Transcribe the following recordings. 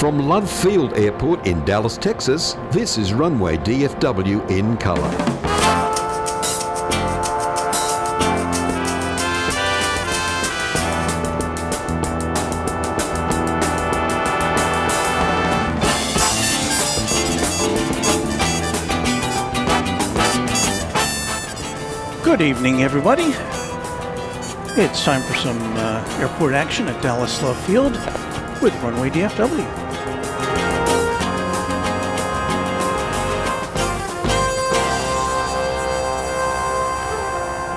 From Love Field Airport in Dallas, Texas, this is Runway DFW in color. Good evening, everybody. It's time for some airport action at Dallas Love Field with Runway DFW.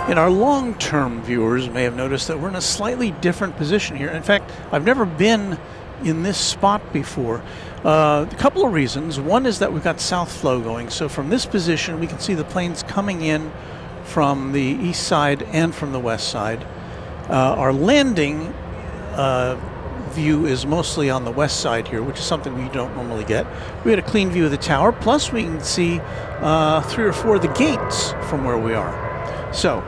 And our long-term viewers may have noticed that we're in a slightly different position here. In fact, I've never been in this spot before. A couple of reasons. One is that we've got south flow going, so from this position we can see the planes coming in from the east side and from the west side. Our landing view is mostly on the west side here, which is something we don't normally get. We had a clean view of the tower, plus we can see 3 or 4 of the gates from where we are. So,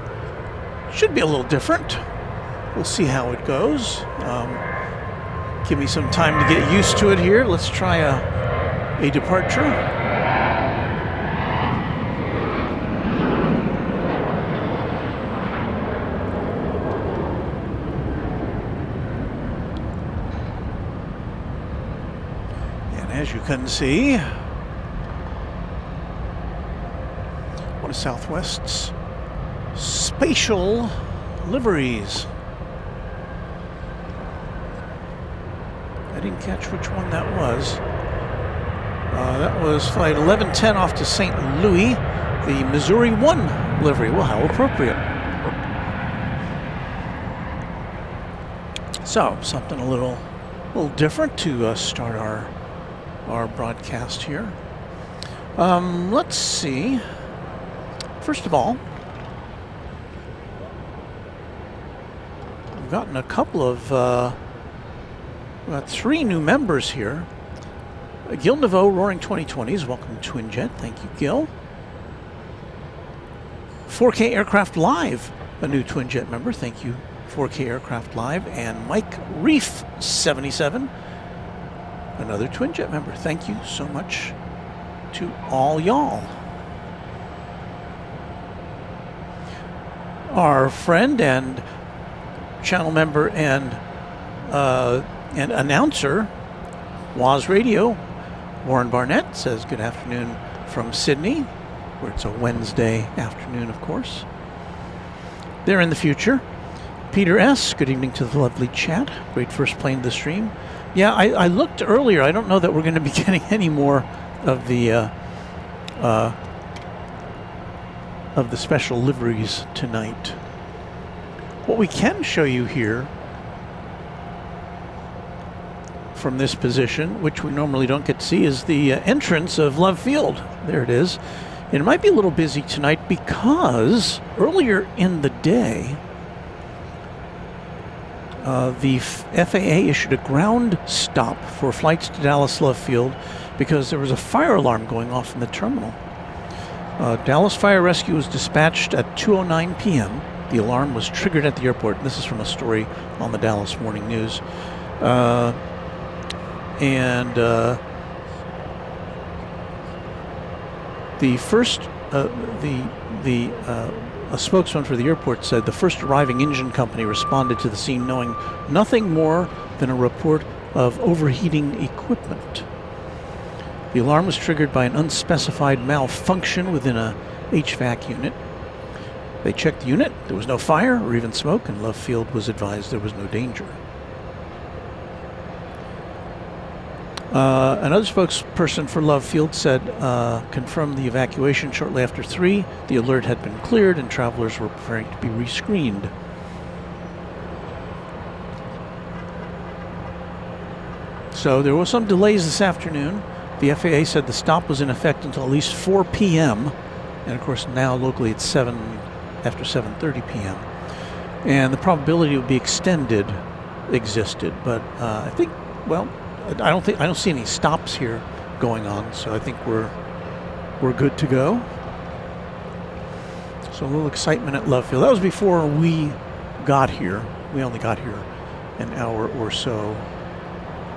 should be a little different. We'll see how it goes. Give me some time to get used to it here. Let's try a departure. As you can see, one of Southwest's spatial liveries. I didn't catch which one that was. That was flight 1110 off to St. Louis, the Missouri 1 livery. Well, how appropriate. So, something a little different to start our broadcast here. Let's see. First of all, we've gotten a couple of, we've got 3 new members here. Gil Naveau, Roaring 2020s, welcome to Twin Jet. Thank you, Gil. 4K Aircraft Live, a new Twin Jet member. Thank you, 4K Aircraft Live. And Mike Reef 77. Another Twin Jet member. Thank you so much to all y'all. Our friend and channel member and announcer, Waz Radio, Warren Barnett, says good afternoon from Sydney, where it's a Wednesday afternoon, of course. They're in the future. Peter S., good evening to the lovely chat. Great first plane of the stream. Yeah, I looked earlier. I don't know that we're going to be getting any more of the special liveries tonight. What we can show you here from this position, which we normally don't get to see, is the entrance of Love Field. There it is. And it might be a little busy tonight because earlier in the day, the FAA issued a ground stop for flights to Dallas Love Field because there was a fire alarm going off in the terminal. Dallas Fire Rescue was dispatched at 2:09 p.m. The alarm was triggered at the airport. This is from a story on the Dallas Morning News. A spokesman for the airport said the first arriving engine company responded to the scene knowing nothing more than a report of overheating equipment. The alarm was triggered by an unspecified malfunction within a HVAC unit. They checked the unit. There was no fire or even smoke, and Love Field was advised there was no danger. Another spokesperson for Love Field said, confirmed the evacuation shortly after 3. The alert had been cleared and travelers were preparing to be rescreened. So there were some delays this afternoon. The FAA said the stop was in effect until at least 4 p.m. And of course now locally it's after 7:30 p.m. And the probability it would be extended existed, but I think, well, I don't see any stops here going on, so I think we're good to go. So a little excitement at Love Field. That was before we got here. We only got here an hour or so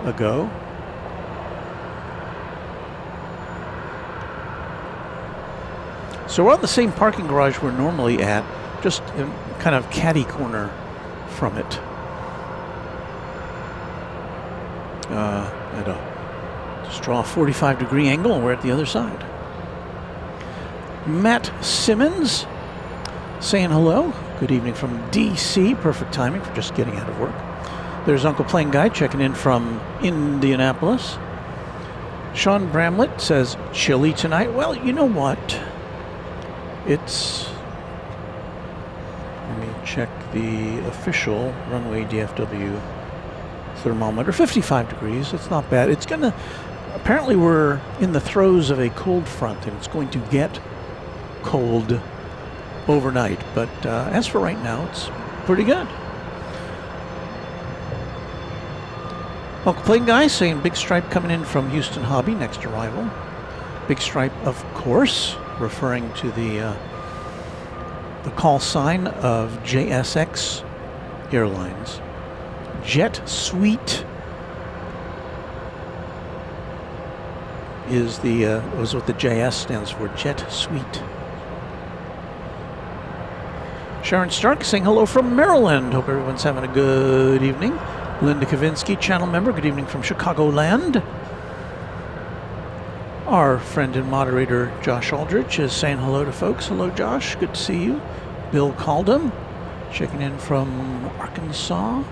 ago. So we're on the same parking garage we're normally at, just in kind of catty corner from it. Just draw a 45-degree angle and we're at the other side. Matt Simmons saying hello. Good evening from DC. Perfect timing for just getting out of work. There's Uncle Plane Guy checking in from Indianapolis. Sean Bramlett says, chilly tonight. Well, you know what? It's... Let me check the official Runway DFW thermometer. 55 degrees. It's not bad. It's going to... Apparently we're in the throes of a cold front, and it's going to get cold overnight. But as for right now, it's pretty good. Uncle Plane Guy saying Big Stripe coming in from Houston Hobby, next arrival. Big Stripe, of course, referring to the call sign of JSX Airlines. Jet Suite is what the JS stands for, Jet Suite. Sharon Stark saying hello from Maryland. Hope everyone's having a good evening. Linda Kavinsky, channel member, good evening from Chicagoland. Our friend and moderator Josh Aldrich is saying hello to folks. Hello, Josh. Good to see you. Bill Caldham checking in from Arkansas,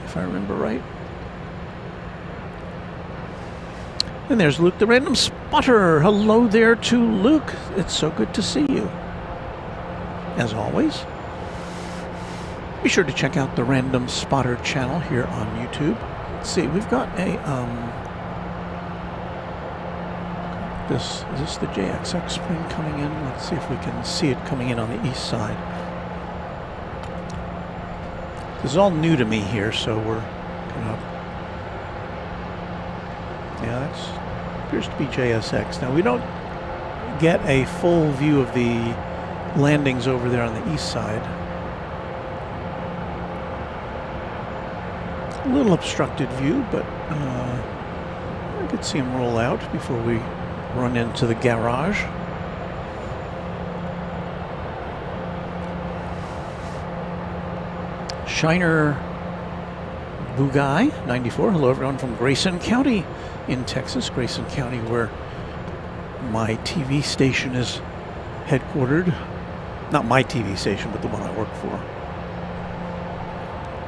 if I remember right. And there's Luke the Random Spotter. Hello there to Luke. It's so good to see you, as always. Be sure to check out the Random Spotter channel here on YouTube. Let's see, we've got a, is this the JXX plane coming in? Let's see if we can see it coming in on the east side. This is all new to me here, so we're kind of, yeah, that appears to be JSX. Now we don't get a full view of the landings over there on the east side. A little obstructed view, but I could see him roll out before we run into the garage. Shiner Bugai 94. Hello everyone from Grayson County in Texas. Grayson County, where my TV station is headquartered. Not my TV station, but the one I work for.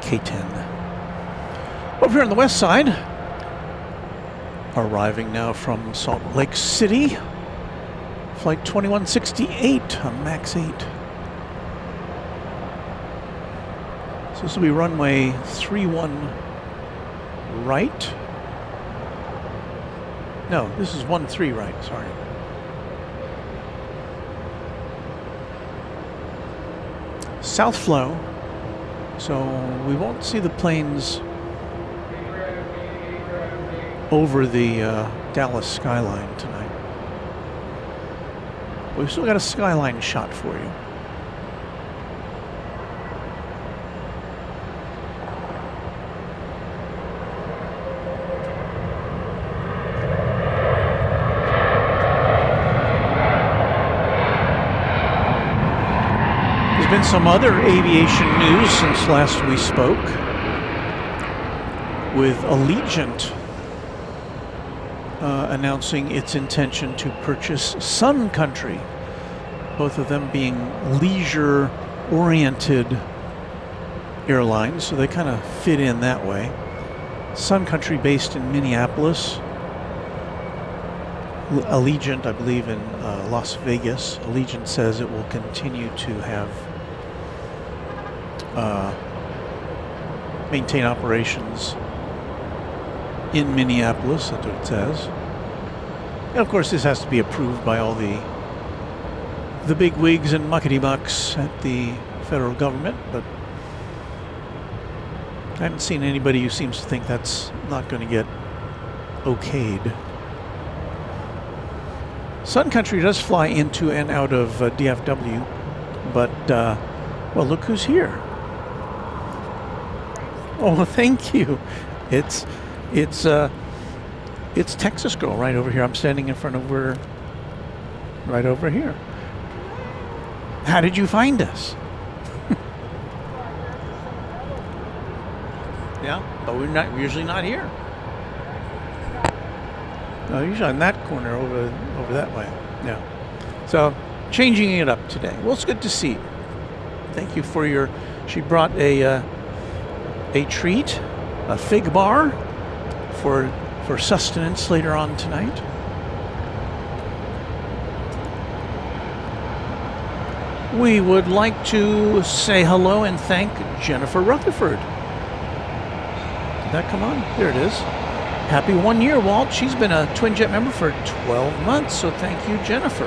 K10. Over here on the west side, arriving now from Salt Lake City, flight 2168 on MAX 8. So this will be runway 31 right. No, this is 13 right, sorry. South flow, so we won't see the planes over the Dallas skyline tonight. We've still got a skyline shot for you. There's been some other aviation news since last we spoke, with Allegiant announcing its intention to purchase Sun Country, both of them being leisure-oriented airlines, so they kind of fit in that way. Sun Country based in Minneapolis, Allegiant, I believe, in Las Vegas. Allegiant says it will continue to have maintain operations in Minneapolis, that's what it says. And of course, this has to be approved by all the big wigs and muckety-mucks at the federal government, but I haven't seen anybody who seems to think that's not going to get okayed. Sun Country does fly into and out of DFW, but, well, look who's here. Oh, thank you. It's Texas Girl right over here. I'm standing in front of her right over here. How did you find us? Yeah, but we're usually not here. No, usually in that corner over that way. Yeah. So changing it up today. Well, it's good to see. Thank you for your. She brought a treat, a fig bar, for sustenance later on tonight. We would like to say hello and thank Jennifer Rutherford. Did that come on? There it is. Happy 1 year, Walt. She's been a Twin Jet member for 12 months, so thank you, Jennifer.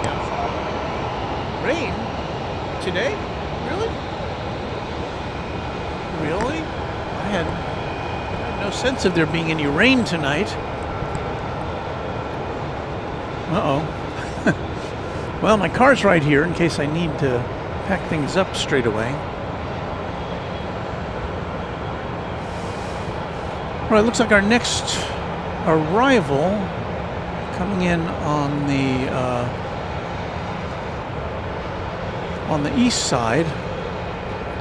Yeah. Rain? Today? Really? Really? I had no sense of there being any rain tonight. Uh-oh. Well, my car's right here in case I need to pack things up straight away. All right, looks like our next arrival coming in on the east side,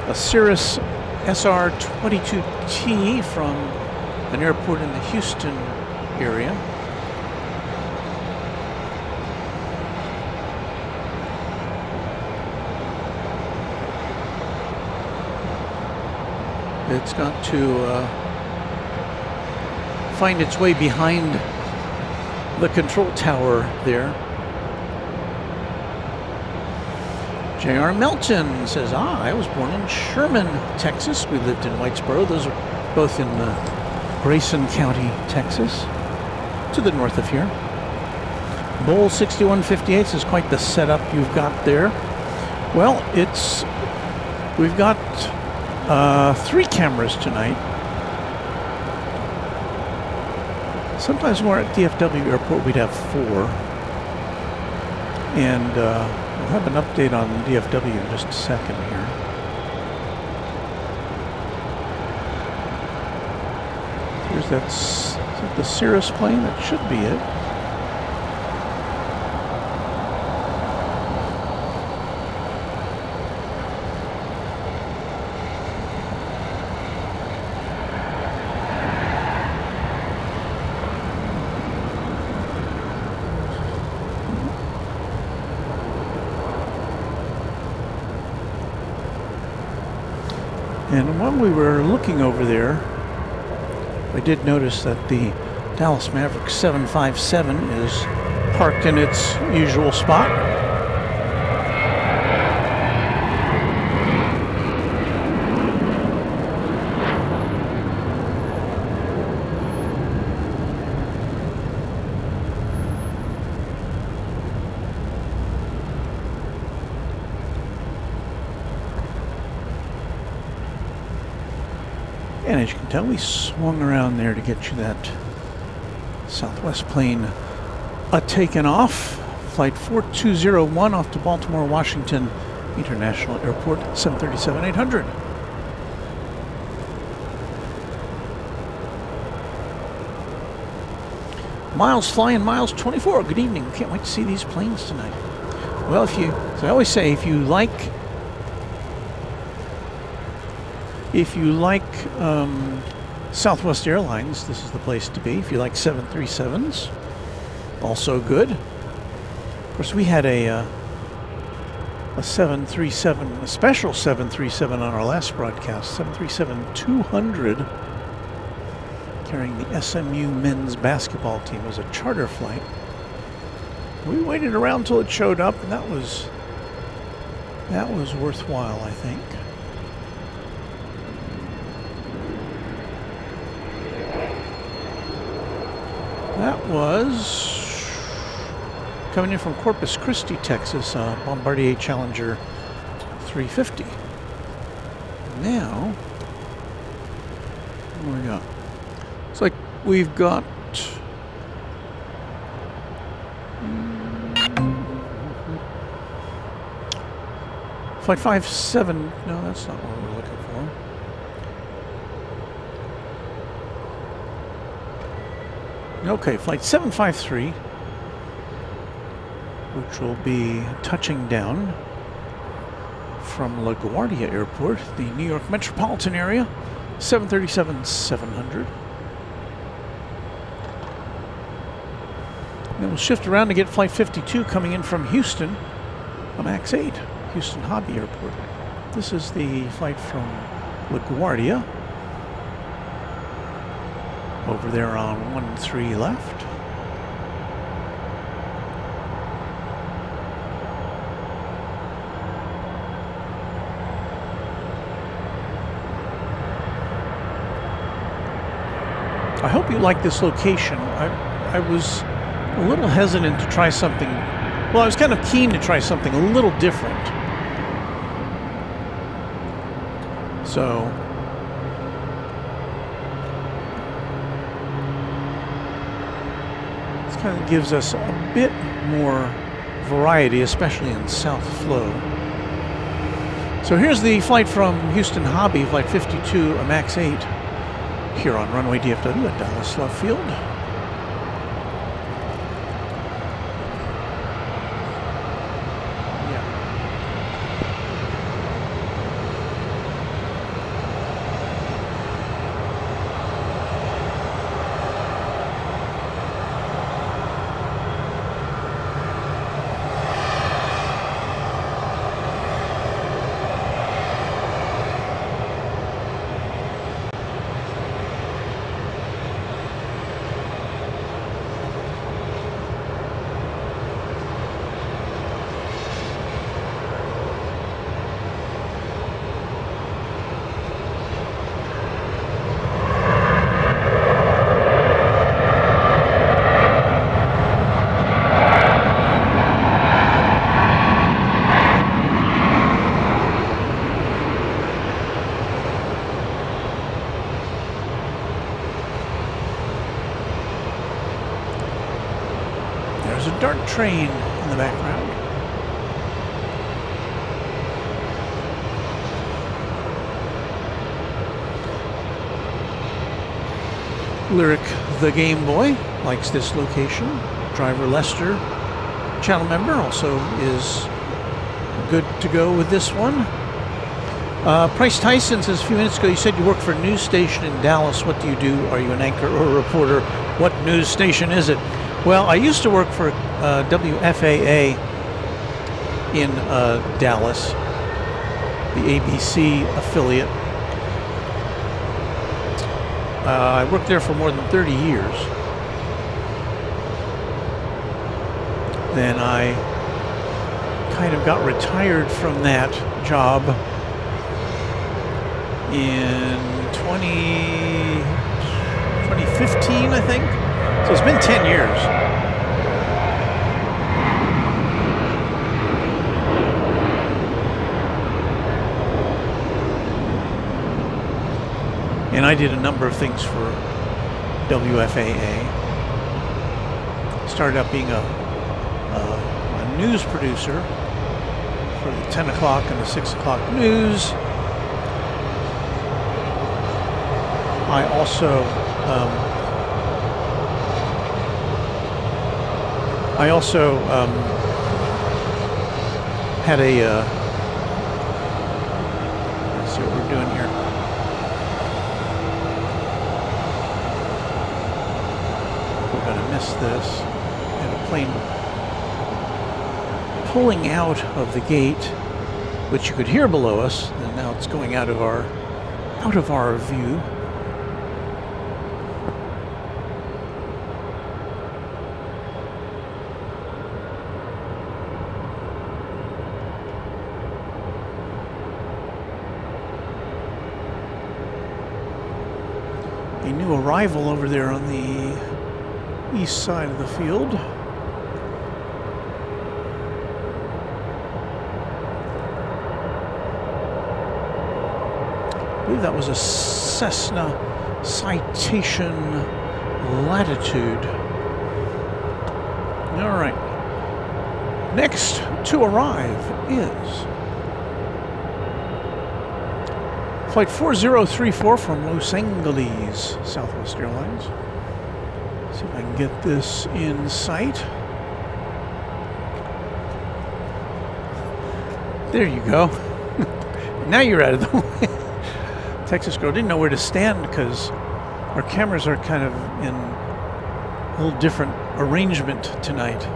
a Cirrus SR-22T from an airport in the Houston area. It's got to find its way behind the control tower there. J.R. Melton says, I was born in Sherman, Texas. We lived in Whitesboro. Those are both in Grayson County, Texas, to the north of here. Bull 6158 says, quite the setup you've got there. Well, we've got 3 cameras tonight. Sometimes when we're at DFW Airport, we'd have 4. And we'll have an update on DFW in just a second here. Here's is that the Cirrus plane? That should be it. And while we were looking over there, I did notice that the Dallas Maverick 757 is parked in its usual spot. And as you can tell, we swung around there to get you that Southwest plane taken off. Flight 4201 off to Baltimore, Washington International Airport, 737-800. Miles flying, Miles 24. Good evening. Can't wait to see these planes tonight. Well, as I always say, if you like Southwest Airlines, this is the place to be. If you like 737s, also good. Of course, we had a 737, a special 737 on our last broadcast, 737-200, carrying the SMU men's basketball team. It was a charter flight. We waited around till it showed up, and that was worthwhile, I think. That was coming in from Corpus Christi, Texas, Bombardier Challenger 350. Now, what do we got? It's like we've got Flight 57. No, that's not what we're looking for. Okay, flight 753, which will be touching down from LaGuardia Airport, the New York metropolitan area, 737-700. Then we'll shift around to get flight 52 coming in from Houston, a MAX 8, Houston Hobby Airport. This is the flight from LaGuardia. Over there on 13 left. I hope you like this location. I was a little hesitant to try something. Well, I was kind of keen to try something a little different. So this kind of gives us a bit more variety, especially in South Flow. So here's the flight from Houston Hobby, flight 52, a MAX 8, here on Runway DFW at Dallas Love Field. There's a dark train in the background. Lyric the Game Boy likes this location. Driver Lester, channel member, also is good to go with this one. Price Tyson says a few minutes ago, you said you work for a news station in Dallas. What do you do? Are you an anchor or a reporter? What news station is it? Well, I used to work for WFAA in Dallas, the ABC affiliate. I worked there for more than 30 years. Then I kind of got retired from that job in 2015, I think. So it's been 10 years. And I did a number of things for WFAA. Started out being a news producer for the 10 o'clock and the 6 o'clock news. I also had a let's see what we're doing here. We're going to miss this. And a plane pulling out of the gate, which you could hear below us, and now it's going out of our view. A new arrival over there on the east side of the field. I believe that was a Cessna Citation Latitude. All right. Next to arrive is Flight 4034 from Los Angeles, Southwest Airlines. See if I can get this in sight. There you go. Now you're out of the way. Texas girl didn't know where to stand because our cameras are kind of in a little different arrangement tonight.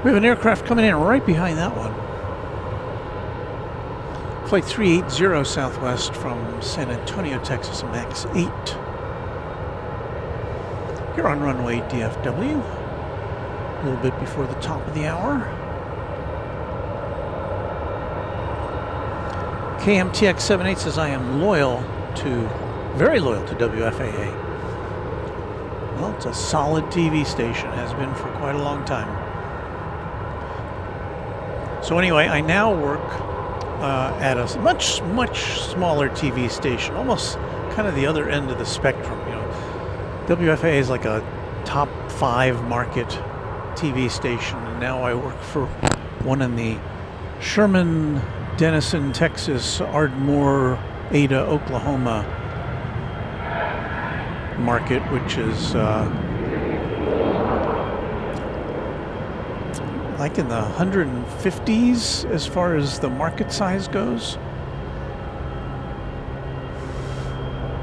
We have an aircraft coming in right behind that one. Flight 380 Southwest from San Antonio, Texas, MAX 8. Here on Runway DFW, a little bit before the top of the hour. KMTX78 says, I am very loyal to WFAA. Well, it's a solid TV station, has been for quite a long time. So anyway, I now work at a much smaller TV station, almost kind of the other end of the spectrum. You know, WFAA is like a top 5 market TV station, and now I work for one in the Sherman, Denison, Texas, Ardmore, Ada, Oklahoma market, which is like in the 150s as far as the market size goes.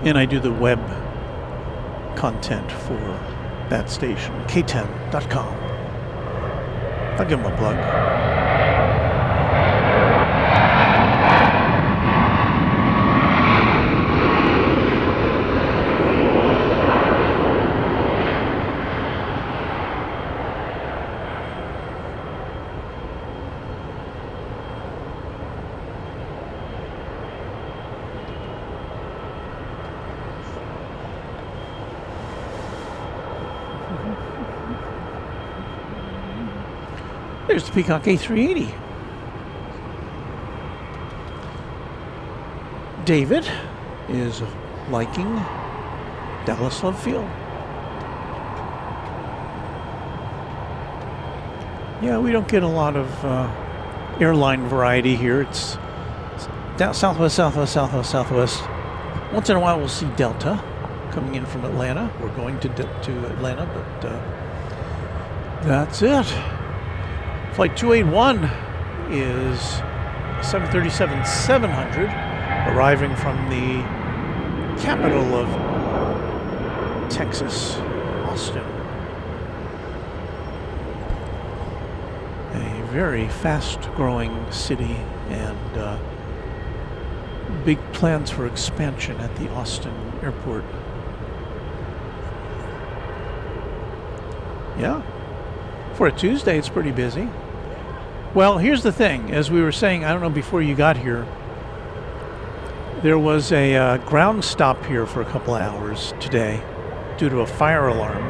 And I do the web content for that station, k10.com. I'll give them a plug. There's the Peacock A380. David is liking Dallas Love Field. Yeah, we don't get a lot of airline variety here. It's Southwest, Southwest, Southwest, Southwest. Once in a while we'll see Delta coming in from Atlanta. We're going to Atlanta, but that's it. Flight 281 is 737-700, arriving from the capital of Texas, Austin. A very fast-growing city and big plans for expansion at the Austin airport. Yeah, for a Tuesday, it's pretty busy. Well, here's the thing. As we were saying, I don't know, before you got here, there was a ground stop here for a couple of hours today due to a fire alarm.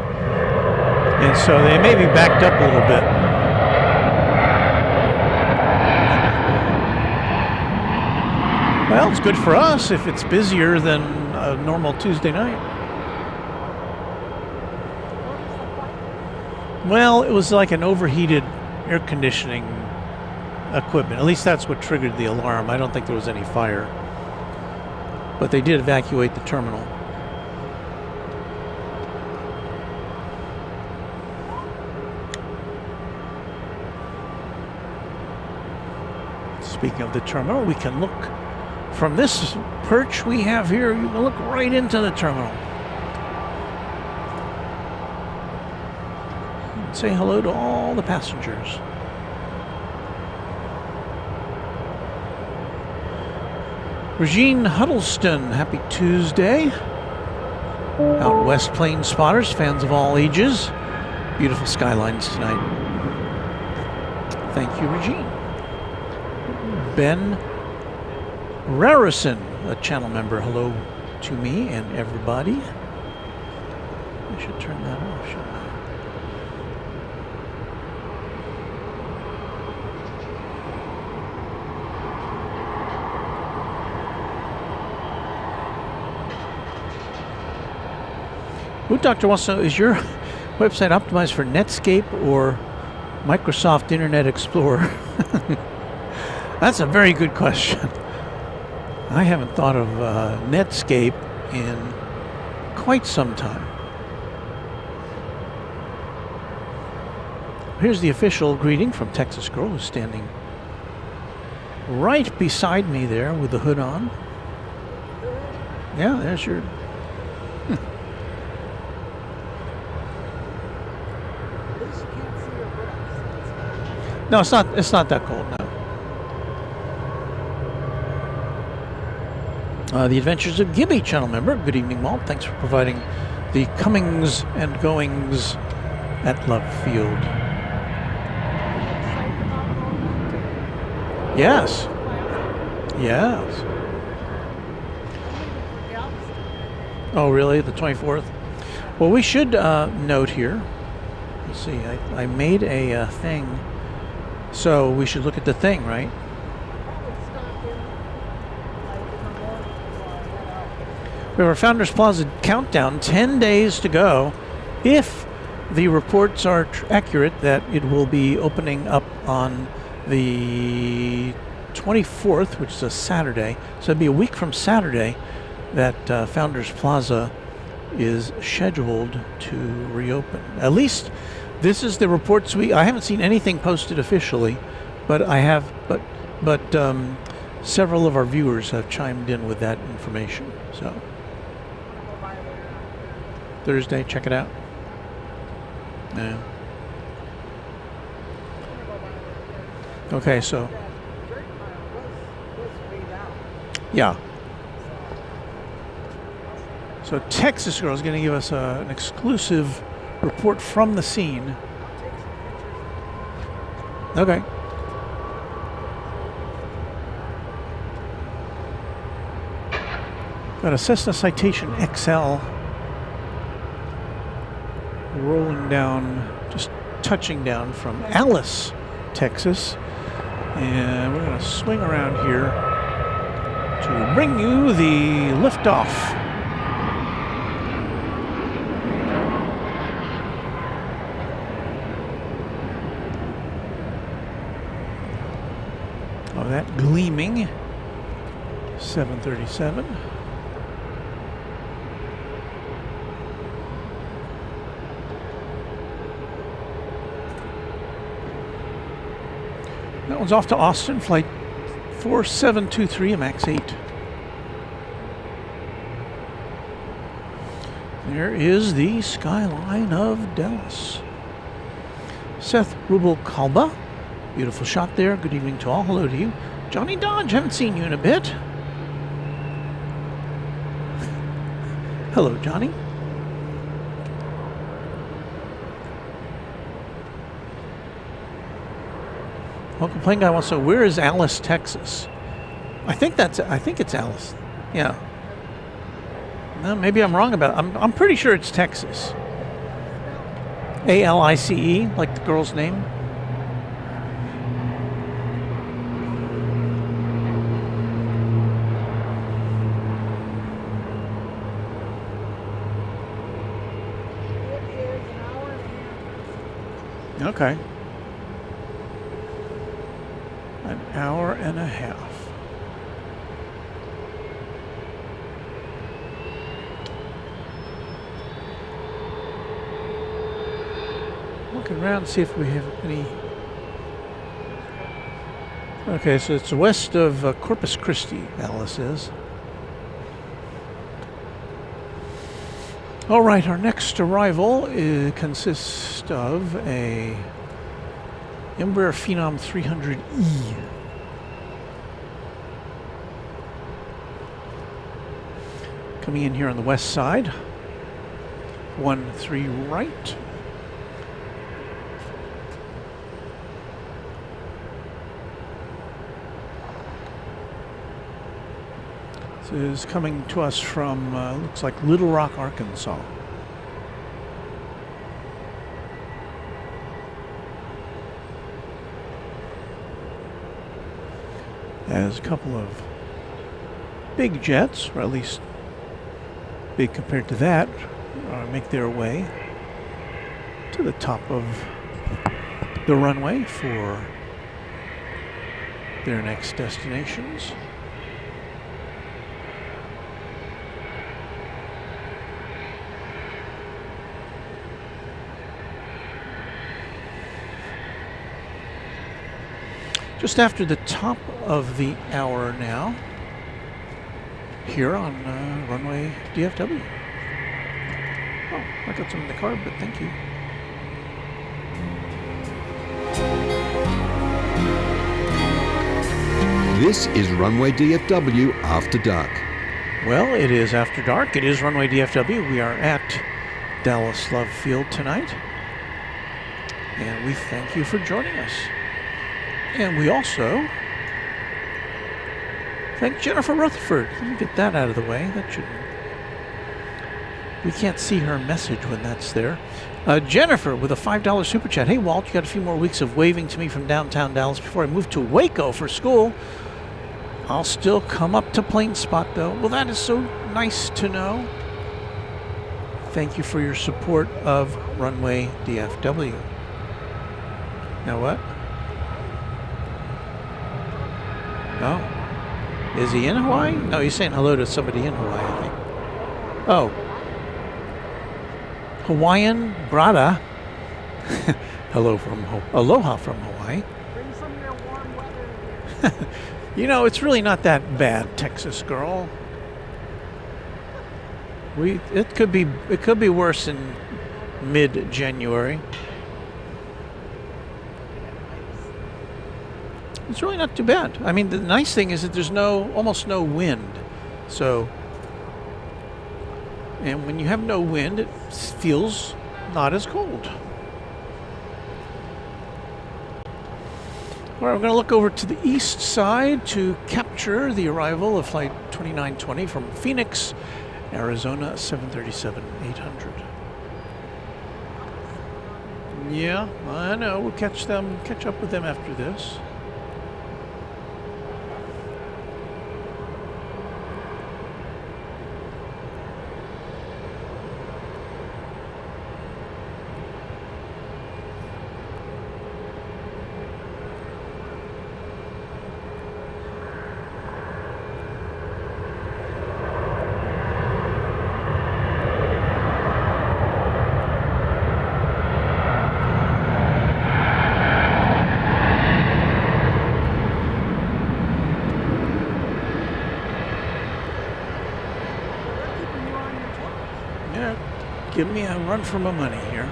And so they may be backed up a little bit. Well, it's good for us if it's busier than a normal Tuesday night. Well, it was like an overheated air conditioning equipment. At least that's what triggered the alarm. I don't think there was any fire. But they did evacuate the terminal. Speaking of the terminal, we can look from this perch we have here. You can look right into the terminal. Say hello to all the passengers. Regine Huddleston, happy Tuesday. Out west, plane spotters, fans of all ages. Beautiful skylines tonight. Thank you, Regine. Ben Rarison, a channel member, hello to me and everybody. I should turn that off, shouldn't I? Boot Doctor wants to know, is your website optimized for Netscape or Microsoft Internet Explorer? That's a very good question. I haven't thought of Netscape in quite some time. Here's the official greeting from Texas Girl, who's standing right beside me there with the hood on. Yeah, there's your... No, it's not that cold, no. The Adventures of Gibby channel member. Good evening, Walt. Thanks for providing the comings and goings at Love Field. Yes. Yes. Oh, really? The 24th? Well, we should note here. Let's see. I made a thing. So we should look at the thing, right? We have our Founders Plaza countdown, 10 days to go. If the reports are accurate, that it will be opening up on the 24th, which is a Saturday. So it'd be a week from Saturday that Founders Plaza is scheduled to reopen. At least this is the reports I haven't seen anything posted officially, but I have, but several of our viewers have chimed in with that information. So Thursday, check it out. Yeah. Okay, so yeah. So Texas Girl is going to give us an exclusive report from the scene. Okay. Got a Cessna Citation XL rolling down, just touching down from Alice, Texas. And we're going to swing around here to bring you the liftoff. That gleaming 737. That one's off to Austin, flight 4723, a MAX 8. There is the skyline of Dallas. Seth Rubalcaba. Beautiful shot there. Good evening to all. Hello to you. Johnny Dodge, haven't seen you in a bit. Hello, Johnny. Local plane guy wants to know, where is Alice, Texas? I think it's Alice. Yeah. No, maybe I'm wrong about it. I'm pretty sure it's Texas. A-L-I-C-E, like the girl's name. Okay. An hour and a half. Looking around to see if we have any. Okay, so it's west of Corpus Christi, Alice is. All right, our next arrival consists of a Embraer Phenom 300E. Coming in here on the west side. 13 right. This is coming to us from, looks like Little Rock, Arkansas. As a couple of big jets, or at least big compared to that, make their way to the top of the runway for their next destinations. Just after the top of the hour now, here on Runway DFW. Oh, I got some in the card, but thank you. This is Runway DFW After Dark. Well, it is after dark. It is Runway DFW. We are at Dallas Love Field tonight. And we thank you for joining us. And we also thank Jennifer Rutherford. Let me get that out of the way. That should. We can't see her message when that's there. Jennifer with a $5 super chat. Hey, Walt, you got a few more weeks of waving to me from downtown Dallas before I move to Waco for school. I'll still come up to Plain Spot, though. Well, that is so nice to know. Thank you for your support of Runway DFW. Now what? Oh. Is he in Hawaii? No, he's saying hello to somebody in Hawaii, I think. Oh. Hawaiian Brada. Hello from Aloha from Hawaii. Bring some of your warm weather here. You know, it's really not that bad, Texas girl. It could be worse in mid-January. It's really not too bad. I mean, the nice thing is that there's almost no wind. So, and when you have no wind, it feels not as cold. All right, we're going to look over to the east side to capture the arrival of Flight 2920 from Phoenix, Arizona, 737-800. Yeah, I know. We'll catch up with them after this. Give me a run for my money here.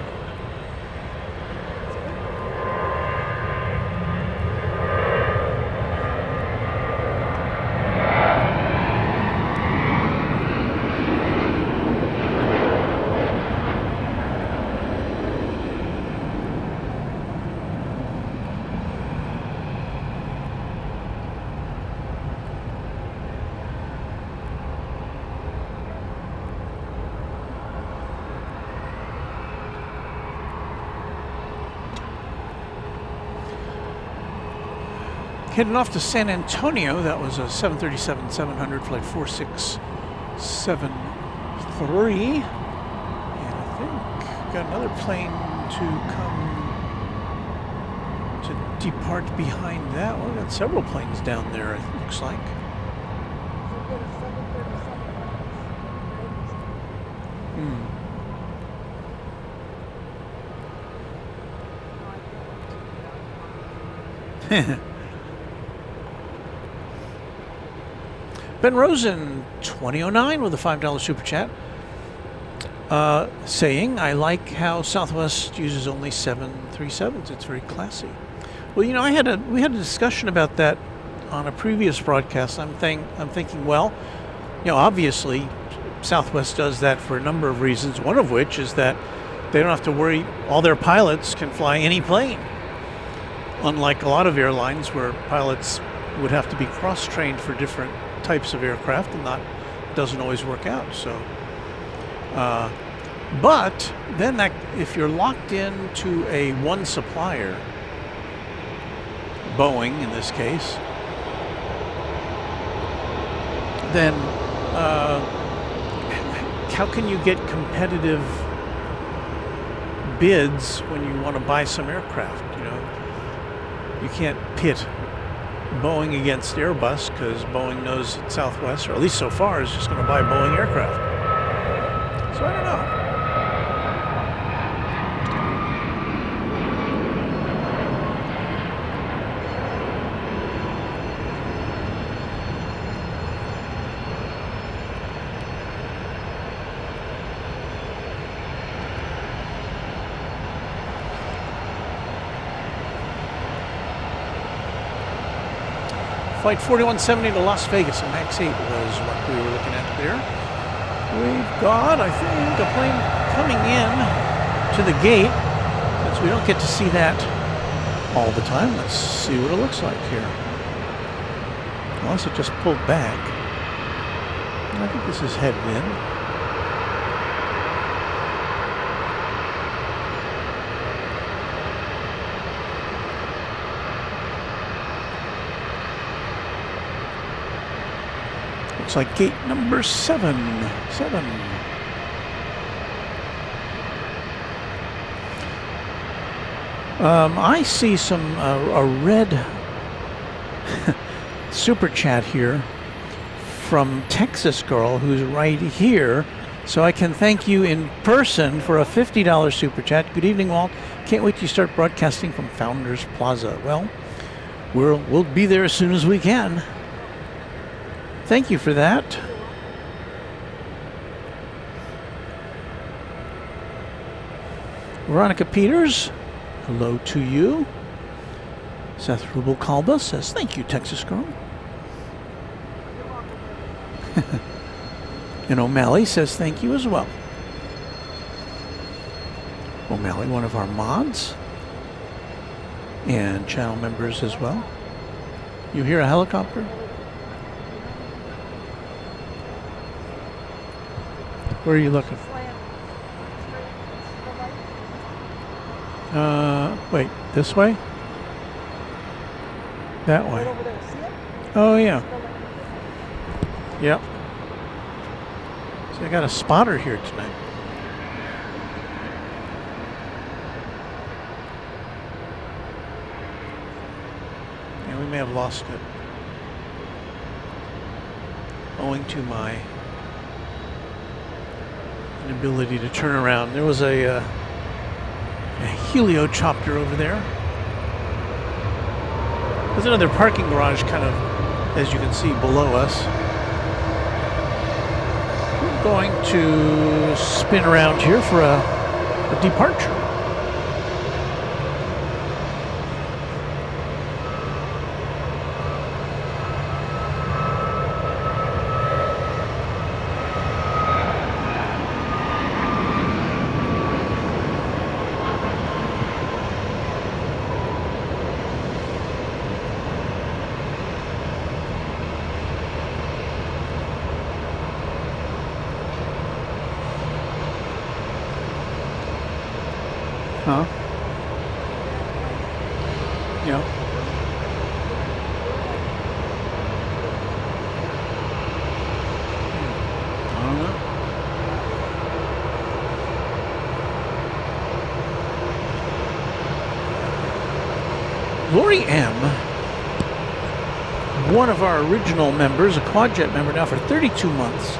Heading off to San Antonio. That was a 737-700 flight 4673. And I think we've got another plane to come to depart behind that. Well, we've got several planes down there, it looks like. Ben Rosen, 2009 with a $5 super chat. saying, I like how Southwest uses only 737s. It's very classy. Well, you know, we had a discussion about that on a previous broadcast. I'm thinking, well, you know, obviously Southwest does that for a number of reasons, one of which is that they don't have to worry. All their pilots can fly any plane. Unlike a lot of airlines where pilots would have to be cross-trained for different types of aircraft, and that doesn't always work out. So, but then that, if you're locked into a one supplier, Boeing in this case, then how can you get competitive bids when you want to buy some aircraft? You know, you can't pit Boeing against Airbus because Boeing knows that Southwest, or at least so far, is just going to buy Boeing aircraft. So I don't know. Flight 4170 to Las Vegas, and Max 8 was what we were looking at there. We've got, I think, a plane coming in to the gate. Since we don't get to see that all the time, let's see what it looks like here. Unless it just pulled back. I think this is headed in. Looks like gate number 7. I see a red super chat here from Texas Girl, who's right here. So I can thank you in person for a $50 super chat. Good evening, Walt. Can't wait to start broadcasting from Founders Plaza. Well, we'll be there as soon as we can. Thank you for that. Veronica Peters, hello to you. Seth Rubalcalba says, thank you, Texas Girl. And O'Malley says, thank you as well. O'Malley, one of our mods and channel members as well. You hear a helicopter? Where are you looking? Wait, this way? That way. Oh, yeah. Yep. See, I got a spotter here tonight. Yeah, we may have lost it. Owing to my inability to turn around. There was a helichopter over there. There's another parking garage kind of, as you can see, below us. We're going to spin around here for a departure. Huh? Yeah. I don't know. Lori M., one of our original members, a QuadJet member now for 32 months.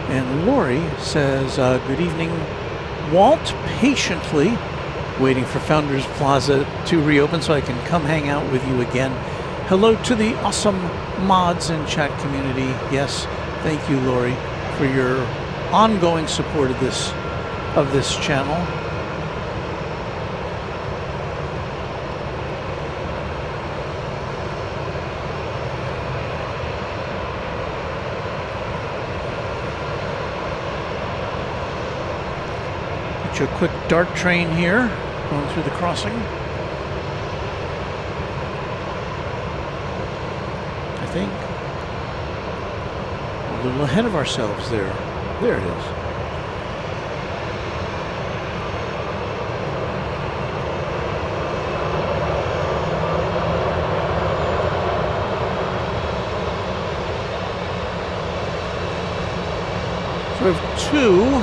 And Lori says, good evening, Walt, patiently waiting for Founders Plaza to reopen so I can come hang out with you again. Hello to the awesome mods and chat community. Yes, thank you, Lori, for your ongoing support of this of this channel. Get you a quick dart train here, going through the crossing. I think. A little ahead of ourselves there. There it is. So we have two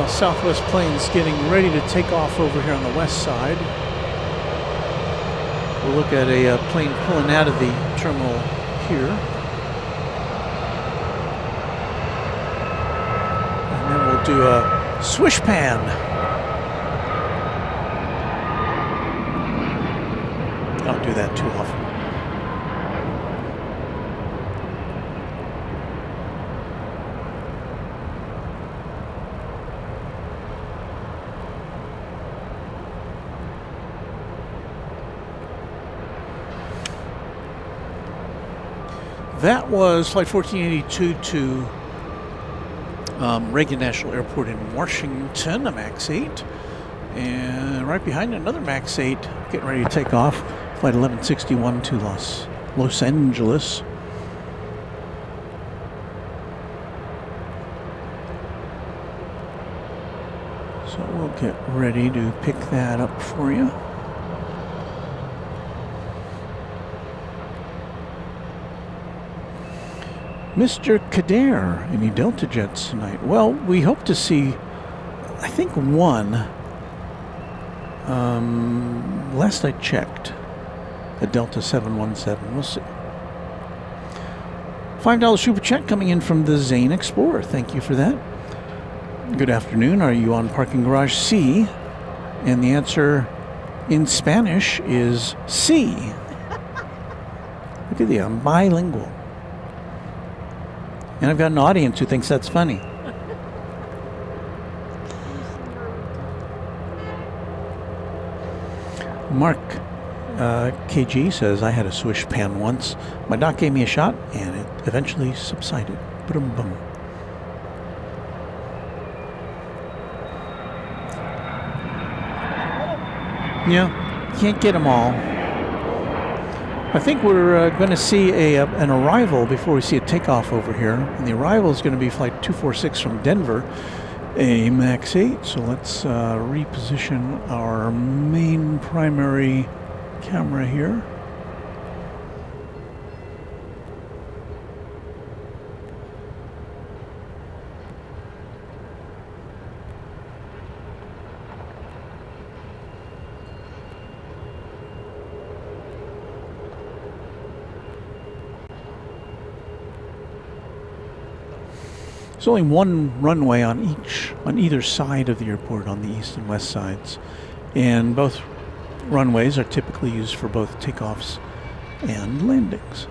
Southwest planes getting ready to take off over here on the west side. We'll look at a plane pulling out of the terminal here. And then we'll do a swish pan. I don't do that too often. That was Flight 1482 to Reagan National Airport in Washington, a MAX 8. And right behind another MAX 8 getting ready to take off, Flight 1161 to Los Angeles. So we'll get ready to pick that up for you. Mr. Kader, any Delta jets tonight? Well, we hope to see, I think, one. Last I checked, a Delta 717. We'll see. $5 super chat coming in from the Zane Explorer. Thank you for that. Good afternoon. Are you on Parking Garage C? And the answer in Spanish is C. Look at the, I'm bilingual. And I've got an audience who thinks that's funny. Mark KG says, I had a swish pan once. My doc gave me a shot and it eventually subsided. Boom, boom. Yeah, can't get them all. I think we're going to see an arrival before we see a takeoff over here. And the arrival is going to be Flight 246 from Denver, a MAX 8. So let's reposition our main primary camera here. There's only one runway on either side of the airport, on the east and west sides. And both runways are typically used for both takeoffs and landings.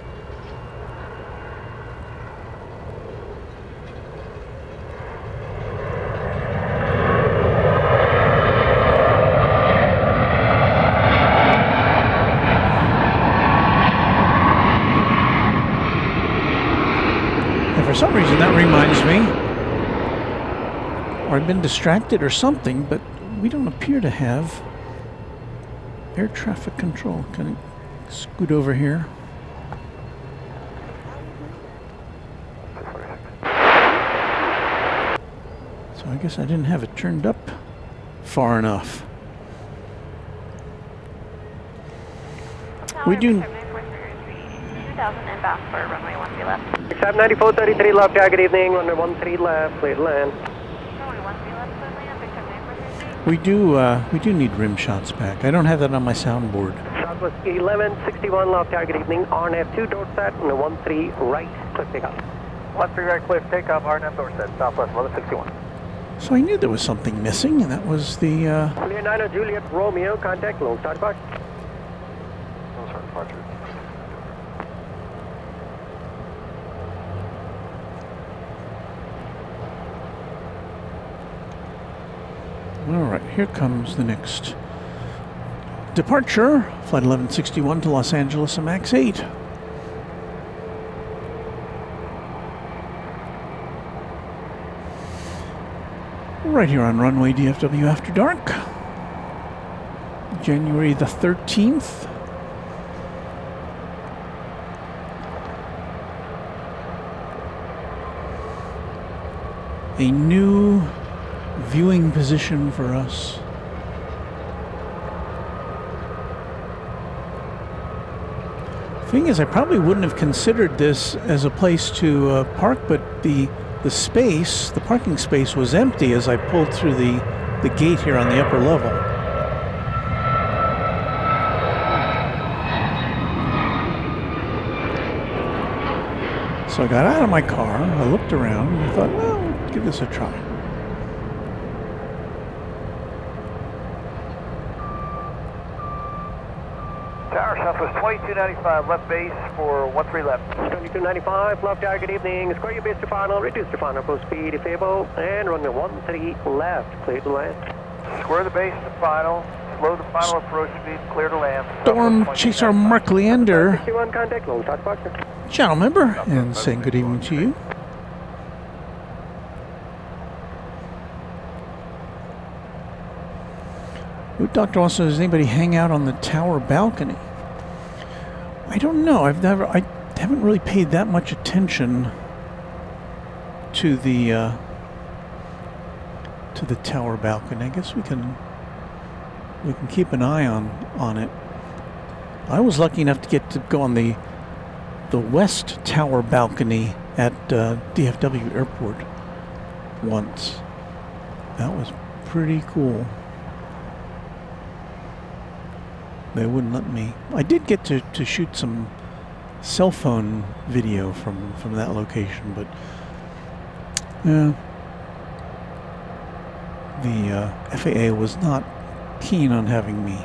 For some reason that reminds me, or I've been distracted or something, but we don't appear to have air traffic control. Can I scoot over here? So I guess I didn't have it turned up far enough. We do. 2000 inbound for runway 13 left. 9433 left, yeah, good evening, runway 13 left, clear to land. Runway 13 left, Victor 9433. We do need rim shots back. I don't have that on my soundboard. Southwest 1161 left, yeah, good evening, RNF 2 door set, runway 13 right, click takeoff. 13 right, cliff takeoff, RNF door set, Southwest 1161. So I knew there was something missing, and that was the... Clear 9 Juliet Romeo, contact, Lone Star departure. Lone Star departure. All right, here comes the next departure. Flight 1161 to Los Angeles, a MAX 8. Right here on Runway DFW After Dark. January the 13th. A new viewing position for us. Thing is, I probably wouldn't have considered this as a place to park, but the space, the parking space was empty as I pulled through the gate here on the upper level. So I got out of my car, I looked around, and I thought, well, give this a try. Tower Southwest 2295, left base for 13 left. 2295, left tower, good evening. Square your base to final, reduce to final post speed if able, and runway 13 left, clear to land. Square the base to final, slow the final approach speed, clear to land. Storm Chaser Mark Leander, 61 contact, long start departure. channel member, and saying good evening to you. Doctor also, does anybody hang out on the tower balcony? I don't know. I haven't really paid that much attention to the tower balcony. I guess we can keep an eye on it. I was lucky enough to get to go on the west tower balcony at DFW Airport once. That was pretty cool. They wouldn't let me. I did get to shoot some cell phone video from that location, but the FAA was not keen on having me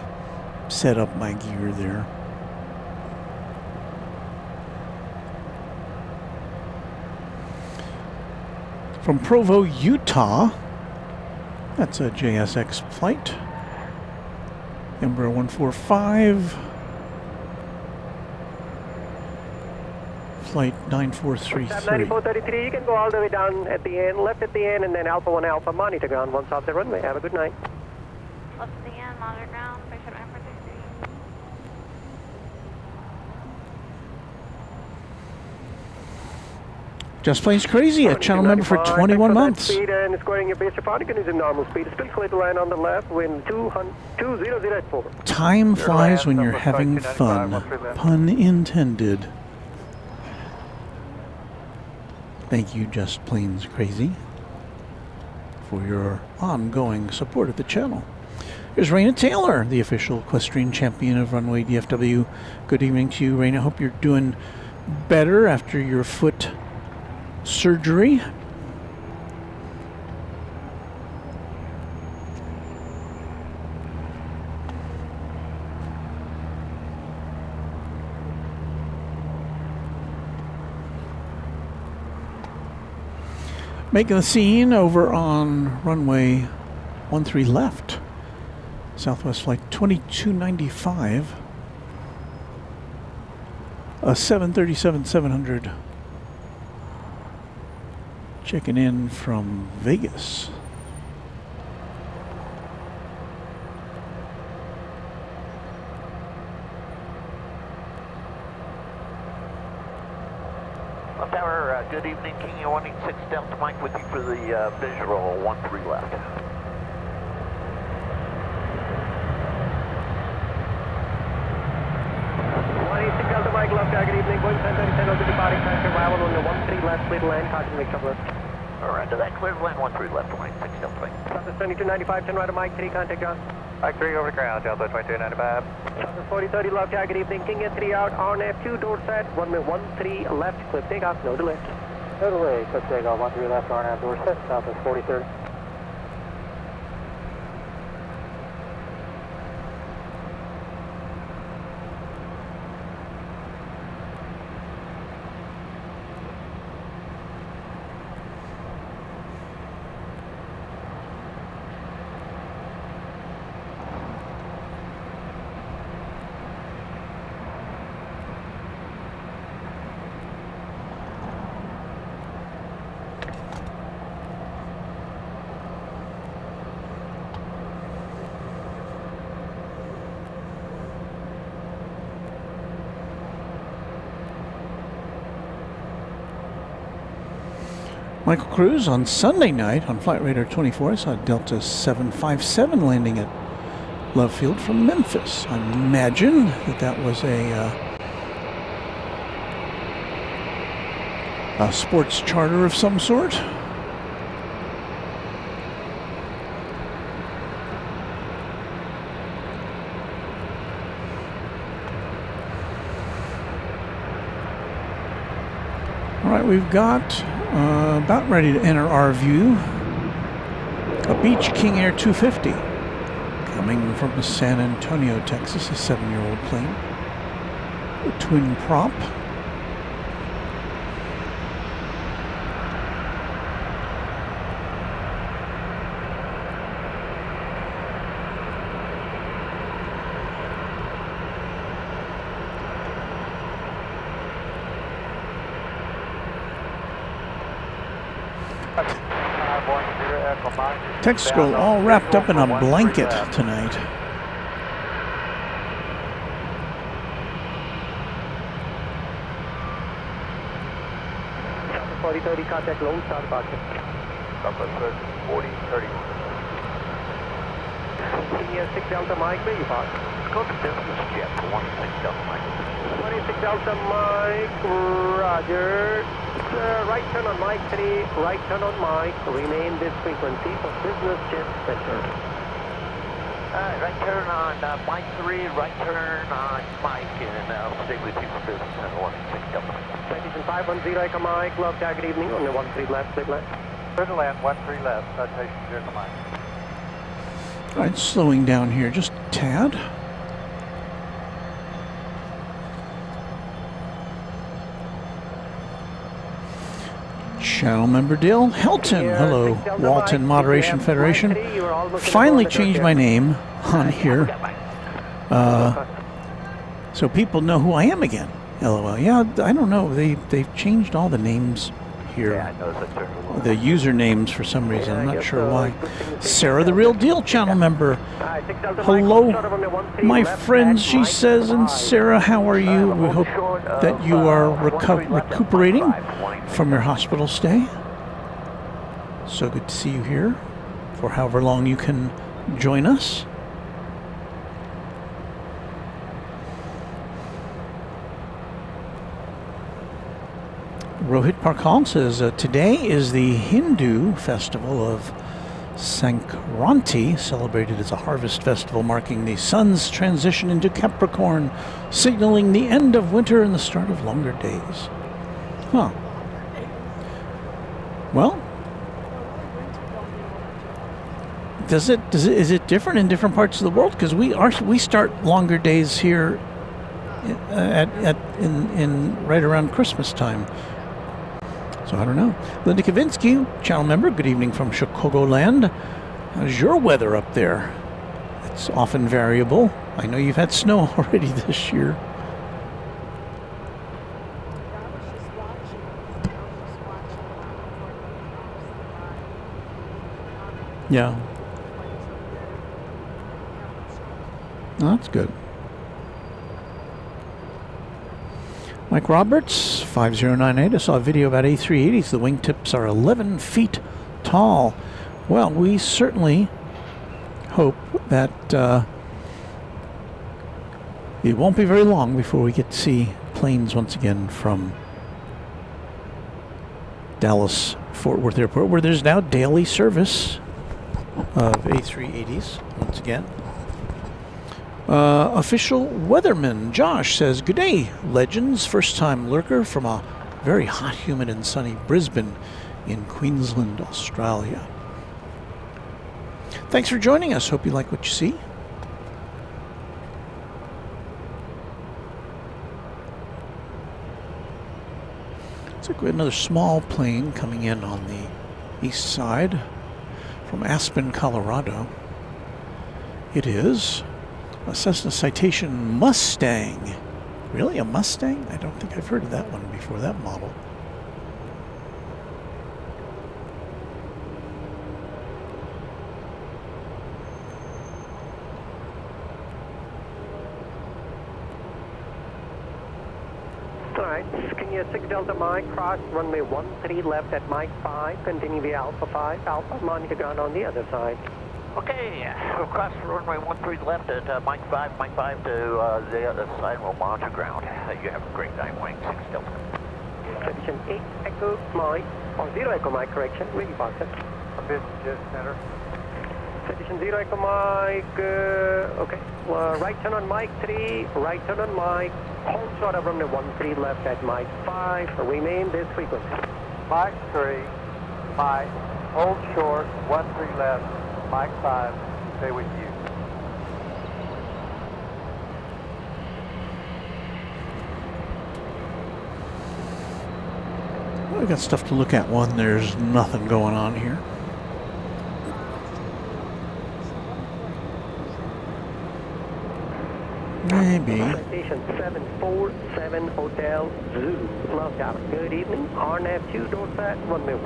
set up my gear there. From Provo, Utah, that's a JSX flight. Embraer 145, flight 9433. 9433, you can go all the way down at the end, left at the end, and then Alpha 1 Alpha, monitor ground once off the runway. Have a good night. Left to the end, monitor ground, bishop Emperor 33. Just Plains Crazy, a channel member for 21 months. Speed and squaring your base apart, you can use a normal speed. Still clear to land on the left, wind 2004. Time flies when you're having fun. Pun intended. Thank you, Just Plains Crazy, for your ongoing support of the channel. Here's Raina Taylor, the official equestrian champion of Runway DFW. Good evening to you, Raina. Hope you're doing better after your foot surgery. Making the scene over on runway 13 left. Southwest flight 2295. A 737-700. Checking in from Vegas. Tower, good evening. King 186 Delta Mike with you for the visual 13 left. 186 Delta Mike left, good evening. Going 1037 on the departing time, arrival on the 13 left, clear to land, caution make left. Alright, to that clear to land 13 left, 186 Delta Mike. Southwest 2295, 10 right of Mike 3, contact John. Mike 3 over the ground, Delta 2295. Southwest 4030 left, good evening. King at 3 out, RNF2, door set, runway 13 left, clip takeoff, no delay. No delay, clip takeoff, 13 left, RNF door set, Southwest 4030. Michael Cruz, on Sunday night on Flight Radar 24, I saw Delta 757 landing at Love Field from Memphis. I imagine that was a sports charter of some sort. All right, we've got about ready to enter our view a Beach King Air 250 coming from San Antonio, Texas, a 7-year-old plane, a twin prop. Text scroll all wrapped up in a blanket tonight. Contact lone start departure. Southwest 4030. Senior 6 Delta Mike, where you park? Go to business jet for 16 Delta Mike. 26 Delta Mike, roger. Right turn on Mike 3, right turn on Mike. Remain this frequency for business jet center. Alright, right turn on Mike 3, right turn on Mike, and I'll stay with you for business at 16 Delta Mike. Citation 510 Echo Mike, love tag, good evening, on the 13 left, clear left. Clear to land, 13 left, citation 0 Mike. All right, slowing down here just a tad. Channel member Dale Helton. Hello, Walton Moderation Federation. Finally changed my name on here so people know who I am again. LOL. Yeah, I don't know. They've changed all the names here. Yeah, I noticed that turned a little. The usernames for some reason. I'm not sure why. Sarah, the Real Deal channel member. Hello, my friends, she says, and Sarah, how are you? We hope that you are recuperating from your hospital stay. So good to see you here for however long you can join us. Rohit Parkal says, today is the Hindu festival of Sankranti, celebrated as a harvest festival marking the sun's transition into Capricorn, signaling the end of winter and the start of longer days. Huh. Well, is it different in different parts of the world? Because we start longer days here in right around Christmas time. So I don't know. Linda Kavinsky, channel member, good evening from Chicagoland. How's your weather up there? It's often variable. I know you've had snow already this year. Yeah. Oh, that's good. Mike Roberts, 5098. I saw a video about A380s. The wingtips are 11 feet tall. Well, we certainly hope that it won't be very long before we get to see planes once again from Dallas Fort Worth Airport, where there's now daily service of A380s once again. Official weatherman Josh says, good day, legends. First time lurker from a very hot, humid and sunny Brisbane in Queensland, Australia. Thanks for joining us. Hope you like what you see. Looks like we have another small plane coming in on the east side from Aspen, Colorado. It is a Cessna Citation Mustang. Really, a Mustang? I don't think I've heard of that one before, that model. right. Kenya 6 Delta Mike, cross runway 13 left at Mike 5, continue via Alpha 5, Alpha, monitor ground on the other side. Okay, we'll cross runway 13 left at Mike 5 to the other side. We'll monitor ground. You have a great night, Wing 6 Delta. Position 8 Echo Mike, or 0 Echo Mike, correction, really positive. Business jet center. Position 0 Echo Mike, okay. Right turn on Mike 3, right turn on Mike, hold short of runway 13 left at Mike 5, remain this frequency. Mike 3, Mike, hold short, 13 left, Mike 5, stay with you. Well, we got stuff to look at when there's nothing going on here. Maybe. Station 747 Hotel Zulu. Love Tower. Good evening. RNAV 2 door set, runway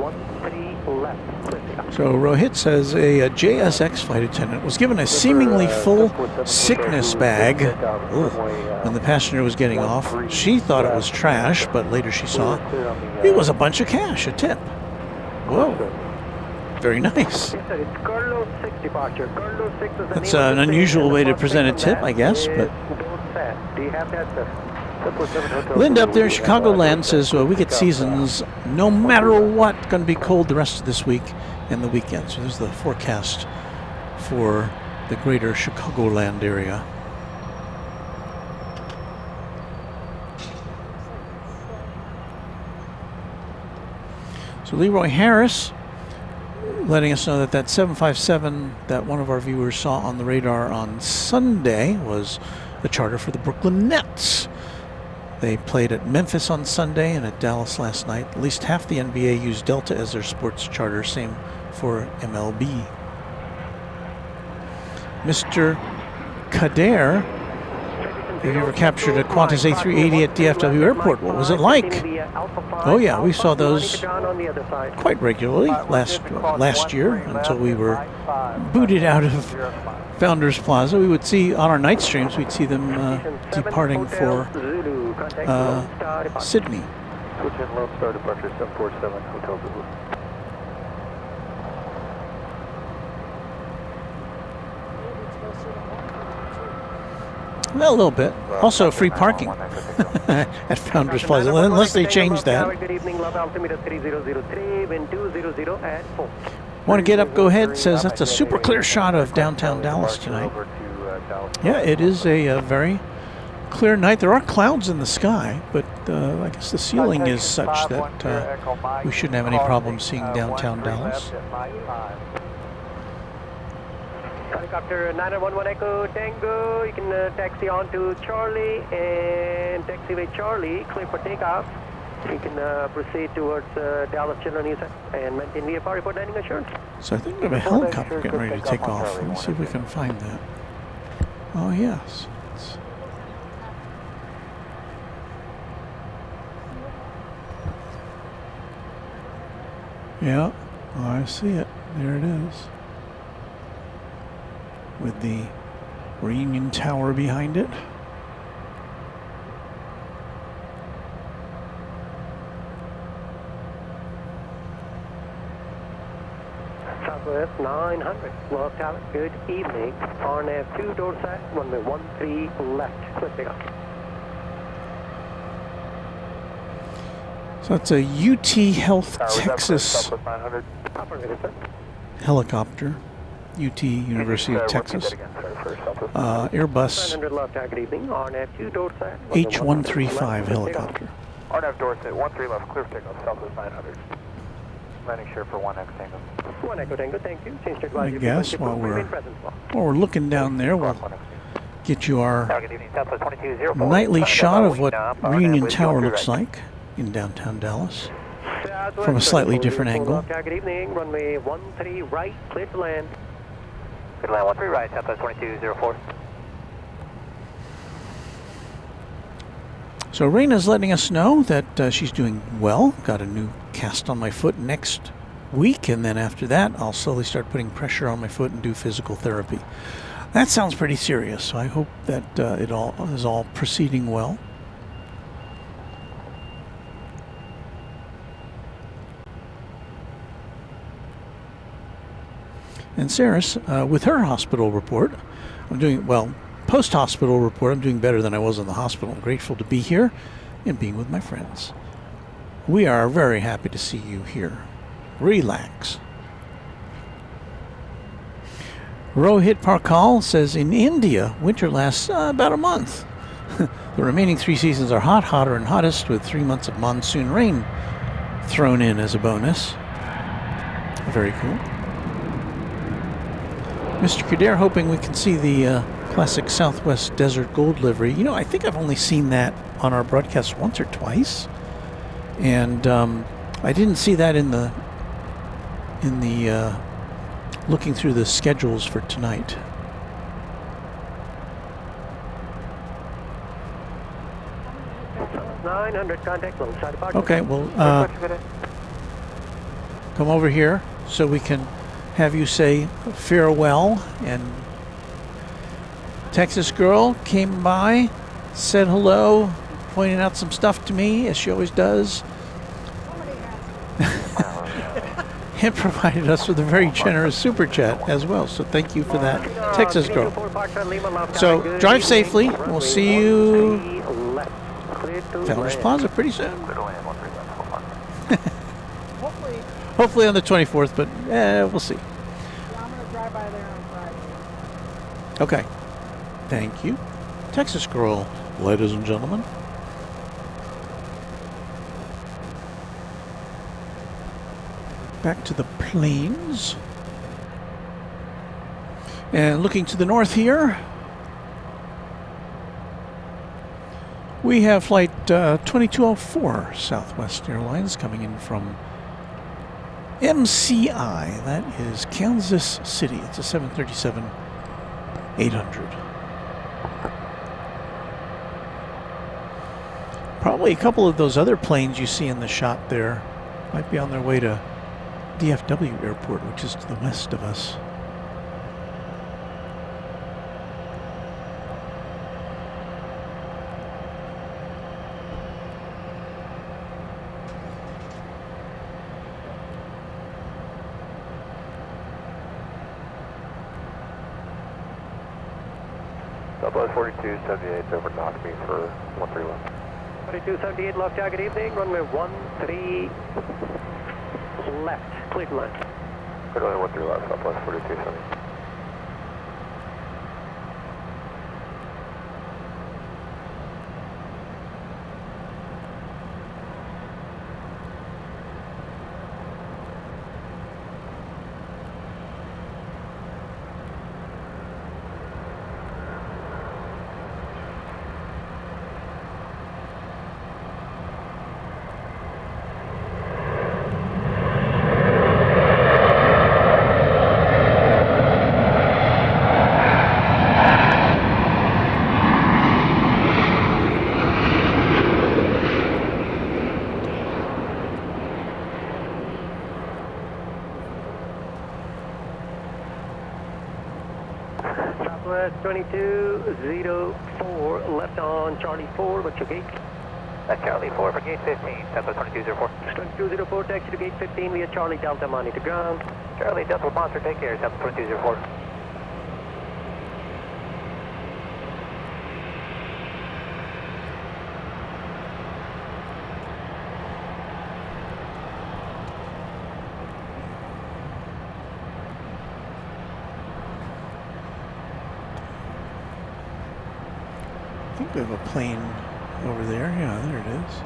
13 left. So Rohit says a JSX flight attendant was given a seemingly full sickness bag when the passenger was getting off. She thought it was trash, but later she saw it was a bunch of cash, a tip. Whoa. Very nice. Yes, sir. It's Carlo 6 departure. Carlo 6 is the That's name of an the unusual station. way to The present a first tip, station I guess, is but door set. Do you have that, sir? Linda up there in Chicagoland says we get seasons no matter what. Going to be cold the rest of this week and the weekend. So there's the forecast for the greater Chicagoland area. So Leroy Harris letting us know that that 757 that one of our viewers saw on the radar on Sunday was a charter for the Brooklyn Nets. They played at Memphis on Sunday and at Dallas last night. At least half the NBA used Delta as their sports charter. Same for MLB. Mr. Kader, have you ever captured a Qantas A380 at DFW Airport? What was it like? Oh yeah, we saw those quite regularly last year until we were booted out of Founders Plaza. We would see on our night streams, we'd see them departing for Sydney. Switch in Lone Star departure 747 Hotel Zulu. Well, a little bit. Also, free parking at Founders Plaza, unless they change that. Want to get up? Go ahead. Says that's a super clear shot of downtown Dallas tonight. Yeah, it is a very clear night. There are clouds in the sky, but I guess the ceiling is such that we shouldn't have any problem seeing downtown Dallas. Helicopter 911 Echo Tango, you can taxi on to Charlie and taxiway Charlie, clear for takeoff. You can proceed towards Dallas Children and maintain VFR report landing assurance. So I think we have a helicopter getting ready to take off. Let me see if we can find that. Oh yes. Yeah, oh, I see it. There it is. With the Reunion Tower behind it. Southwest 900, Love Tower, good evening. RNAV 2 door set, runway 13 left, clear takeoff. So it's a UT Health Texas helicopter. UT University of Texas. Airbus H135 helicopter. RNAV door set 13 left, clear for takeoff, Southwest 900. Landing share for 1 Echo Tango. 1 Echo Tango, thank you. Change to I guess while we're looking down there, we'll get you our nightly shot of what Reunion Tower looks like in downtown Dallas from a slightly different angle. Good evening, runway 13 right, clear to land. Good land 13 right, Southwest 2204. So Raina's letting us know that she's doing well. Got a new cast on my foot next week, and then after that I'll slowly start putting pressure on my foot and do physical therapy. That sounds pretty serious, so I hope that it all is all proceeding well. And Saris, with her hospital report, I'm doing, well, post-hospital report, I'm doing better than I was in the hospital. I'm grateful to be here and being with my friends. We are very happy to see you here. Relax. Rohit Parkal says, in India, winter lasts about a month. The remaining 3 seasons are hot, hotter, and hottest, with 3 months of monsoon rain thrown in as a bonus. Very cool. Mr. Kader, hoping we can see the classic Southwest Desert Gold livery. You know, I think I've only seen that on our broadcast once or twice. And I didn't see that in the looking through the schedules for tonight. Okay, well, come over here so we can have you say farewell. And Texas girl came by, said hello, pointed out some stuff to me, as she always does, and provided us with a very generous super chat as well. So thank you for that, Texas girl. So drive safely. We'll see you Founders Plaza pretty soon. Hopefully on the 24th, but we'll see. Yeah, I'm going to drive by there on Friday. Okay. Thank you. Texas girl, ladies and gentlemen. Back to the plains. And looking to the north here, we have flight 2204 Southwest Airlines coming in from MCI. That is Kansas City. It's a 737-800. Probably a couple of those other planes you see in the shot there might be on their way to DFW Airport, which is to the west of us. Southwest 4278 over knock me for 131. 4278 left, good evening. Runway 13 left, clear line. Clear line 13 left, Southwest 4278. Southwest 2204 left on Charlie 4, what's your gate? Charlie 4 for gate 15, Southwest 2204. 2204, taxi to gate 15 via Charlie Delta Money to ground. Charlie Delta Monster, take care, Southwest 2204. I think we have a plane over there. Yeah, there it is.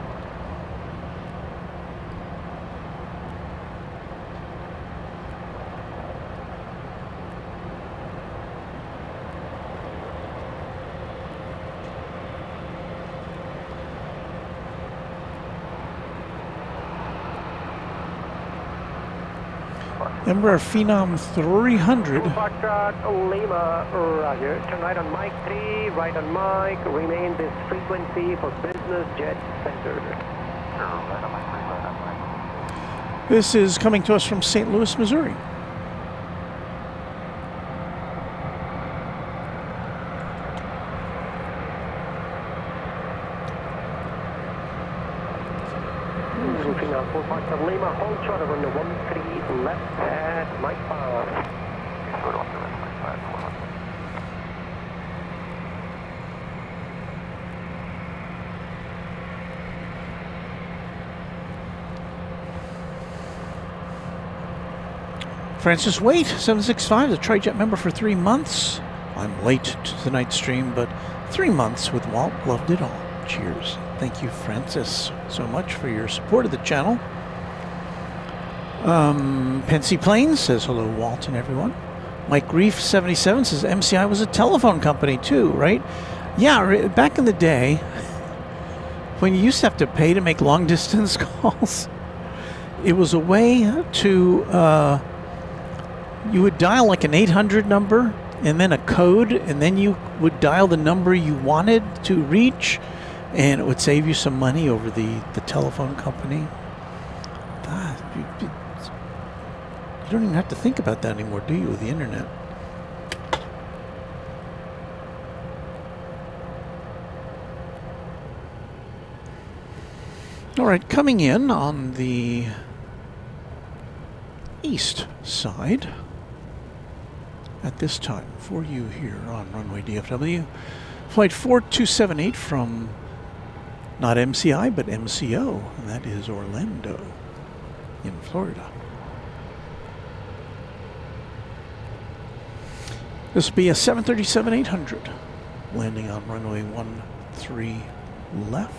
Embraer Phenom 300. Foxtrot Lima, roger. Turn right on Mike 3, right on Mike. Remain this frequency for business jet center. This is coming to us from St. Louis, Missouri. Foxtrot Lima, hold short of runway 13 left at Mike 5. short on the rest, Mike 5, 400. Francis Waite, 765, is a TriJet member for 3 months. I'm late to tonight's stream, but 3 months with Walt. Loved it all. Cheers. Thank you, Francis, so much for your support of the channel. Pensy Plains says hello, Walt and everyone. Mike Reef, 77, says MCI was a telephone company too, right? Yeah, back in the day, when you used to have to pay to make long-distance calls, it was a way to... you would dial like an 800 number and then a code, and then you would dial the number you wanted to reach, and it would save you some money over the telephone company. You don't even have to think about that anymore, do you, with the internet? All right, coming in on the east side at this time for you here on Runway DFW. Flight 4278 from not MCI but MCO, and that is Orlando in Florida. This will be a 737-800 landing on runway 13 left.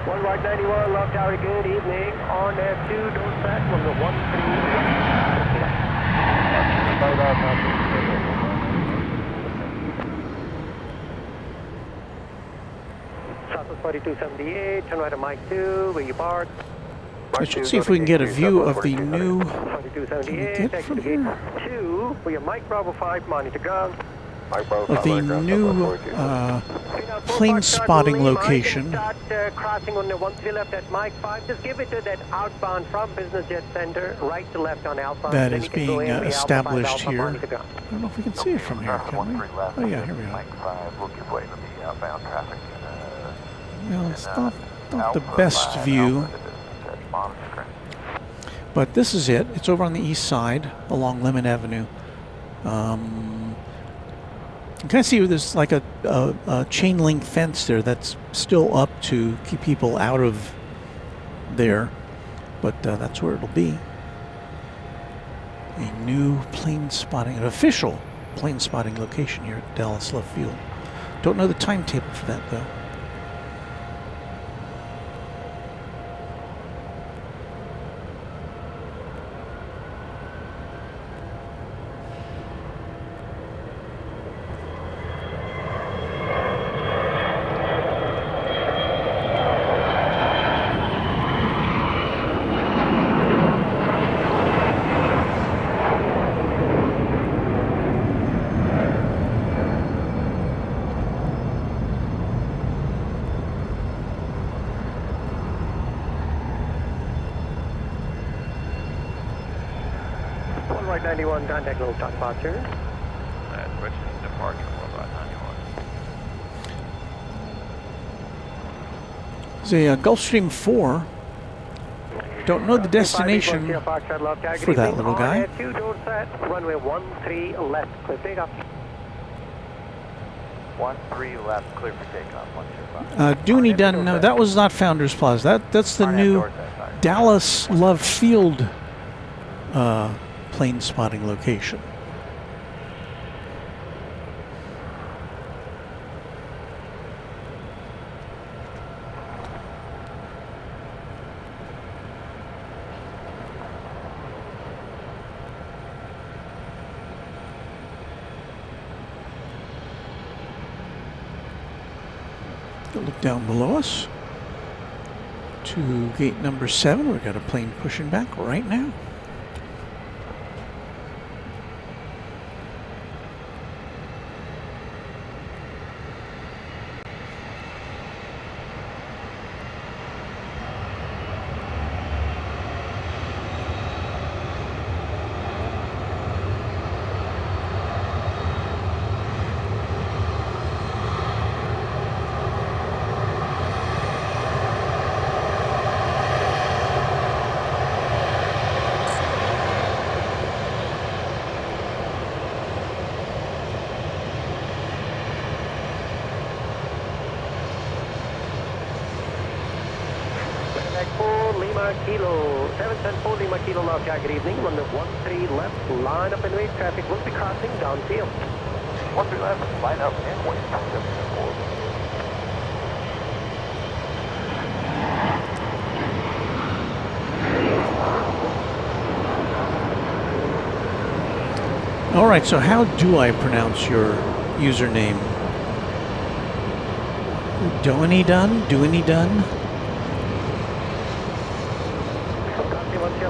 Right 91, Love Tower, good evening. On F2, don't set, number 13. Southwest 4278, turn right to Mike 2, where you park. I should see if we can get a view of the new... 4278, exit to gate 2, where your Mike Bravo 5, monitor ground. Of the new plane spotting location. Crossing on the 13 left at Mike 5. Just give it to that outbound from Business Jet Center, right to left on Alpha. That is being established here. I don't know if we can see it from here, can we? Oh yeah, here we are. Mike 5, we'll give way to the outbound traffic. Well, it's not the best view. But this is it. It's over on the east side along Lemon Avenue. You can see there's like a chain link fence there that's still up to keep people out of there, but that's where it'll be. A new plane spotting, an official plane spotting location here at Dallas Love Field. Don't know the timetable for that though. Worldwide 91, contact low top departure. Switching departure, Worldwide 91. It's a Gulfstream 4. Don't know the destination for that little guy. Runway 13 left, clear takeoff. 13 left, clear for takeoff. 125. Dooney doesn't know. That was not Founders Plaza. That's the new Dallas Love Field plane spotting location. Look down below us to gate number 7. We've got a plane pushing back right now. Lima Kilo, 774 Lima Kilo left, good evening. Runway 13 left, line up and wait. Traffic will be crossing downfield. 13 left, line up and wait. 774. All right, so how do I pronounce your username? Doany done? Doany done?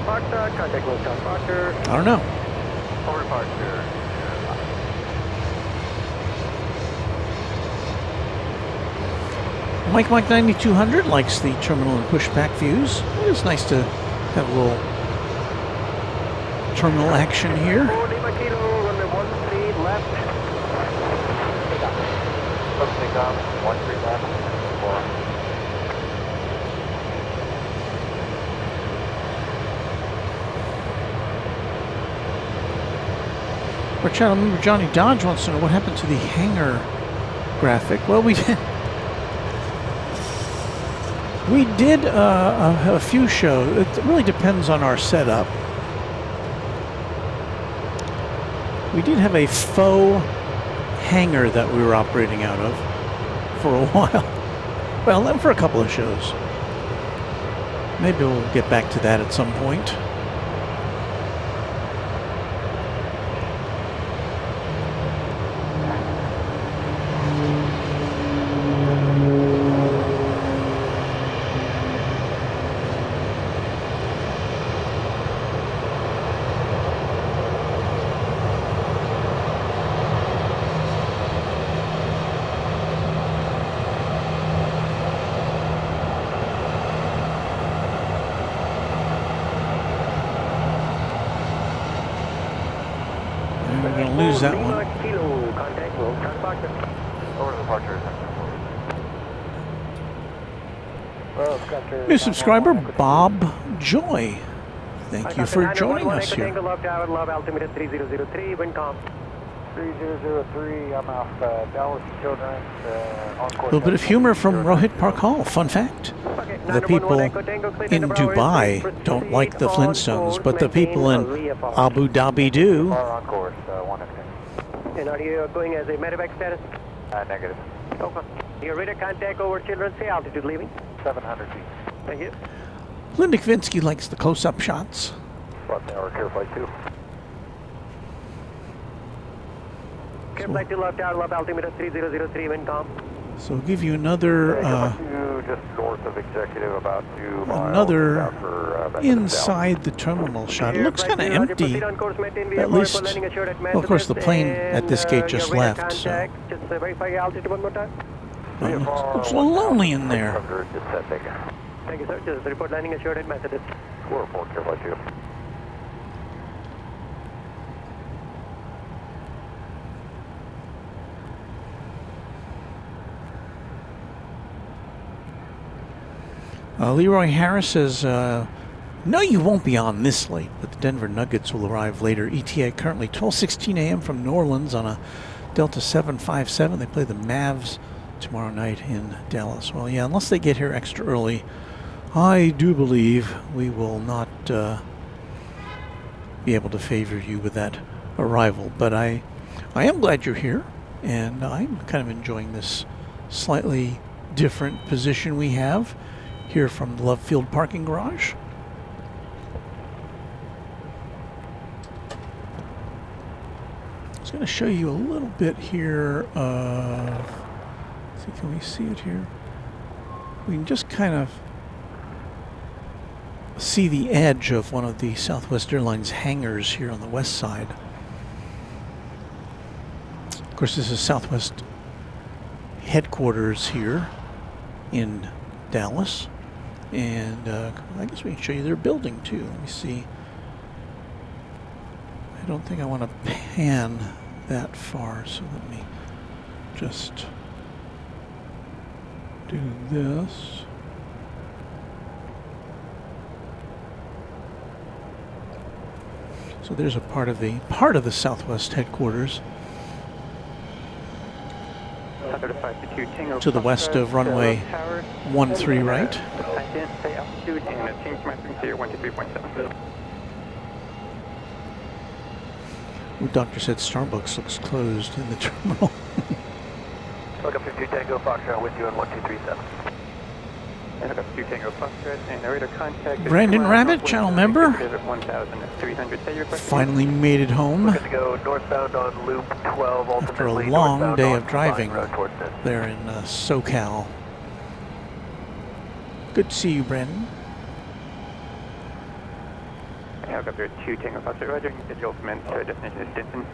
I don't know. For departure. Mike 9200 likes the terminal and pushback views. It is nice to have a little terminal action here. Let's take off. 13 left. 4. Our channel member Johnny Dodge wants to know what happened to the hangar graphic. Well, we did a few shows. It really depends on our setup. We did have a faux hangar that we were operating out of for a while. Well, for a couple of shows. Maybe we'll get back to that at some point. We're going to lose that one. Over to departure. New subscriber Bob Joy. Thank you for joining us here. Altimeter 3003, wind calm. 3003, I'm off Dallas Children's on course. A little bit of humor from Rohit Park Hall. Fun fact. The people in Dubai don't like the Flintstones, but the people in Abu Dhabi do. On course, 1 And are you going as a medevac status? negative. Okay. Your radar contact over Children's, say altitude leaving. 700 feet. Thank you. Linda Kvinsky likes the close-up shots. Flight tower, clear flight 2. Clear flight 2 left tower, left altimeter 3003, wind calm. So we'll give you another just north of Executive, about 2 miles. another after, inside the terminal shot. It looks kind of empty, at least. Well, of course, the plane at this gate just left, so Just verify your altitude one more time. it looks a little lonely in there. Thank you, sir. Just report landing assured at Methodist. Square 4, clear flight 2. Leroy Harris says, no, you won't be on this late, but the Denver Nuggets will arrive later. ETA currently 12:16 a.m. from New Orleans on a Delta 757. They play the Mavs tomorrow night in Dallas. Well, yeah, unless they get here extra early, I do believe we will not be able to favor you with that arrival. But I am glad you're here, and I'm kind of enjoying this slightly different position we have here from the Love Field parking garage. I was going to show you a little bit here of, let's see, can we see it here? We can just kind of see the edge of one of the Southwest Airlines hangars here on the west side. Of course, this is Southwest headquarters here in Dallas. And I guess we can show you their building too. Let me see. I don't think I want to pan that far, so let me just do this. So there's a part of the Southwest headquarters. to the west of runway 13 right. Say altitude and change my frequency 123.7. Ooh, doctor said Starbucks looks closed in the terminal. Welcome to 2 Tango Foxtrot with you on 1237. And welcome to 2 Tango Foxtrot and narrator contact. Brandon Rabbit, channel member. 1,300. Finally made it home We're good to go northbound on loop 12, after a ultimately long northbound day on of driving Road towards this. there in SoCal. Good to see you, Brandon. Helicopter 2 Tango Foxtrot, roger. Digital commence to destination is Denton.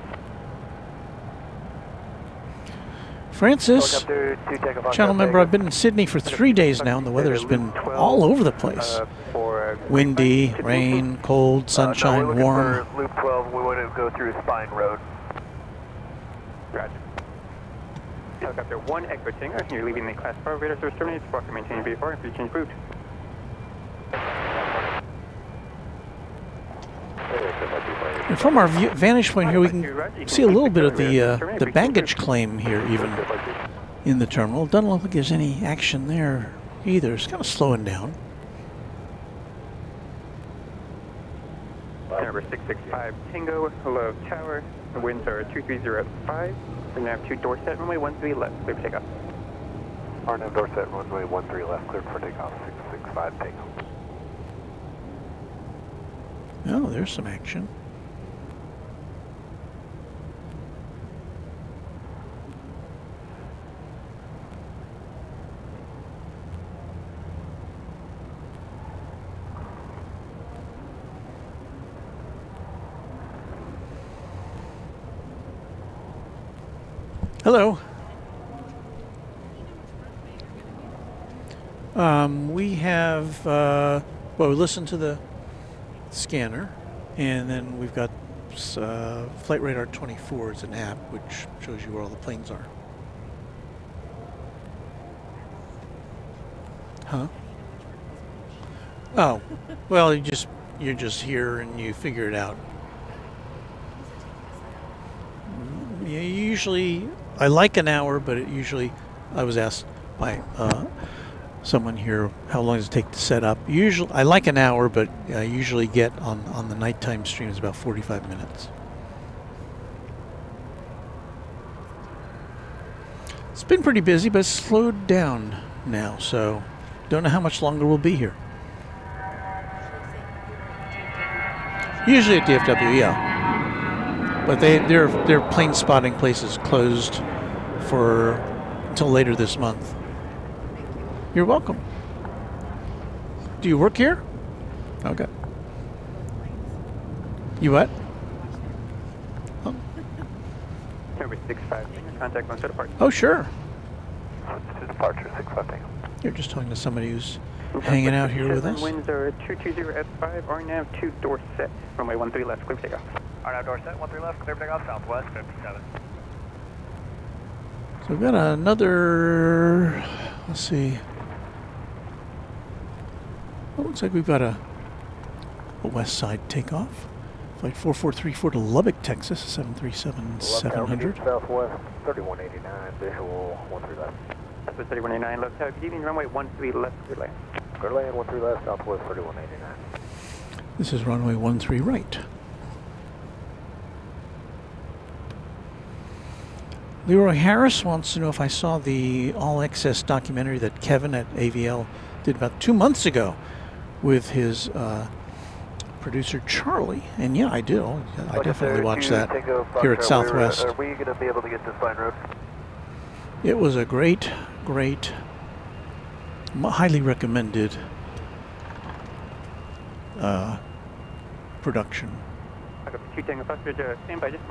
Francis, Helicopter 2 Tango Foxtrot, channel member, I've been in Sydney for 3 days now, and the weather's been all over the place. Windy, rain, cold, sunshine, no, we're looking warm. for loop 12, we want to go through Spine Road. Roger. Helicopter 1 Echo Tango, you're leaving the Class 4 radar service terminated. Squawk and maintain VFR if you change route. And from our vantage point here, we can see a little bit of the baggage claim here, even in the terminal. Doesn't look like there's any action there either. It's kind of slowing down. Number 665 Tango, hello tower. The winds are 230 We're going to have 2 Dorset, runway 13 left, clear for takeoff. RNAV Dorset, runway 13 left, cleared for takeoff, 665 Tango. Oh, there's some action. Hello. We have, well, we listened to the scanner, and then we've got Flight Radar 24 is an app which shows you where all the planes are. Huh? Oh, well, you're just here and you figure it out. Yeah, usually I like an hour, but it usually I was asked by someone here how long does it take to set up. Usually I like an hour, but I usually get on the nighttime stream is about 45 minutes. It's been pretty busy, but it's slowed down now, so don't know how much longer we'll be here. Usually at DFW, yeah. But their plane spotting place is closed until later this month. You're welcome. Do you work here? Okay. You what? Oh, Number 65 Tango, contact one set apart. oh sure. To departure, 65 Tango. You're just talking to somebody who's hanging out here with us. Winds are 220 S5, RNAV 2 Dorset, runway 13 left, clear for takeoff. RNAV Dorset, 13 left, clear for takeoff, southwest 57. So we've got another, let's see. Well, looks like we've got a west side takeoff. Flight 4434 to Lubbock, Texas, 737-700. Southwest 3189, visual 13 left. Southwest 3189, left tower, good evening, runway 13 left, clear land. Clear land 13 left, southwest 3189. This is runway 13 right. Leroy Harris wants to know if I saw the All Access documentary that Kevin at AVL did about 2 months ago with his producer Charlie. And yeah, I did. I definitely watched that here at Southwest. Are we going to be able to get to Spine Road? It was a great, highly recommended production. Two Tango Foxtrot, stand by just.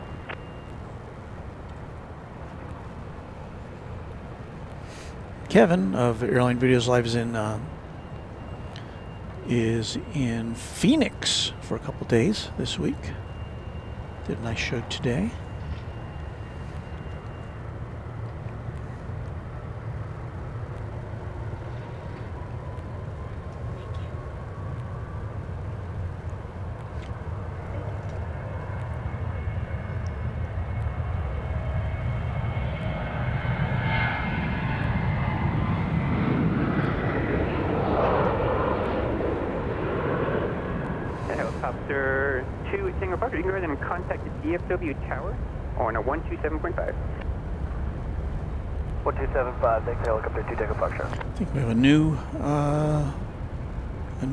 Kevin of Airline Videos Live is in Phoenix for a couple days this week. Did a nice show today. Helicopter 2 Tango Fox, you can go ahead and contact the DFW tower on a 127.5. 1275, thanks, helicopter 2 Tango Fox. I think we have a new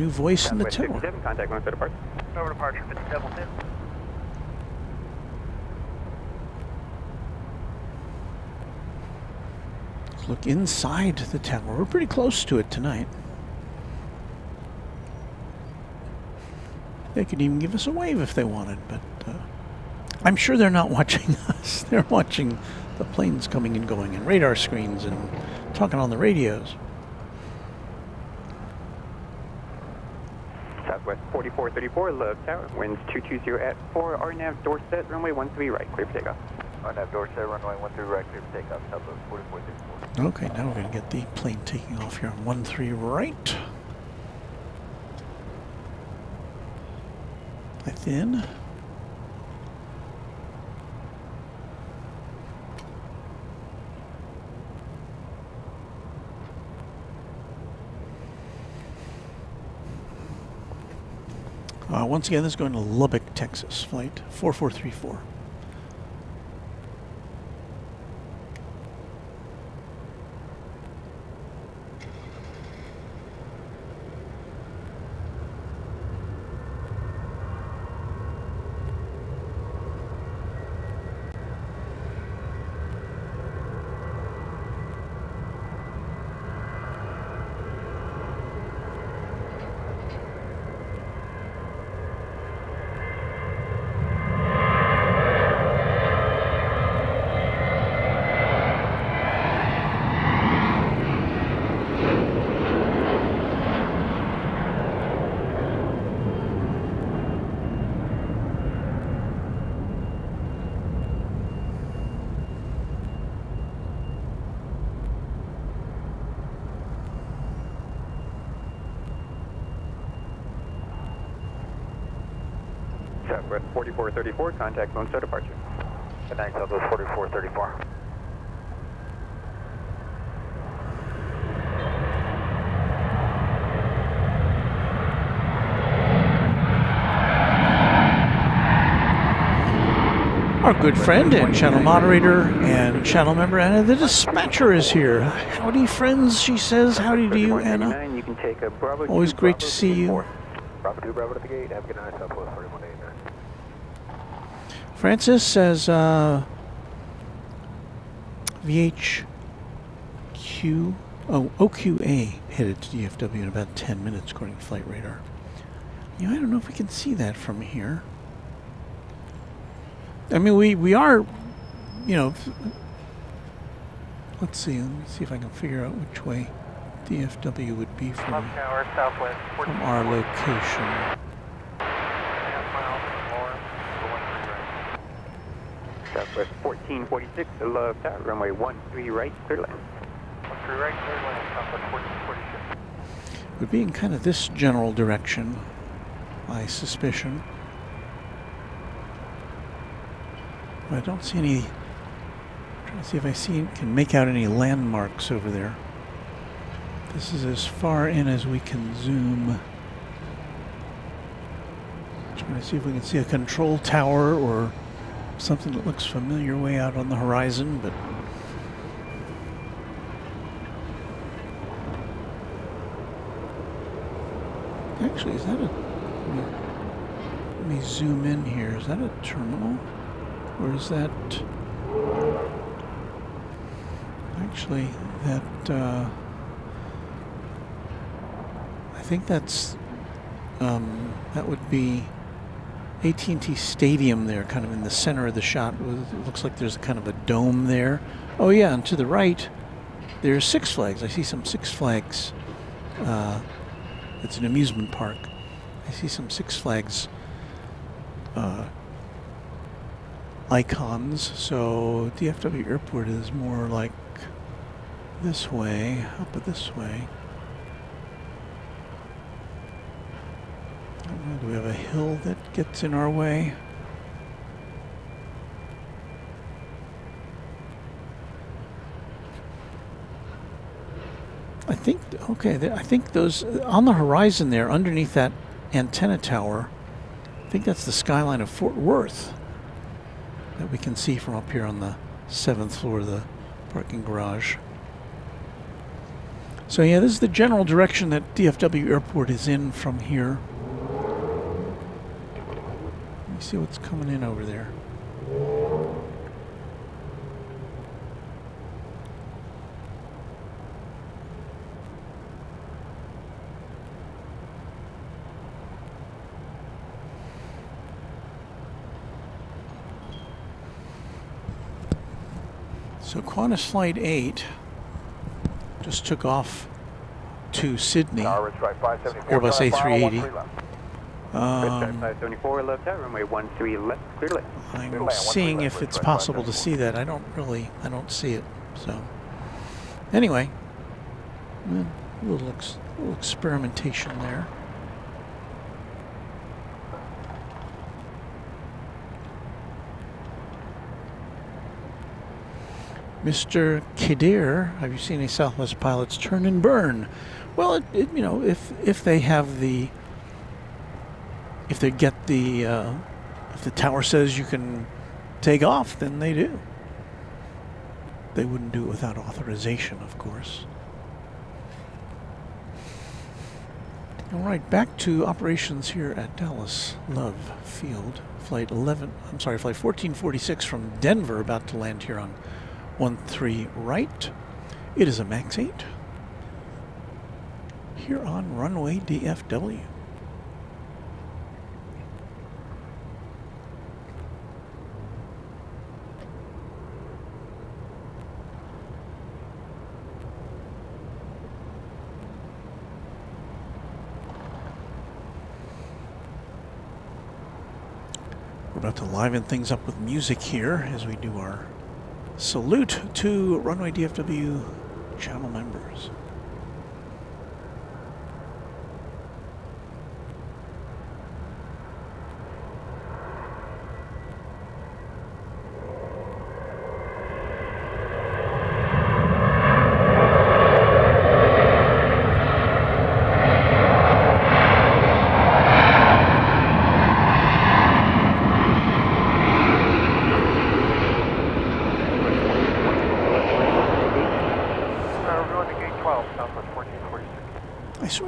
voice in the Southwest tower. 57, contact Lone Star departure. Over departure 57. Let's look inside the tower. We're pretty close to it tonight. They could even give us a wave if they wanted, but I'm sure they're not watching us. They're watching the planes coming and going and radar screens and talking on the radios. Southwest 4434, Love Tower, winds 220 at 4, RNAV door set, runway 13 right, clear for takeoff. RNAV door set, runway 13 right, clear for takeoff, Southwest 4434. Okay, now we're going to get the plane taking off here on 13 right. Thin. Once again, this is going to Lubbock, Texas, flight 4434. Southwest 4434, contact Lone Star departure. Good night, Southwest 4434. Our good friend and channel moderator and channel member Anna, the dispatcher, is here. Howdy, friends, she says. Howdy to you, Anna. You can take a Bravo Always 2, great Bravo to see you. Bravo 2, Bravo to the gate. Have a good night, Southwest 4189. Francis says OQA headed to DFW in about 10 minutes according to flight radar. You know, I don't know if we can see that from here. I mean, we are, you know, let me see if I can figure out which way DFW would be from Tower, Southwest our location. Southwest 1446, Love Tower, runway 13 right, clear land. 13 right, clear land, Southwest 1446. Would be in kind of this general direction, my suspicion. But I don't see any. I'm trying to see if I can make out any landmarks over there. This is as far in as we can zoom. Trying to see if we can see a control tower or something that looks familiar way out on the horizon, but actually, is that a? Let me zoom in here. Is that a terminal? Or is that actually that? I think that's that would be AT&T Stadium there, kind of in the center of the shot. It looks like there's kind of a dome there. Oh yeah, and to the right, there's Six Flags. I see some Six Flags. It's an amusement park. I see some Six Flags icons. So DFW Airport is more like this way, up this way. I don't know, do we have a hill that gets in our way? I think, okay, I think those, on the horizon there, underneath that antenna tower, I think that's the skyline of Fort Worth that we can see from up here on the 7th floor of the parking garage. So yeah, this is the general direction that DFW Airport is in from here. Let me see what's coming in over there. So Qantas Flight 8 just took off to Sydney. Airbus A380. 574 left out, runway 13 left, clear left. I'm seeing if it's possible to see that. I don't see it. So anyway, a little experimentation there. Mr. Kadir, have you seen any Southwest pilots turn and burn? Well, you know, if they have the, if they get the, if the tower says you can take off, then they do. They wouldn't do it without authorization, of course. All right, back to operations here at Dallas Love Field. Flight 1446 from Denver, about to land here on 13 right. It is a MAX 8 here on runway DFW. We're about to liven things up with music here as we do our salute to Runway DFW channel members.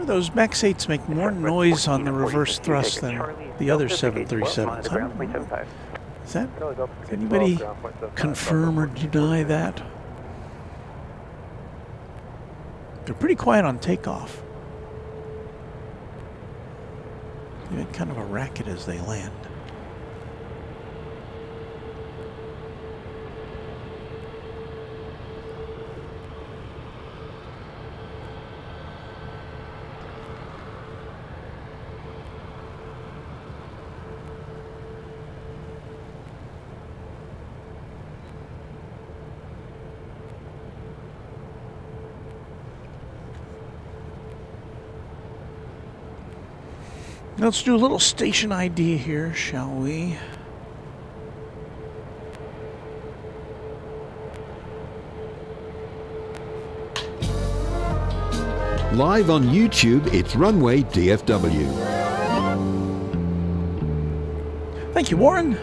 Those MAX 8s make more noise on the reverse thrust than the other 737s. Is that, does anybody confirm or deny that? They're pretty quiet on takeoff. They had kind of a racket as they land. Let's do a little station ID here, shall we? Live on YouTube, it's Runway DFW. Thank you, Warren.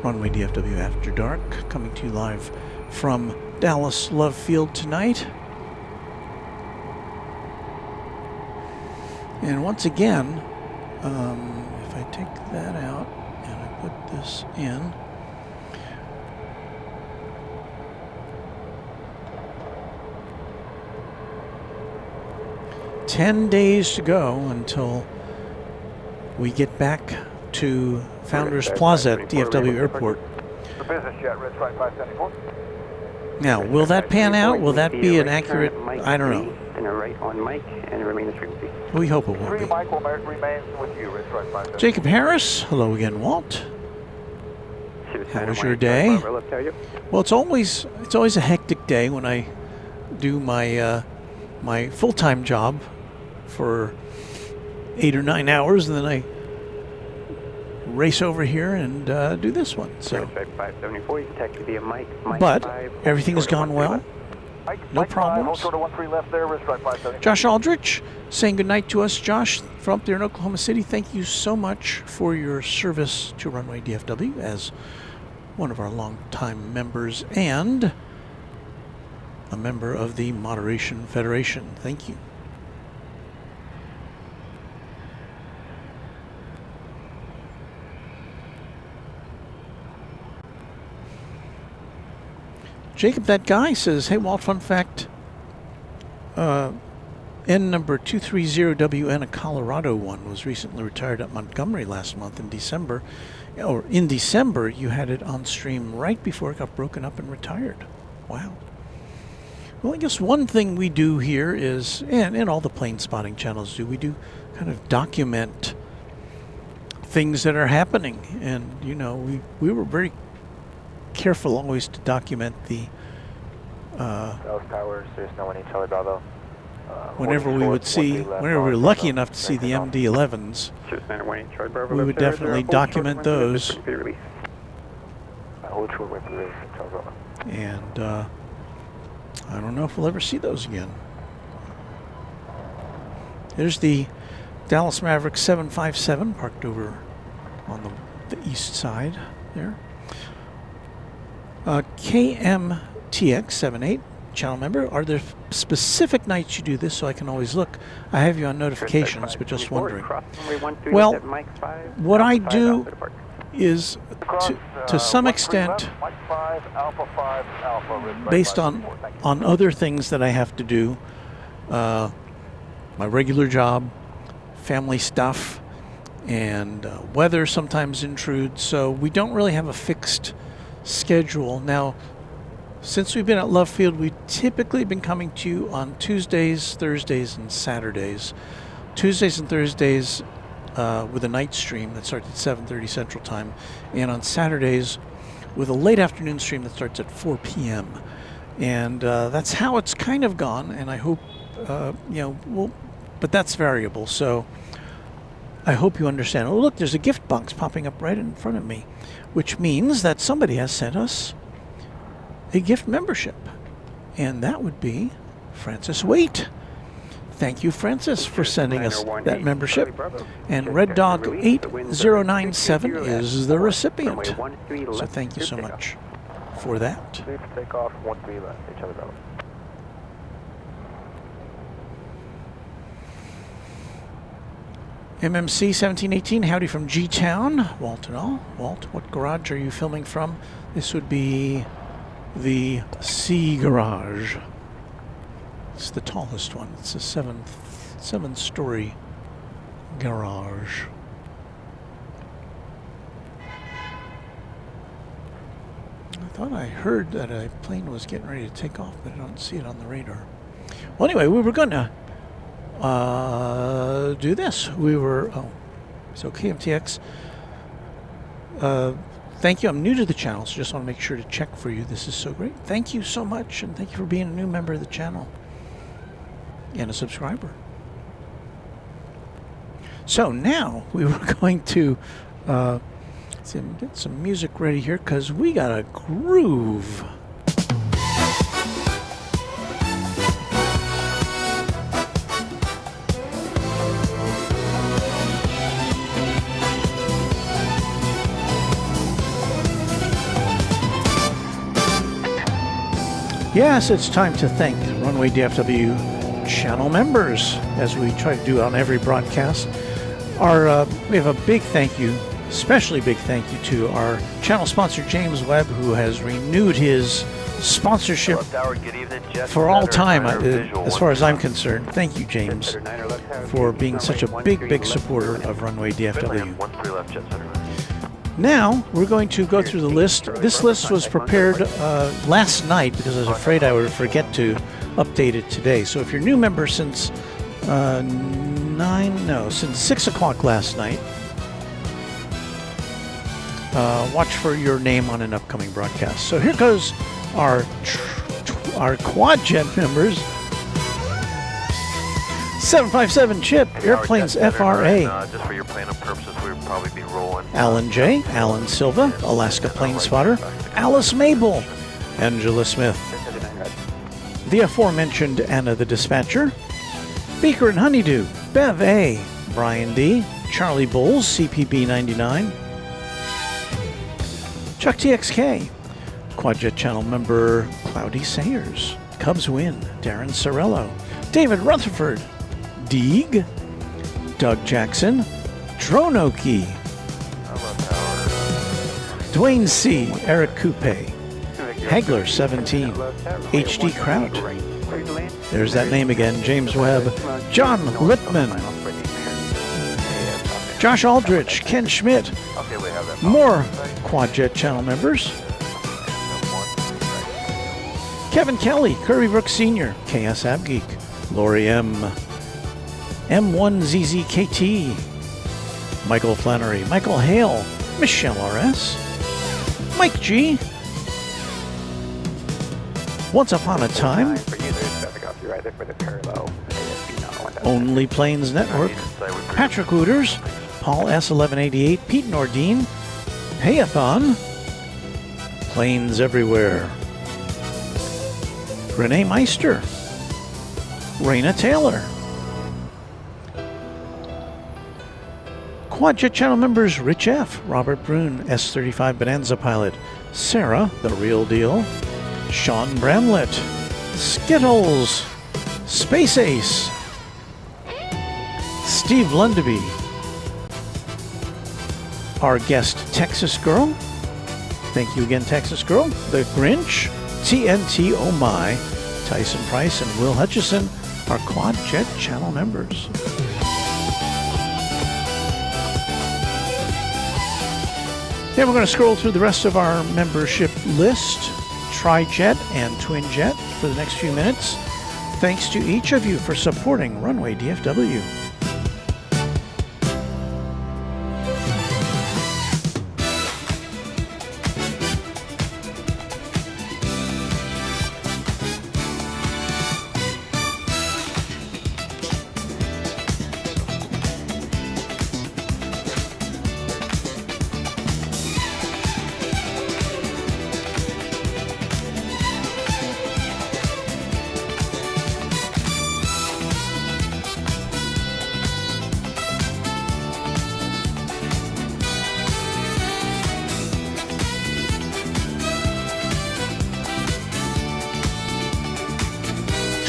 Runway DFW After Dark, coming to you live from Dallas Love Field tonight. And once again, if I take that out and I put this in, "10 days to go until we get back to Founders Plaza at DFW Airport." Now, will that pan out? Will that be an accurate? I don't know. And a right on Mike and remain as frequency. We hope it will be. Jacob Harris, hello again, Walt. How was your day? Well, it's always a hectic day when I do my my full-time job for 8 or 9 hours, and then I race over here and do this one. So, but everything has gone well. No problems. Josh Aldrich saying goodnight to us. Josh, from up there in Oklahoma City, thank you so much for your service to Runway DFW as one of our longtime members and a member of the Moderation Federation. Thank you. Jacob, that guy, says, hey, Walt, fun fact, N number 230WN, a Colorado one, was recently retired at Montgomery last month in December. Or in December, you had it on stream right before it got broken up and retired. Wow. Well, I guess one thing we do here is, and all the plane spotting channels do, we do kind of document things that are happening. And, you know, we were very careful always to document the Dallas Towers, there's no one in Charlie Bravo. whenever we would see, whenever we were lucky enough to see the MD-11s, we would definitely document those. And I don't know if we'll ever see those again. There's the Dallas Maverick 757 parked over on the east side there. KMTX78, channel member, are there specific nights you do this so I can always look? I have you on notifications, but just wondering. Well, what I do is, to some extent, based on other things that I have to do, my regular job, family stuff, and weather sometimes intrudes, so we don't really have a fixed schedule. Now, since we've been at Love Field, we've typically been coming to you on Tuesdays, Thursdays, and Saturdays. Tuesdays and Thursdays with a night stream that starts at 7:30 Central Time, and on Saturdays with a late afternoon stream that starts at 4 p.m. And that's how it's kind of gone, and I hope, but that's variable, so I hope you understand. Oh, look, there's a gift box popping up right in front of me, which means that somebody has sent us a gift membership, and that would be Francis Waite. Thank you, Francis, for sending us that membership. And Red Dog 8097 is the recipient. So thank you so much for that. Take off 13 left, Charlie Bravo. MMC 1718, howdy from G-Town. Walt and all. Walt, what garage are you filming from? This would be the C garage. It's the tallest one. It's a seven-story garage. I thought I heard that a plane was getting ready to take off, but I don't see it on the radar. Well, anyway, we were going to do this. So KMTX, thank you. I'm new to the channel, so just want to make sure to check for you. This is so great. Thank you so much, and thank you for being a new member of the channel and a subscriber. So now we were going to get some music ready here because we got a groove. Yes, it's time to thank Runway DFW channel members, as we try to do on every broadcast. We have a big thank you, especially big thank you to our channel sponsor, James Webb, who has renewed his sponsorship for all time, as far as I'm concerned. Thank you, James, for being such a big supporter of Runway DFW. Now, we're going to go through the list. This list was prepared last night because I was afraid I would forget to update it today. So if you're a new member since 6 o'clock last night, watch for your name on an upcoming broadcast. So here goes our quad jet members. 757 Chip, Airplanes FRA. Just for your planning purposes, we would probably be rolling. Alan J, Alan Silva, Alaska Plane Spotter, Alice Mabel, Angela Smith, the aforementioned Anna the Dispatcher, Beaker and Honeydew, Bev A, Brian D, Charlie Bowles, CPB 99, Chuck TXK, Quadjet Channel member Cloudy Sayers, Cubs Win, Darren Sorello, David Rutherford, Deeg, Doug Jackson, Dronoki, Dwayne C, Eric Coupe, Hagler 17, HD Kraut, there's that name again, James Webb, John Lippman, Josh Aldrich, Ken Schmidt, more Quadjet Channel members, Kevin Kelly, Curry Brooks Sr., KS Abgeek, Lori M, M1ZZKT, Michael Flannery, Michael Hale, Michelle RS, Mike G, Once Upon a Time, Only Planes Network, Patrick Wooters, Paul S1188, Pete Nordine, Payathon, Planes Everywhere, Renee Meister, Raina Taylor, Quadjet Channel members Rich F, Robert Brune, S35 Bonanza Pilot, Sarah, The Real Deal, Sean Bramlett, Skittles, Space Ace, Steve Lundaby, our guest Texas Girl, thank you again Texas Girl, The Grinch, TNT Oh My, Tyson Price and Will Hutchison, our Quadjet Channel members. Then we're going to scroll through the rest of our membership list, Tri-Jet and Twin-Jet, for the next few minutes. Thanks to each of you for supporting Runway DFW.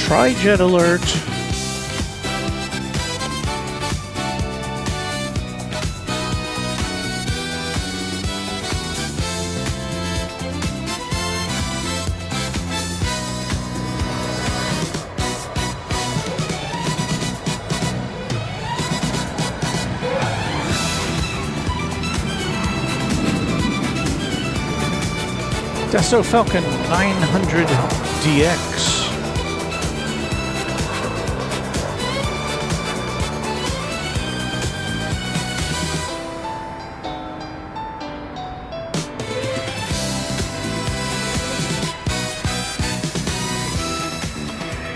Tri-Jet alert. Dassault Falcon 900 DX.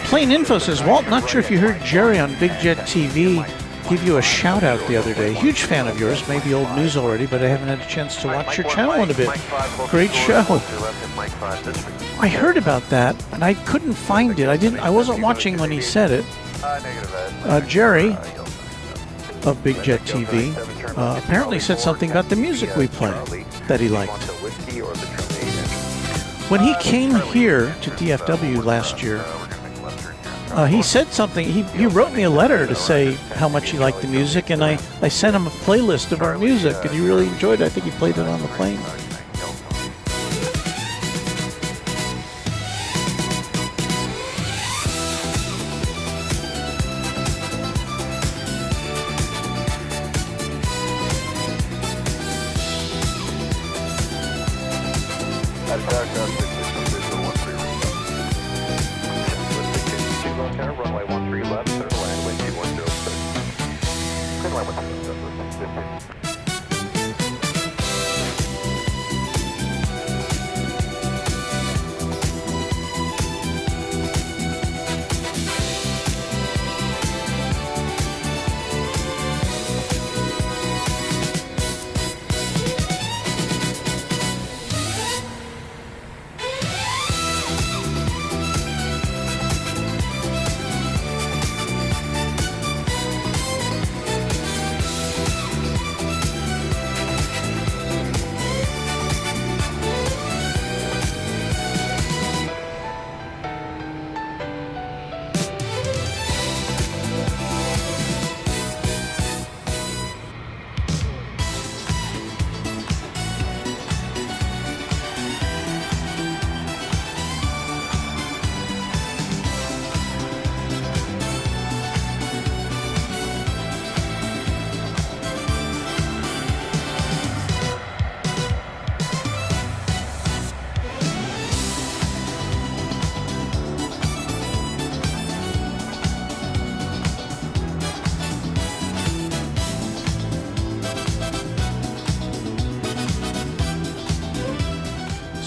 Plane Info says, Walt, not sure if you heard Jerry on Big Jet TV give you a shout out the other day. Huge fan of yours, maybe old news already, but I haven't had a chance to watch your channel in a bit. Great show. I heard about that and I couldn't find it. I wasn't watching when he said it. Jerry of Big Jet TV apparently said something about the music we play that he liked. When he came here to DFW last year, he said something, he wrote me a letter to say how much he liked the music, and I sent him a playlist of our music, and he really enjoyed it. I think he played it on the plane. Runway 13 left, clear to land, wind 2106. Clear to land 13.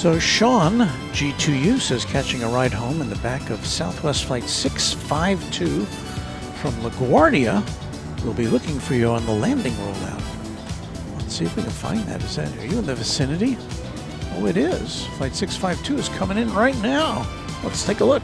So Sean, G2U, says catching a ride home in the back of Southwest Flight 652 from LaGuardia. We'll be looking for you on the landing rollout. Let's see if we can find that. Are you in the vicinity? Oh, it is. Flight 652 is coming in right now. Let's take a look.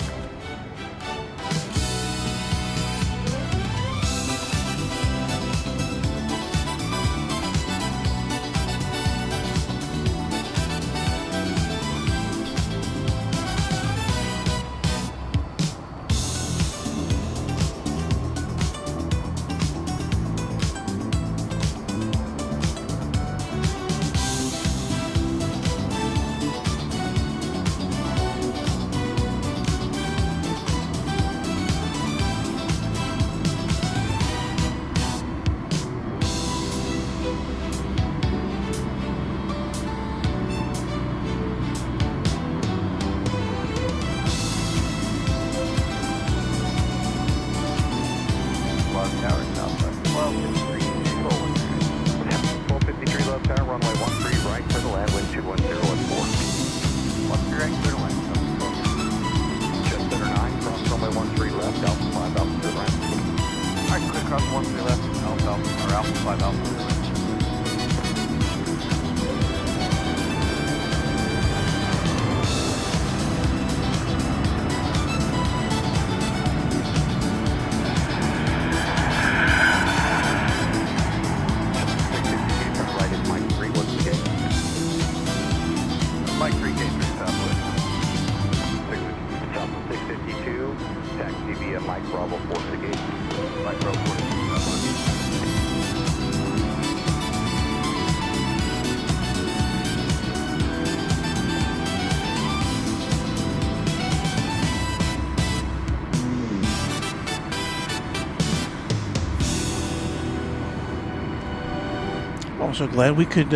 I'm so glad we could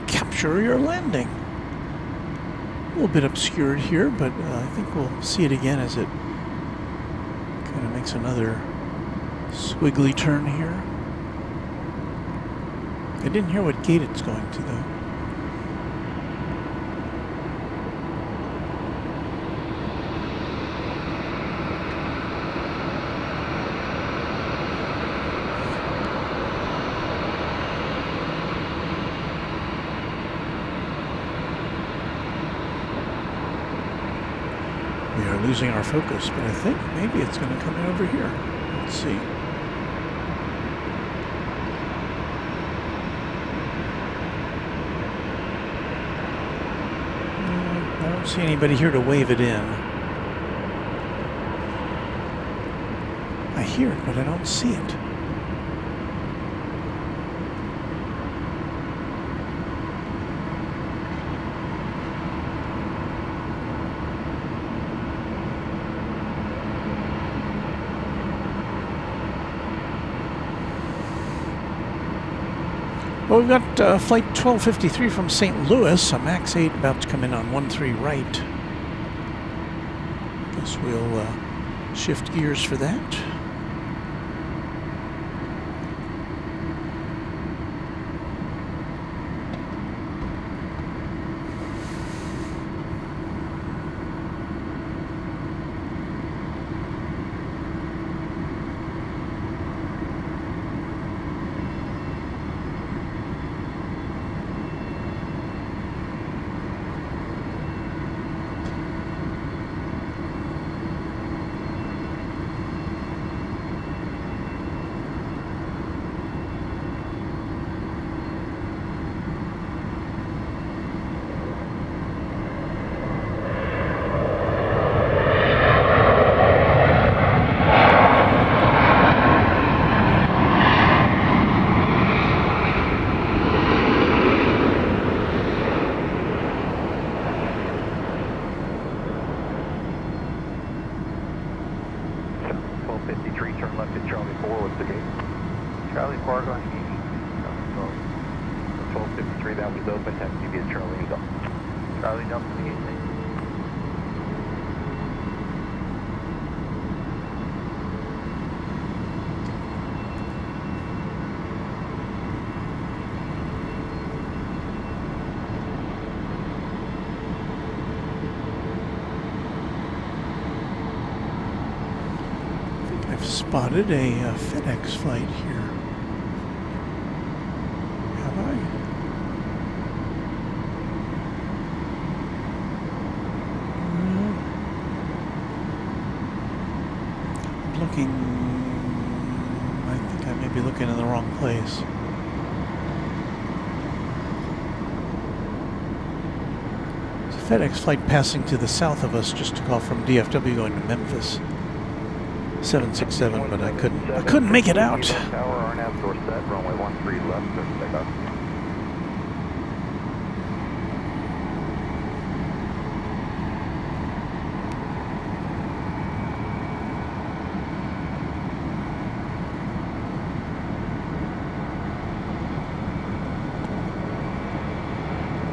capture your landing. A little bit obscured here, but I think we'll see it again as it kind of makes another squiggly turn here. I didn't hear what gate it's going to, though. We are losing our focus, but I think maybe it's going to come in over here. Let's see. I don't see anybody here to wave it in. I hear it, but I don't see it. Well, we've got flight 1253 from St. Louis, a MAX 8 about to come in on 13 right. Guess we'll shift gears for that. spotted a FedEx flight here. Have I? I'm looking. I think I may be looking in the wrong place. There's a FedEx flight passing to the south of us just took off from DFW going to Memphis. 767, but I couldn't make it out. Tower, RNAV door set, runway 13 left, clear for takeoff.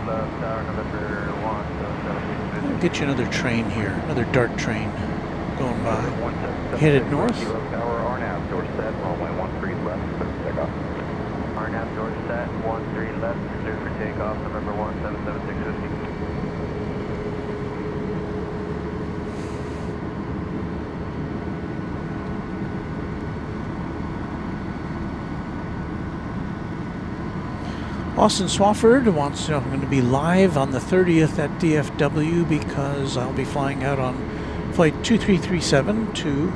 Left tower, November 1, I'll get you another train here, another dart train going by. Headed north. Kilo Tower, RNAV door set, runway 13 left, clear for takeoff. RNAV door set, 13 left, clear for takeoff, November 177650. Austin Swafford wants to know if I'm going to be live on the 30th at DFW because I'll be flying out on flight 2337 to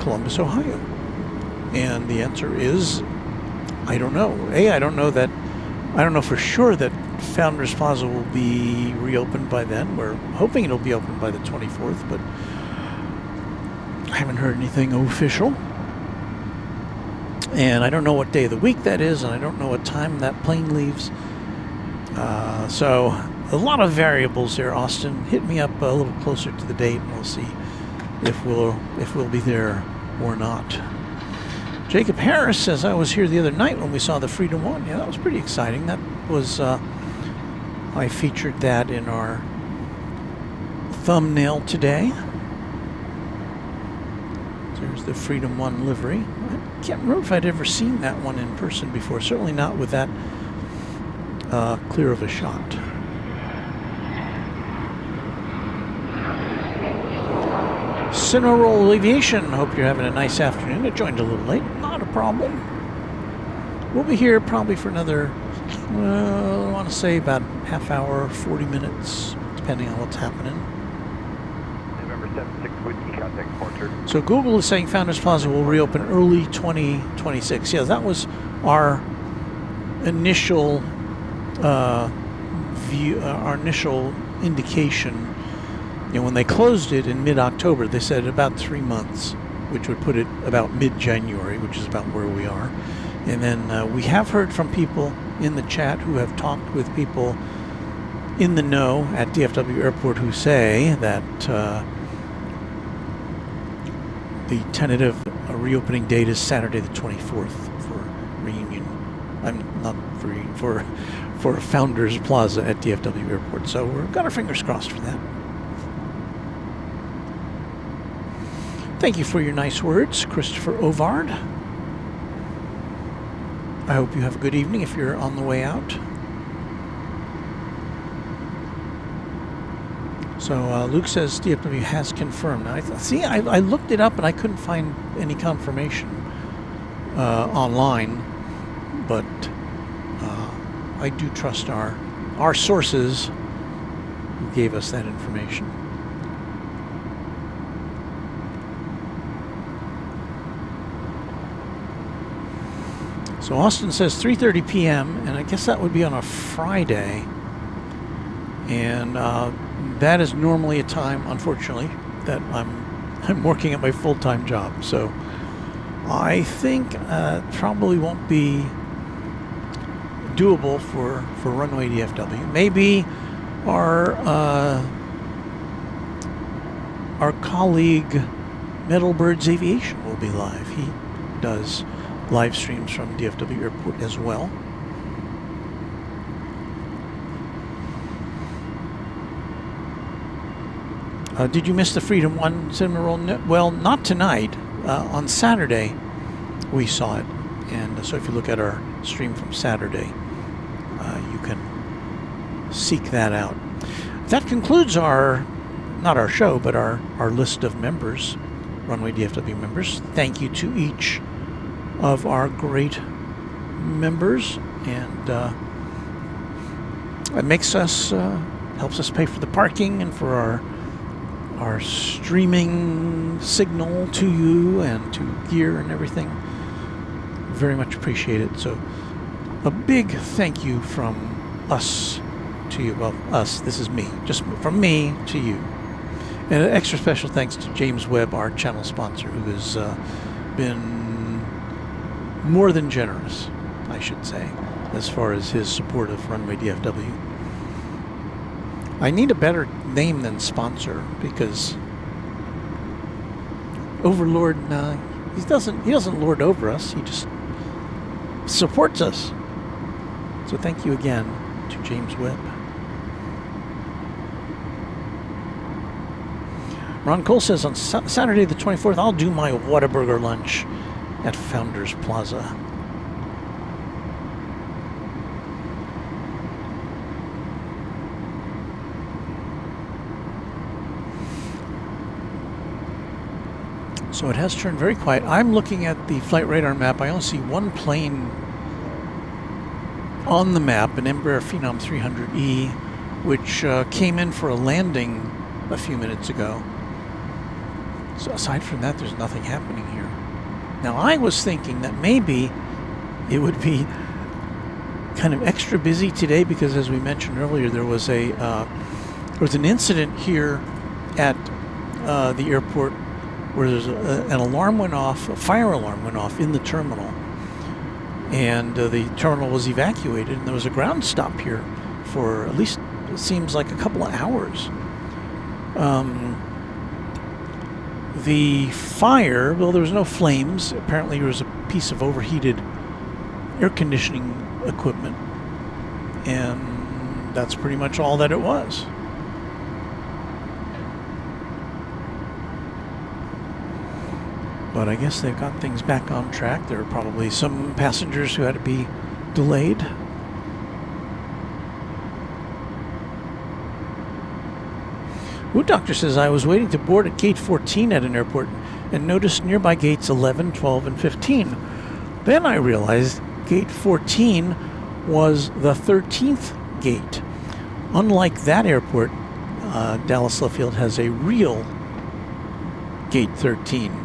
Columbus, Ohio. And the answer is, I don't know. I don't know for sure that Founders Plaza will be reopened by then. We're hoping it'll be open by the 24th, but I haven't heard anything official. And I don't know what day of the week that is, and I don't know what time that plane leaves. So a lot of variables there, Austin. Hit me up a little closer to the date, and we'll see if we'll be there or not. Jacob Harris says, I was here the other night when we saw the Freedom One. Yeah, that was pretty exciting. That was I featured that in our thumbnail today. There's the Freedom One livery. I can't remember if I'd ever seen that one in person before. Certainly not with that clear of a shot. Cineroll Aviation. Hope you're having a nice afternoon. I joined a little late. Not a problem. We'll be here probably for another, I want to say about half hour, 40 minutes, depending on what's happening. November 76 Whiskey, contact departure. So Google is saying Founders Plaza will reopen early 2026. Yeah, that was our initial view, our initial indication. You know, when they closed it in mid-October, they said about 3 months, which would put it about mid-January, which is about where we are. And then we have heard from people in the chat who have talked with people in the know at DFW Airport who say that the tentative reopening date is Saturday the 24th for reunion. I'm not for reunion, for Founders Plaza at DFW Airport. So we've got our fingers crossed for that. Thank you for your nice words, Christopher Ovard. I hope you have a good evening if you're on the way out. So Luke says DFW has confirmed. Now, I looked it up and I couldn't find any confirmation online, but I do trust our sources who gave us that information. So Austin says 3:30 p.m. and I guess that would be on a Friday, and that is normally a time, unfortunately, that I'm working at my full-time job. So I think probably won't be doable for Runway DFW. Maybe our colleague Metalbirds Aviation will be live. He does live streams from DFW Airport as well. Did you miss the Freedom One Cineroll? No, well, not tonight. On Saturday, we saw it. And so if you look at our stream from Saturday, you can seek that out. That concludes not our show, but our list of members. Runway DFW members. Thank you to each of our great members, and it makes us, helps us pay for the parking and for our streaming signal to you and to gear and everything. Very much appreciate it. So a big thank you from us to you. Well, us, this is me, just from me to you. And an extra special thanks to James Webb, our channel sponsor, who has been more than generous, I should say, as far as his support of Runway DFW. I need a better name than sponsor, because Overlord, he doesn't lord over us. He just supports us. So thank you again to James Webb. Ron Cole says on Saturday the 24th, I'll do my Whataburger lunch at Founders Plaza. So it has turned very quiet. I'm looking at the flight radar map. I only see one plane on the map, an Embraer Phenom 300E, which came in for a landing a few minutes ago. So aside from that, there's nothing happening here. Now, I was thinking that maybe it would be kind of extra busy today because, as we mentioned earlier, there was an incident here at the airport where there's an alarm went off, a fire alarm went off in the terminal, and the terminal was evacuated, and there was a ground stop here for at least, it seems like, a couple of hours. The fire, well, there was no flames. Apparently there was a piece of overheated air conditioning equipment, and that's pretty much all that it was. But I guess they've got things back on track. There are probably some passengers who had to be delayed. Wood Doctor says, I was waiting to board at gate 14 at an airport and noticed nearby gates 11, 12, and 15. Then I realized gate 14 was the 13th gate. Unlike that airport, Dallas Love Field has a real gate 13.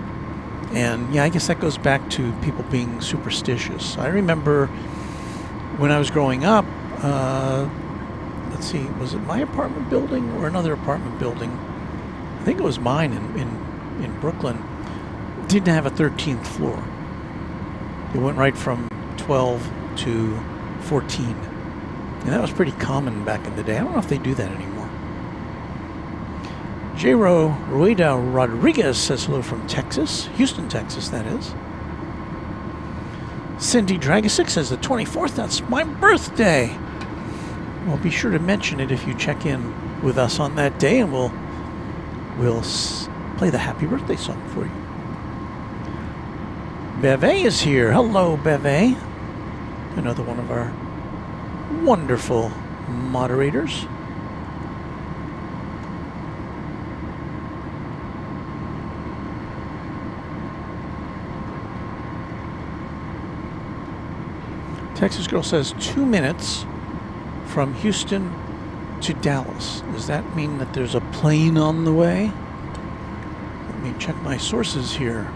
And yeah, I guess that goes back to people being superstitious. I remember when I was growing up, let's see, was it my apartment building or another apartment building? I think it was mine in Brooklyn. It didn't have a 13th floor. It went right from 12 to 14. And that was pretty common back in the day. I don't know if they do that anymore. J-Ro Rueda Rodriguez says hello from Texas. Houston, Texas, that is. Cindy Dragosic says the 24th, that's my birthday. Well, be sure to mention it if you check in with us on that day, and we'll play the happy birthday song for you. Beve is here. Hello, Beve. Another one of our wonderful moderators. Texas Girl says 2 minutes from Houston to Dallas. Does that mean that there's a plane on the way? Let me check my sources here.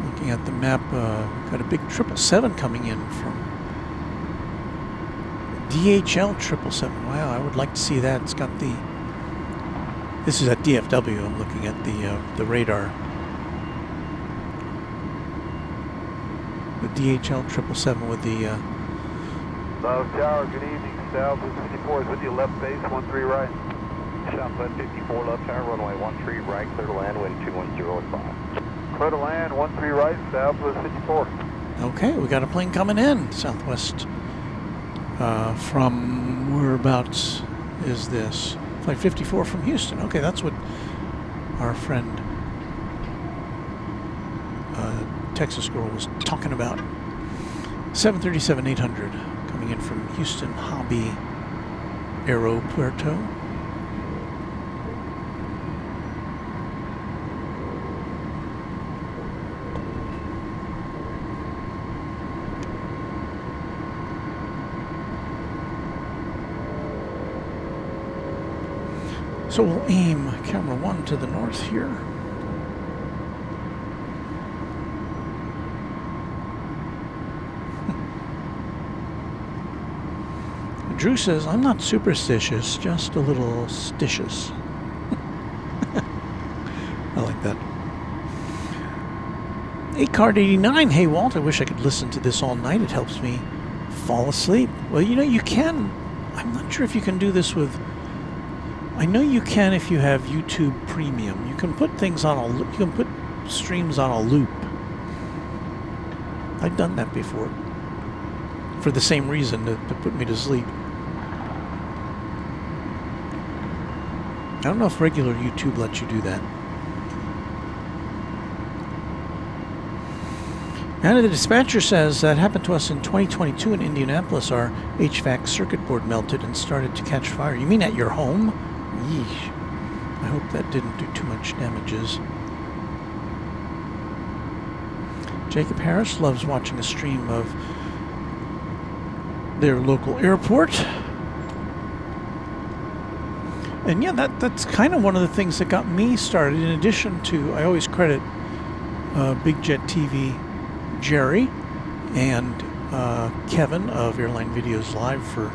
Looking at the map, got a big 777 coming in from DHL 777. Wow, I would like to see that. It's got the... This is at DFW. I'm looking at the radar. The DHL 777 with the... Love Tower, good evening. Southwest 54 is with you, left base, 13 right. Southwest 54, left tower, runway 13 right, clear to land, wind 210 Clear to land, 13 right, Southwest 54. Okay, we got a plane coming in. Southwest from whereabouts is this? Flight 54 from Houston. Okay, that's what our friend Texas Girl was talking about. 737-800 coming in from Houston Hobby Aeropuerto. So we'll aim camera 1 to the north here. Drew says, I'm not superstitious, just a little stitious. I like that. A-Card 89, hey Walt, I wish I could listen to this all night. It helps me fall asleep. Well, you know, you can. I'm not sure if you can do this with... I know you can if you have YouTube Premium. You can put things on a... You can put streams on a loop. I've done that before. For the same reason, to put me to sleep. I don't know if regular YouTube lets you do that. And the dispatcher says that happened to us in 2022 in Indianapolis. Our HVAC circuit board melted and started to catch fire. You mean at your home? Yeesh. I hope that didn't do too much damages. Jacob Harris loves watching a stream of their local airport. And yeah, that's kind of one of the things that got me started. In addition to, I always credit Big Jet TV Jerry and Kevin of Airline Videos Live for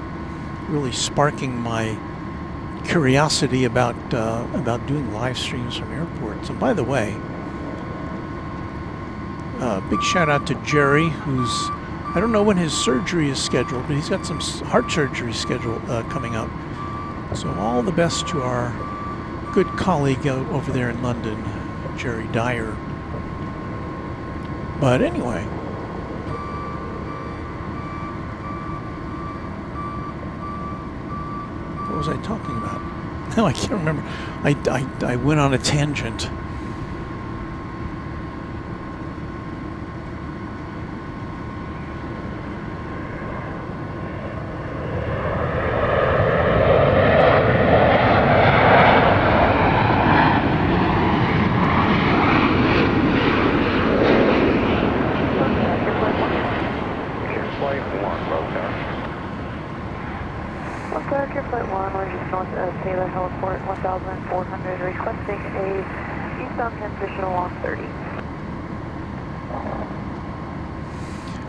really sparking my curiosity about doing live streams from airports. And by the way, big shout out to Jerry, who's, I don't know when his surgery is scheduled, but he's got some heart surgery scheduled coming up. So all the best to our good colleague over there in London, Jerry Dyer. But anyway, what was I talking about? No, I can't remember. I went on a tangent.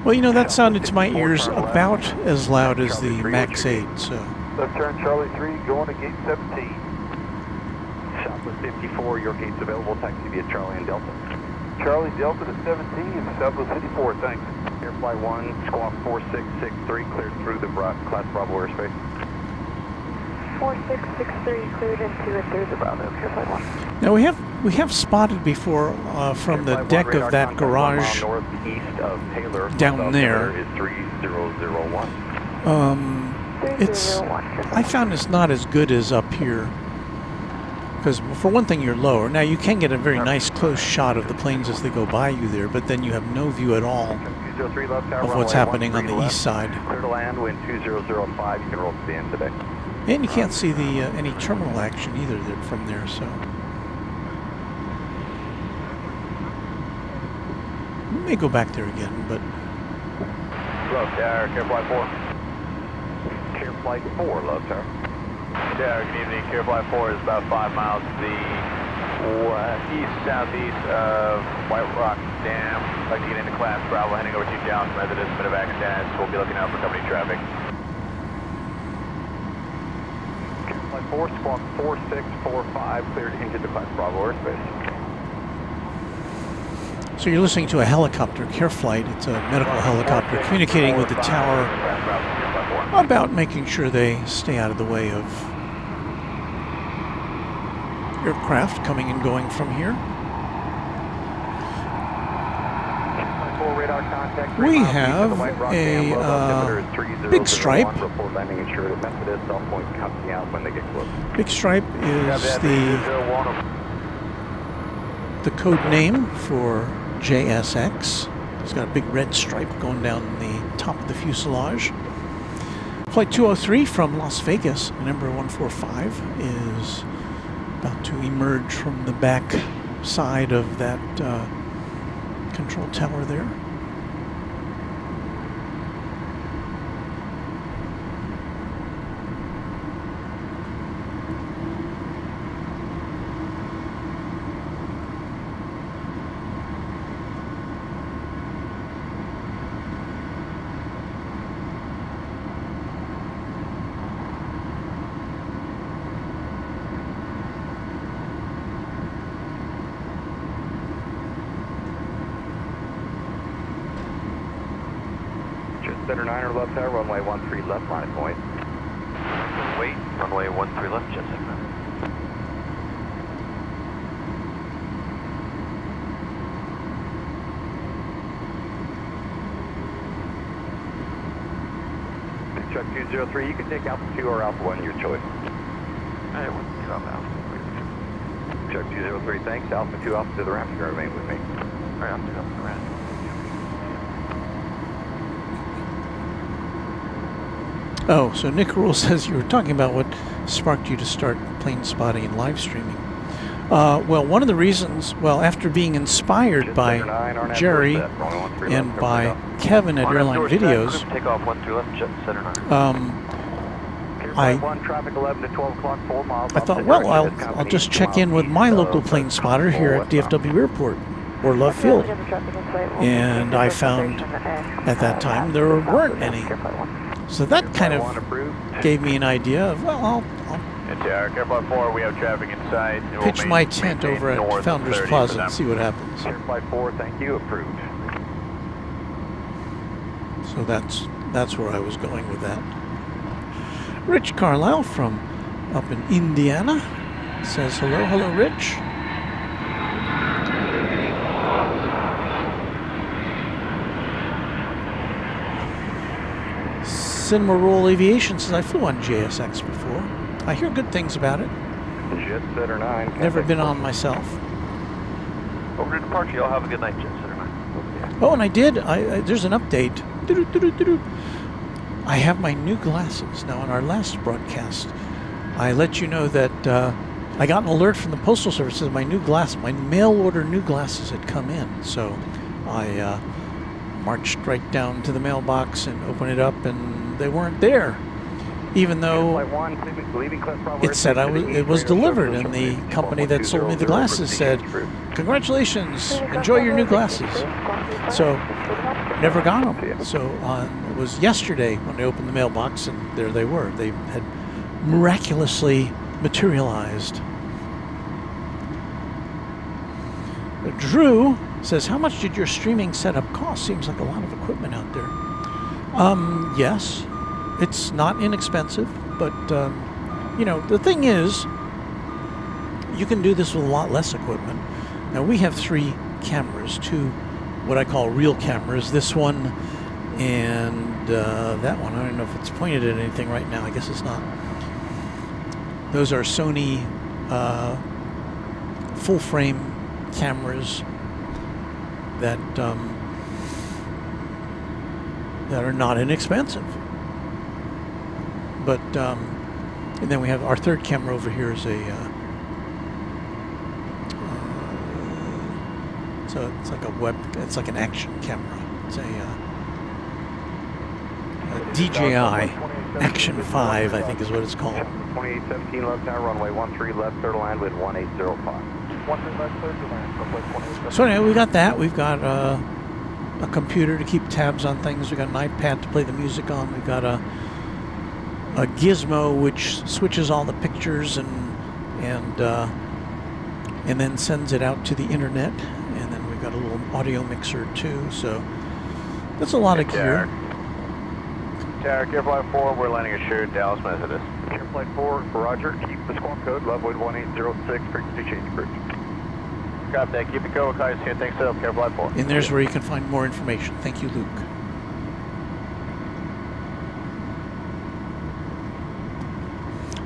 Well, you know, that sounded to my ears about as loud as the Max 8, so... Left turn Charlie 3, going to gate 17. Southwest 54, your gate's available. Taxi via Charlie and Delta. Charlie Delta to 17, Southwest 54, thanks. Airfly 1, squawk 4663, cleared through the Class Bravo airspace. 4663, cleared into and through the Bravo, Airfly 1. Now we have spotted before from the deck of that garage northeast of Taylor, down there. Is 3001. It's, I found it's not as good as up here. Because for one thing, you're lower. Now you can get a very nice close shot of the planes as they go by you there, but then you have no view at all of what's happening on the east side. Clear to land, wind 2005. You can roll to the end today. And you can't see the any terminal action either from there, so. We may go back there again, but. Love Tower, Care Flight 4. Care Flight 4, Love Tower. Tower, good evening. Care Flight 4 is about 5 miles to the east-southeast of White Rock Dam. I'd like to get into Class Bravo, heading over to Dallas Methodist, medevac status. We'll be looking out for company traffic. 4, squawk 4645, cleared into the Class Bravo airspace. So you're listening to a helicopter, Care Flight. It's a medical helicopter communicating with the tower about making sure they stay out of the way of aircraft coming and going from here. We have a big stripe. Big stripe is the code name for JSX. It's got a big red stripe going down the top of the fuselage. Flight 203 from Las Vegas, number 145, is about to emerge from the back side of that control tower there. Center 9 left tower, runway 13 left, line of point. Wait, runway 13 left, jet segment. Chuck 203, you can take Alpha 2 or Alpha 1, your choice. I want to drop Alpha. Chuck 203, thanks. Alpha 2, Alpha to the ramp, you remain with me. All right, I'm to the ramp. Oh, so Nick Rule says you were talking about what sparked you to start plane spotting and live streaming. Well, one of the reasons, after being inspired by Jerry and by Kevin at Airline Videos, Take off 13 left, jet center 9. I traffic 11 to 12 o'clock, 4 miles. I thought, well, I'll just check in with my local plane spotter here at DFW Airport or Love Field. And I found at that time there weren't any. So that kind of gave me an idea of, well, Tower, Airflight 4, we have traffic inside. I'll pitch my tent over at Founders Plaza and see what happens. Airflight 4, thank you, approved. So that's where I was going with that. Rich Carlisle from up in Indiana says hello. Hello, Rich. Cinema Roll Aviation says I flew on JSX before. I hear good things about it. Jet Setter 9. Never been on myself. Over to departure, y'all have a good night, jet center 9. Oh, and I did. There's an update. I have my new glasses. Now, in our last broadcast, I let you know that I got an alert from the Postal Service that my mail order new glasses had come in. So I marched right down to the mailbox and opened it up, and they weren't there. Even though it said it was delivered, and the company that sold me the glasses said, "Congratulations, enjoy your new glasses." So never got them. So it was yesterday when I opened the mailbox, and there they were. They had miraculously materialized. Drew says, "How much did your streaming setup cost? Seems like a lot of equipment out there." Yes. It's not inexpensive, but, the thing is, you can do this with a lot less equipment. Now, we have 3 cameras, 2 what I call real cameras, this one and that one. I don't know if it's pointed at anything right now. I guess it's not. Those are Sony full-frame cameras that are not inexpensive. But and then we have our 3rd camera over here is so it's like it's like an action camera. It's a DJI Action 5, I think is what it's called. 2817 left tower, runway 13 left, clear to land with 1805. 13 left, clear to land, runway 28. So anyway, we got that. We've got a computer to keep tabs on things. We've got an iPad to play the music on. We've got a gizmo which switches all the pictures and then sends it out to the internet, and then we've got a little audio mixer too. So that's a lot of gear. Tower, Airflight 4, we're landing assured, Dallas Methodist. Airflight 4, Roger, keep the squawk code, level 1806, frequency change approved. Copy that, keep the code, guys here, thanks to Airflight 4. And there's where you can find more information. Thank you, Luke.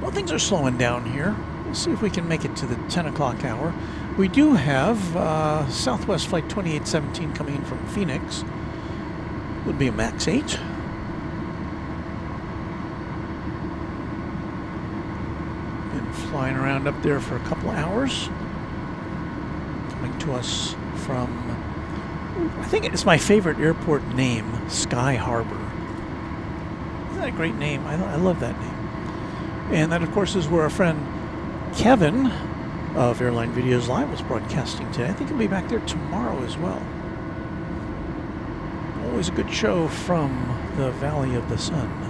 Well, things are slowing down here. We'll see if we can make it to the 10 o'clock hour. We do have Southwest Flight 2817 coming in from Phoenix. Would be a MAX 8. flying around up there for a couple of hours. Coming to us from, I think it's my favorite airport name, Sky Harbor. Isn't that a great name? I love that name. And that, of course, is where our friend Kevin of Airline Videos Live was broadcasting today. I think he'll be back there tomorrow as well. Always a good show from the Valley of the Sun.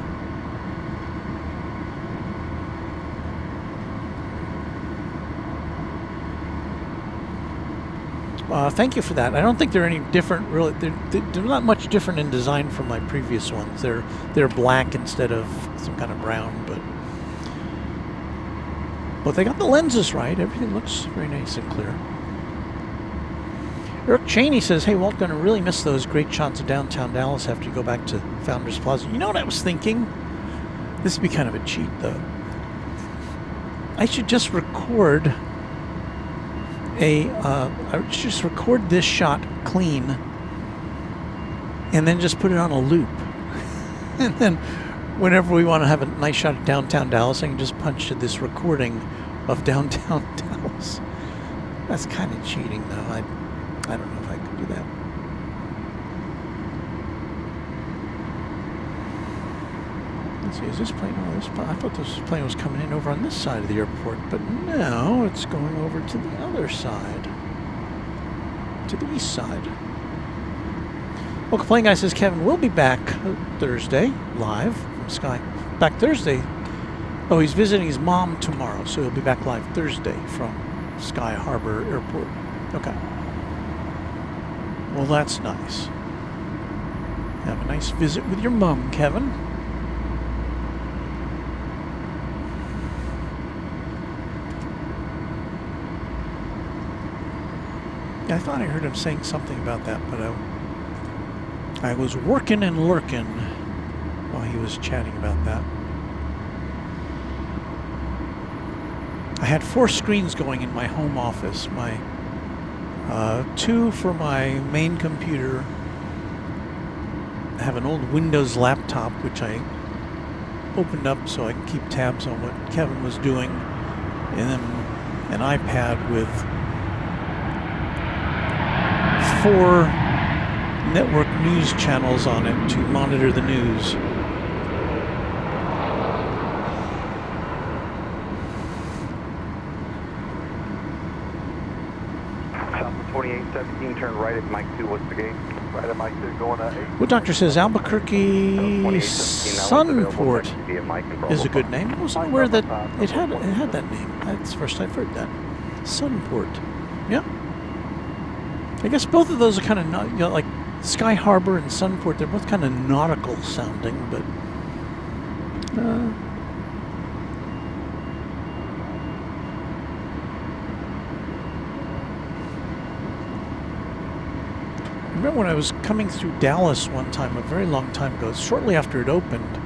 Thank you for that. I don't think they're any different, really. They're not much different in design from my previous ones. They're black instead of some kind of brown, but they got the lenses right. Everything looks very nice and clear. Eric Cheney says, "Hey, Walt, gonna really miss those great shots of downtown Dallas after you go back to Founders Plaza." You know what I was thinking? This would be kind of a cheat, though. I should just record this shot clean and then just put it on a loop. And then whenever we want to have a nice shot of downtown Dallas, I can just punch to this recording of downtown Dallas. That's kind of cheating, though. I don't know if I could do that. Let's see, is this plane? Oh, I thought this plane was coming in over on this side of the airport, but no, it's going over to the other side, to the east side. Well, Plane Guy says Kevin will be back Thursday, live from Sky. Back Thursday. Oh, he's visiting his mom tomorrow, so he'll be back live Thursday from Sky Harbor Airport. Okay. Well, that's nice. Have a nice visit with your mom, Kevin. I thought I heard him saying something about that, but I was working and lurking while he was chatting about that. I had 4 screens going in my home office. My 2 for my main computer. I have an old Windows laptop, which I opened up so I can keep tabs on what Kevin was doing, and then an iPad with 4 network news channels on it to monitor the news. South 2817, turn right at Mike 2, what's the gate? Right at Mike 2, going at 8. Well, Doctor says Albuquerque Sunport is a good name. I wasn't aware that it had that name. That's the first I've heard that. Sunport. Yeah. I guess both of those are kind of not, you know, like Sky Harbor and Sunport. They're both kind of nautical sounding, but I remember when I was coming through Dallas one time, a very long time ago, shortly after it opened,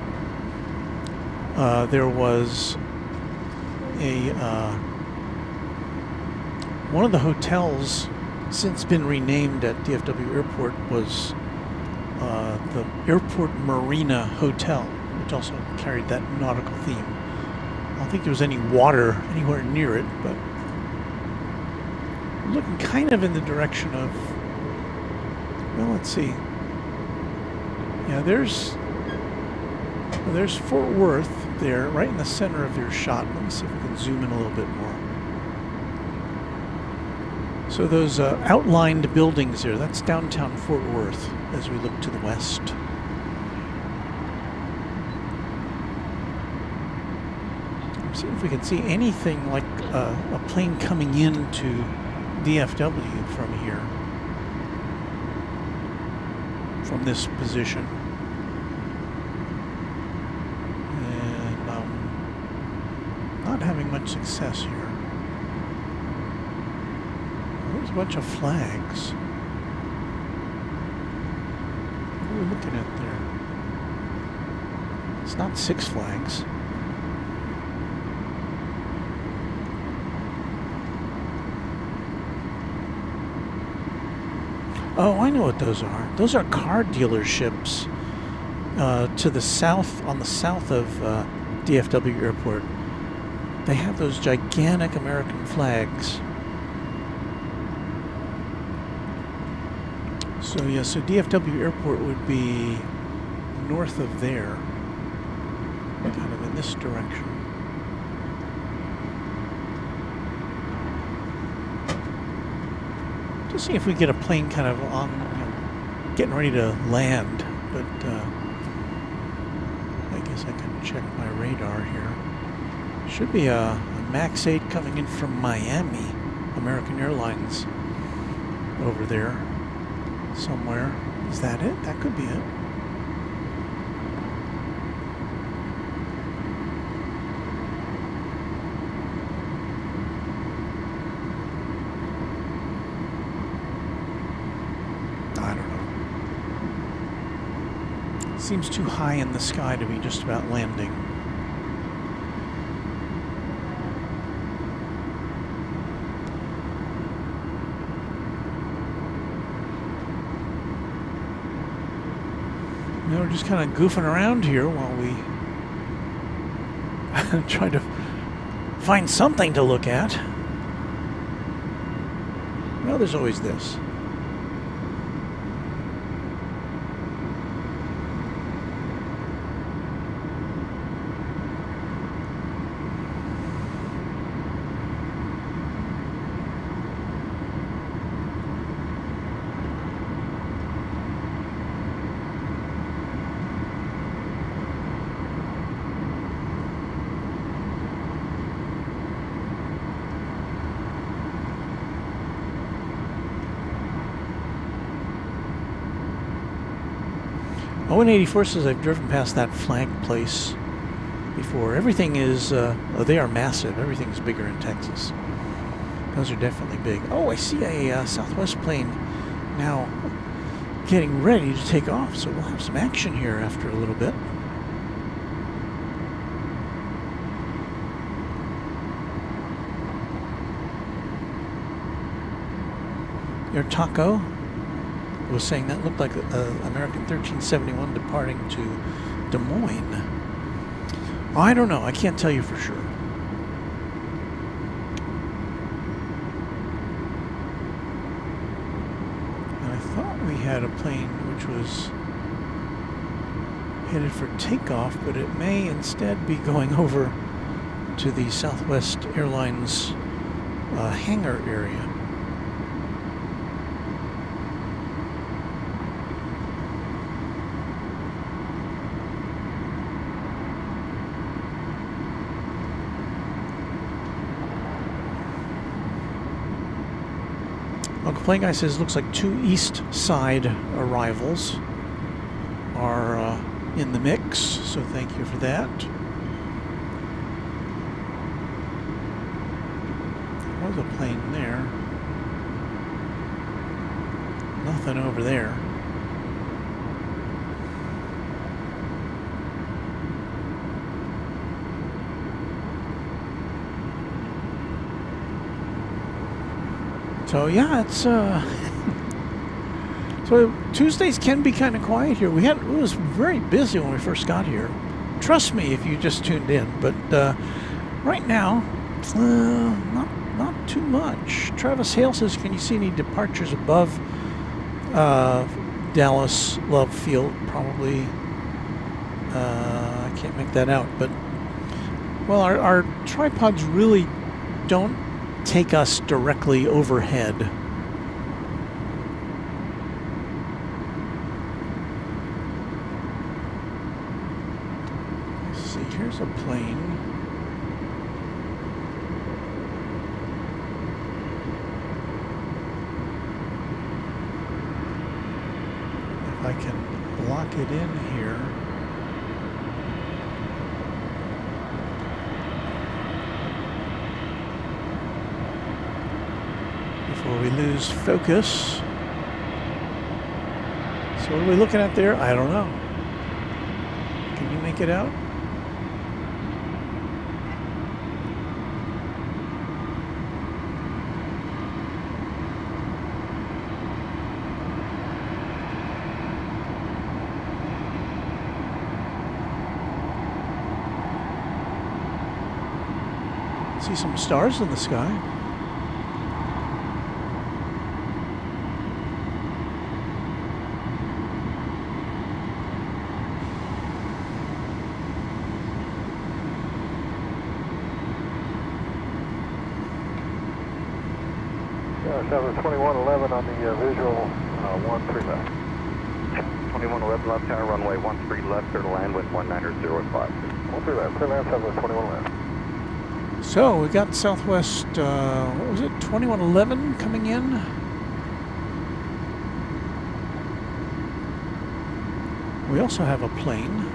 there was a one of the hotels since been renamed at DFW Airport was the Airport Marina Hotel, which also carried that nautical theme. I don't think there was any water anywhere near it, but looking kind of in the direction of, well, let's see. Yeah, there's Fort Worth there, right in the center of your shot. Let me see if we can zoom in a little bit more. So those outlined buildings there, that's downtown Fort Worth as we look to the west. See if we can see anything like a plane coming into DFW from here, from this position. And not having much success here. There's a bunch of flags. What are we looking at there? It's not Six Flags. Oh, I know what those are. Those are car dealerships to the south, on the south of DFW Airport. They have those gigantic American flags. So yeah, so DFW Airport would be north of there, kind of in this direction. Just see if we get a plane kind of on, getting ready to land, but I guess I can check my radar here. Should be a MAX 8 coming in from Miami, American Airlines, over there somewhere. Is that it? That could be it. I don't know. Seems too high in the sky to be just about landing. We're just kind of goofing around here while we try to find something to look at. Well, there's always this. O184 says I've driven past that flag place before. Everything is, they are massive. Everything's bigger in Texas. Those are definitely big. Oh, I see a Southwest plane now getting ready to take off. So we'll have some action here after a little bit. Your taco was saying that looked like American 1371 departing to Des Moines. Oh, I don't know. I can't tell you for sure. And I thought we had a plane which was headed for takeoff, but it may instead be going over to the Southwest Airlines hangar area. Uncle Plane Guy says looks like 2 east side arrivals are in the mix, so thank you for that. There was a plane there. Nothing over there. So yeah, it's so Tuesdays can be kind of quiet here. It was very busy when we first got here. Trust me if you just tuned in, but right now, not too much. Travis Hale says, "Can you see any departures above Dallas Love Field?" Probably. I can't make that out, but well, our tripods really don't take us directly overhead. Let's see, here's a plane. If I can lock it in here. Before we lose focus. So what are we looking at there? I don't know. Can you make it out? See some stars in the sky. Southwest 2111 on the visual, 13 left. 2111 left tower, runway 13 left, clear to land, wind 190.05. 13 left, clear land, Southwest 21 left. So we got Southwest, what was it, 2111 coming in. We also have a plane.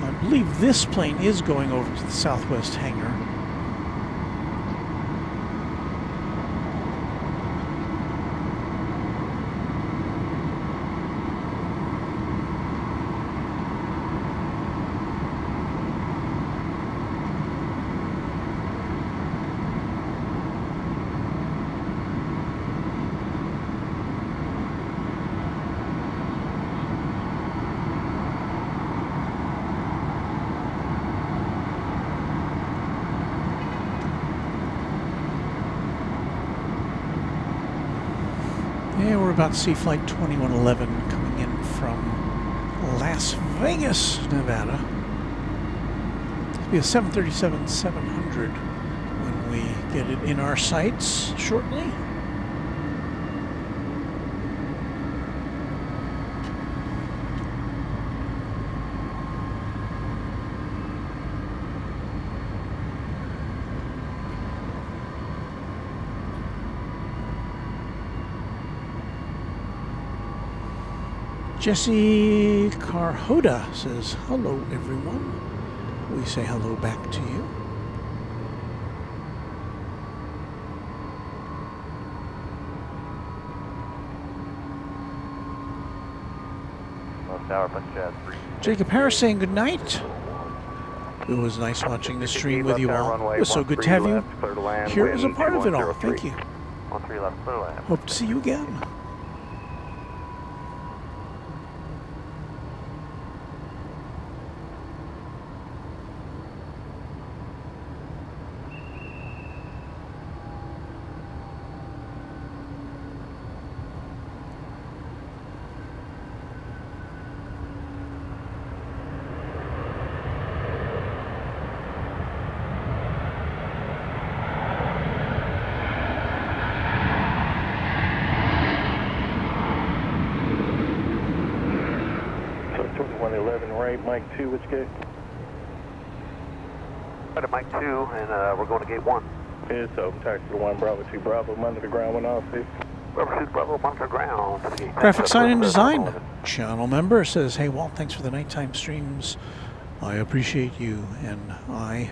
I believe this plane is going over to the Southwest hangar. Yeah, we're about to see Flight 2111 coming in from Las Vegas, Nevada. It'll be a 737-700 when we get it in our sights shortly. Jesse Carhoda says, hello everyone. We say hello back to you. Jacob Harris saying good night. It was nice watching the stream with you all. It was so good to have you here as a part of it all. Thank you. Hope to see you again. Mike 2, which gate? At Mike 2, and we're going to gate 1. It's open, taxi to 1, Bravo 2, Bravo, under the ground, 1 off, see? Bravo 2, Bravo, monitor ground. Graphic Sign and Design channel member says, hey Walt, thanks for the nighttime streams. I appreciate you, and I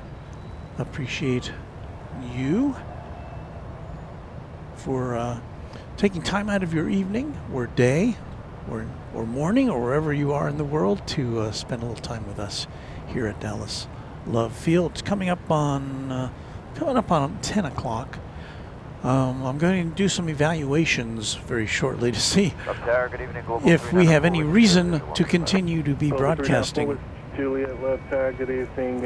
appreciate you for taking time out of your evening or day or morning or wherever you are in the world to spend a little time with us here at Dallas Love Field. It's coming up on 10 o'clock. I'm going to do some evaluations very shortly to see if we have any reason to continue to be broadcasting. Juliet, left tower, good evening.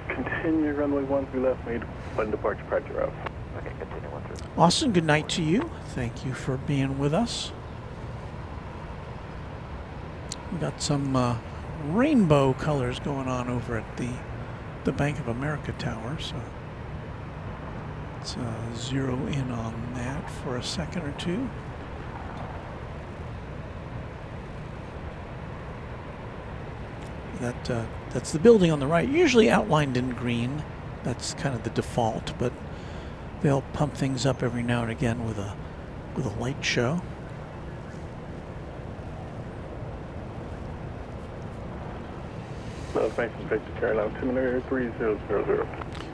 Continue runway 13 left, made one departure pressure off. Okay, continue 13. Austin, good night to you. Thank you for being with us. We got some rainbow colors going on over at the Bank of America Tower, so let's zero in on that for a second or two. That's the building on the right, usually outlined in green. That's kind of the default, but they'll pump things up every now and again with a light show.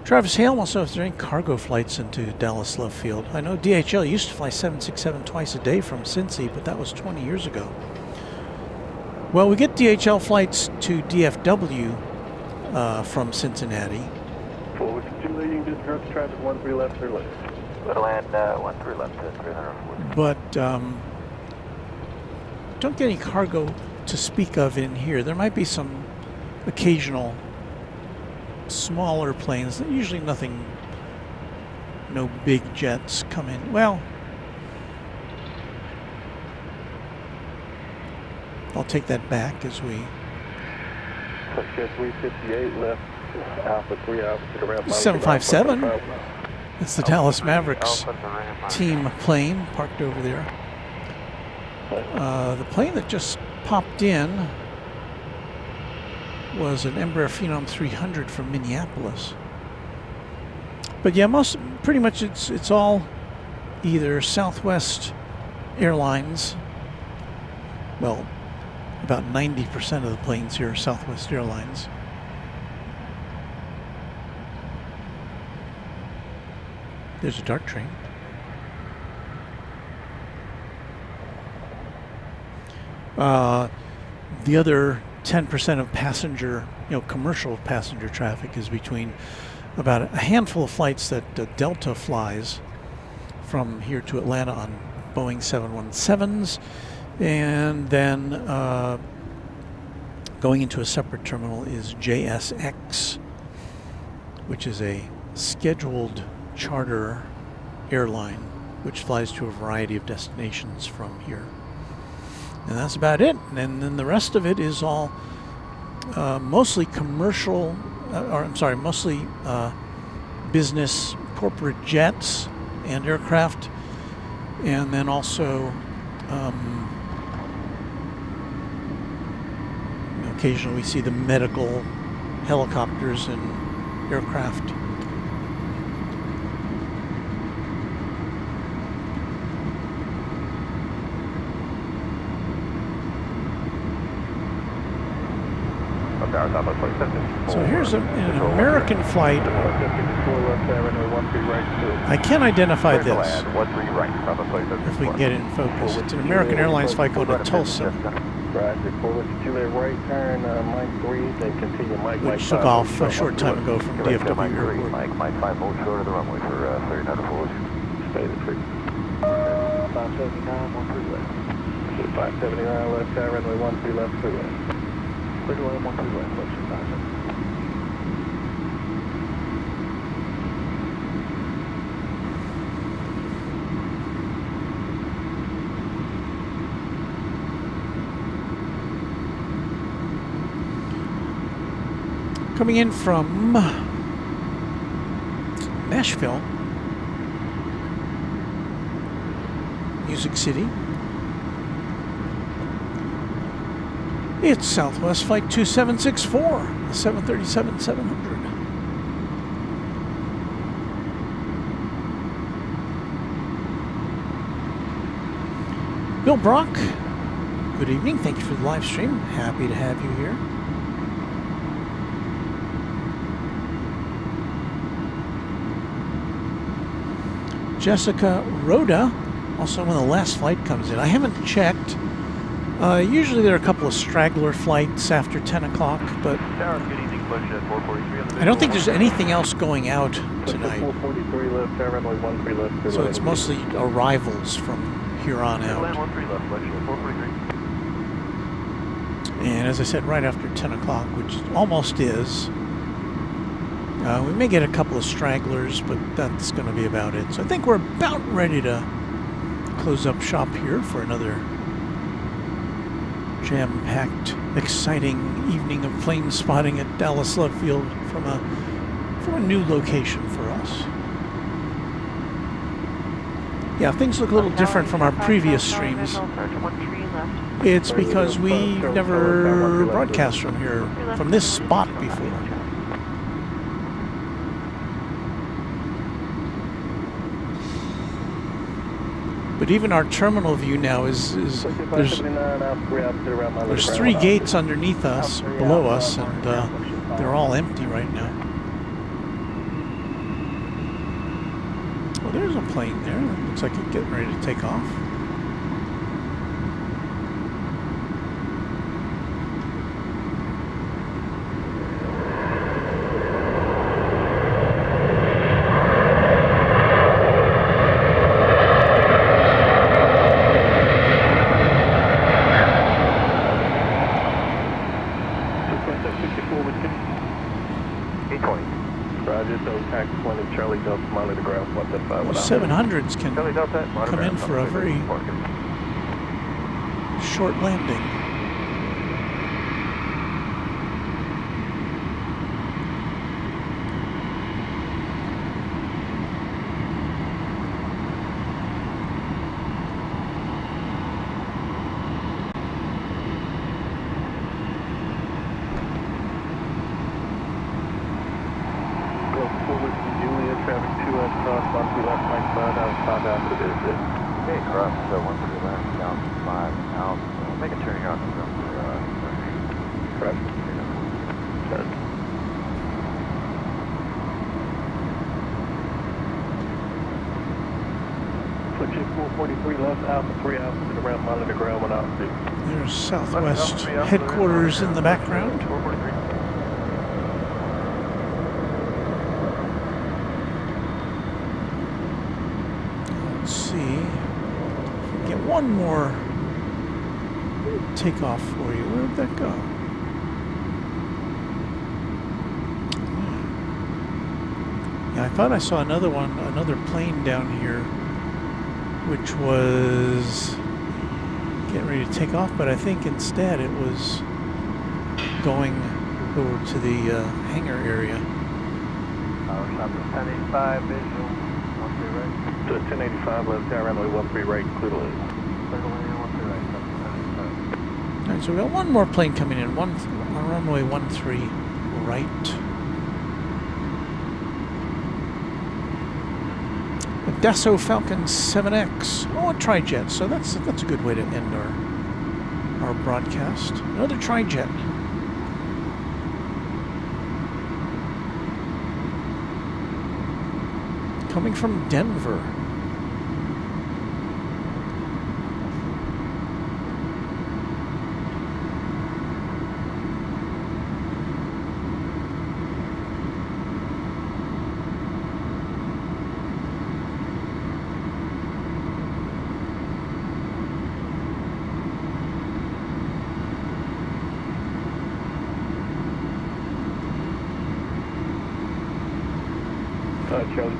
Travis Hale wants to know if there are any cargo flights into Dallas Love Field. I know DHL used to fly 767 twice a day from Cincy, but that was 20 years ago. Well, we get DHL flights to DFW from Cincinnati. Forward to Julie, you can just approach traffic 13 left, 3 left. Go to land 13 left to 340. But don't get any cargo to speak of in here. There might be some occasional smaller planes. Usually nothing, no big jets come in. Well, I'll take that back as we... Pushhead 358 left, Alpha 3 Alpha to the ramp. 757. It's the Dallas Mavericks team plane parked over there. The plane that just popped in was an Embraer Phenom 300 from Minneapolis. But yeah, pretty much it's all either Southwest Airlines. Well, about 90% of the planes here are Southwest Airlines. There's a dart train. The other 10% of passenger, commercial passenger traffic is between about a handful of flights that Delta flies from here to Atlanta on Boeing 717s, and then going into a separate terminal is JSX, which is a scheduled charter airline which flies to a variety of destinations from here. And that's about it. And then the rest of it is all mostly commercial, mostly business corporate jets and aircraft, and then also occasionally we see the medical helicopters and aircraft. So here's an American flight. I can't identify this if we can get it in focus. It's an American Airlines flight going to Tulsa, which took off a short time ago from DFW Airport. Mike 5 hold short of the runway for clearing out of forward. Stay the tree. 579, 13 left. 579 left, runway 13 left, 3 left. Clear to land 13 left, left 2,000. Coming in from Nashville, Music City. It's Southwest Flight 2764, the 737-700. Bill Brock, good evening. Thank you for the live stream. Happy to have you here. Jessica Rhoda, also when the last flight comes in. I haven't checked. Usually there are a couple of straggler flights after 10 o'clock, but I don't think there's anything else going out tonight. So it's mostly arrivals from here on out. And as I said, right after 10 o'clock, which almost is, we may get a couple of stragglers, but that's going to be about it. So I think we're about ready to close up shop here for another jam-packed, exciting evening of plane spotting at Dallas Love Field from a new location for us. Yeah, things look a little different from our previous streams. It's because we never broadcast from here, from this spot before. But even our terminal view now is there's 3 gates underneath us, below us, and they're all empty right now. Well, there's a plane there. Looks like it's getting ready to take off. 54 with you. 820. Roger, so tax 20, Charlie Delta, monitor ground 175. Those 700s can Charlie Delta, come in for a very short landing. Okay, cross 1 left, down 5 out. Make a turn here on the Correct. Turn. Switch 443 left, Alpha 3 Alpha to the ramp, monitor ground 1 Alpha. There's Southwest headquarters in the background. 443. Let's see. Get one more takeoff for you. Where'd that go? Yeah, I thought I saw another one, another plane down here, which was getting ready to take off, but I think instead it was going over to the hangar area. Power stop to 1085, visual, 13 right. So 1085 left, tower runway 13 right, clear to land. Clear to land, 13 right, All right, so we got one more plane coming in, on runway 13 right. A Dassault Falcon 7X. Oh, a trijet. So that's a good way to end our broadcast. Another trijet. Coming from Denver.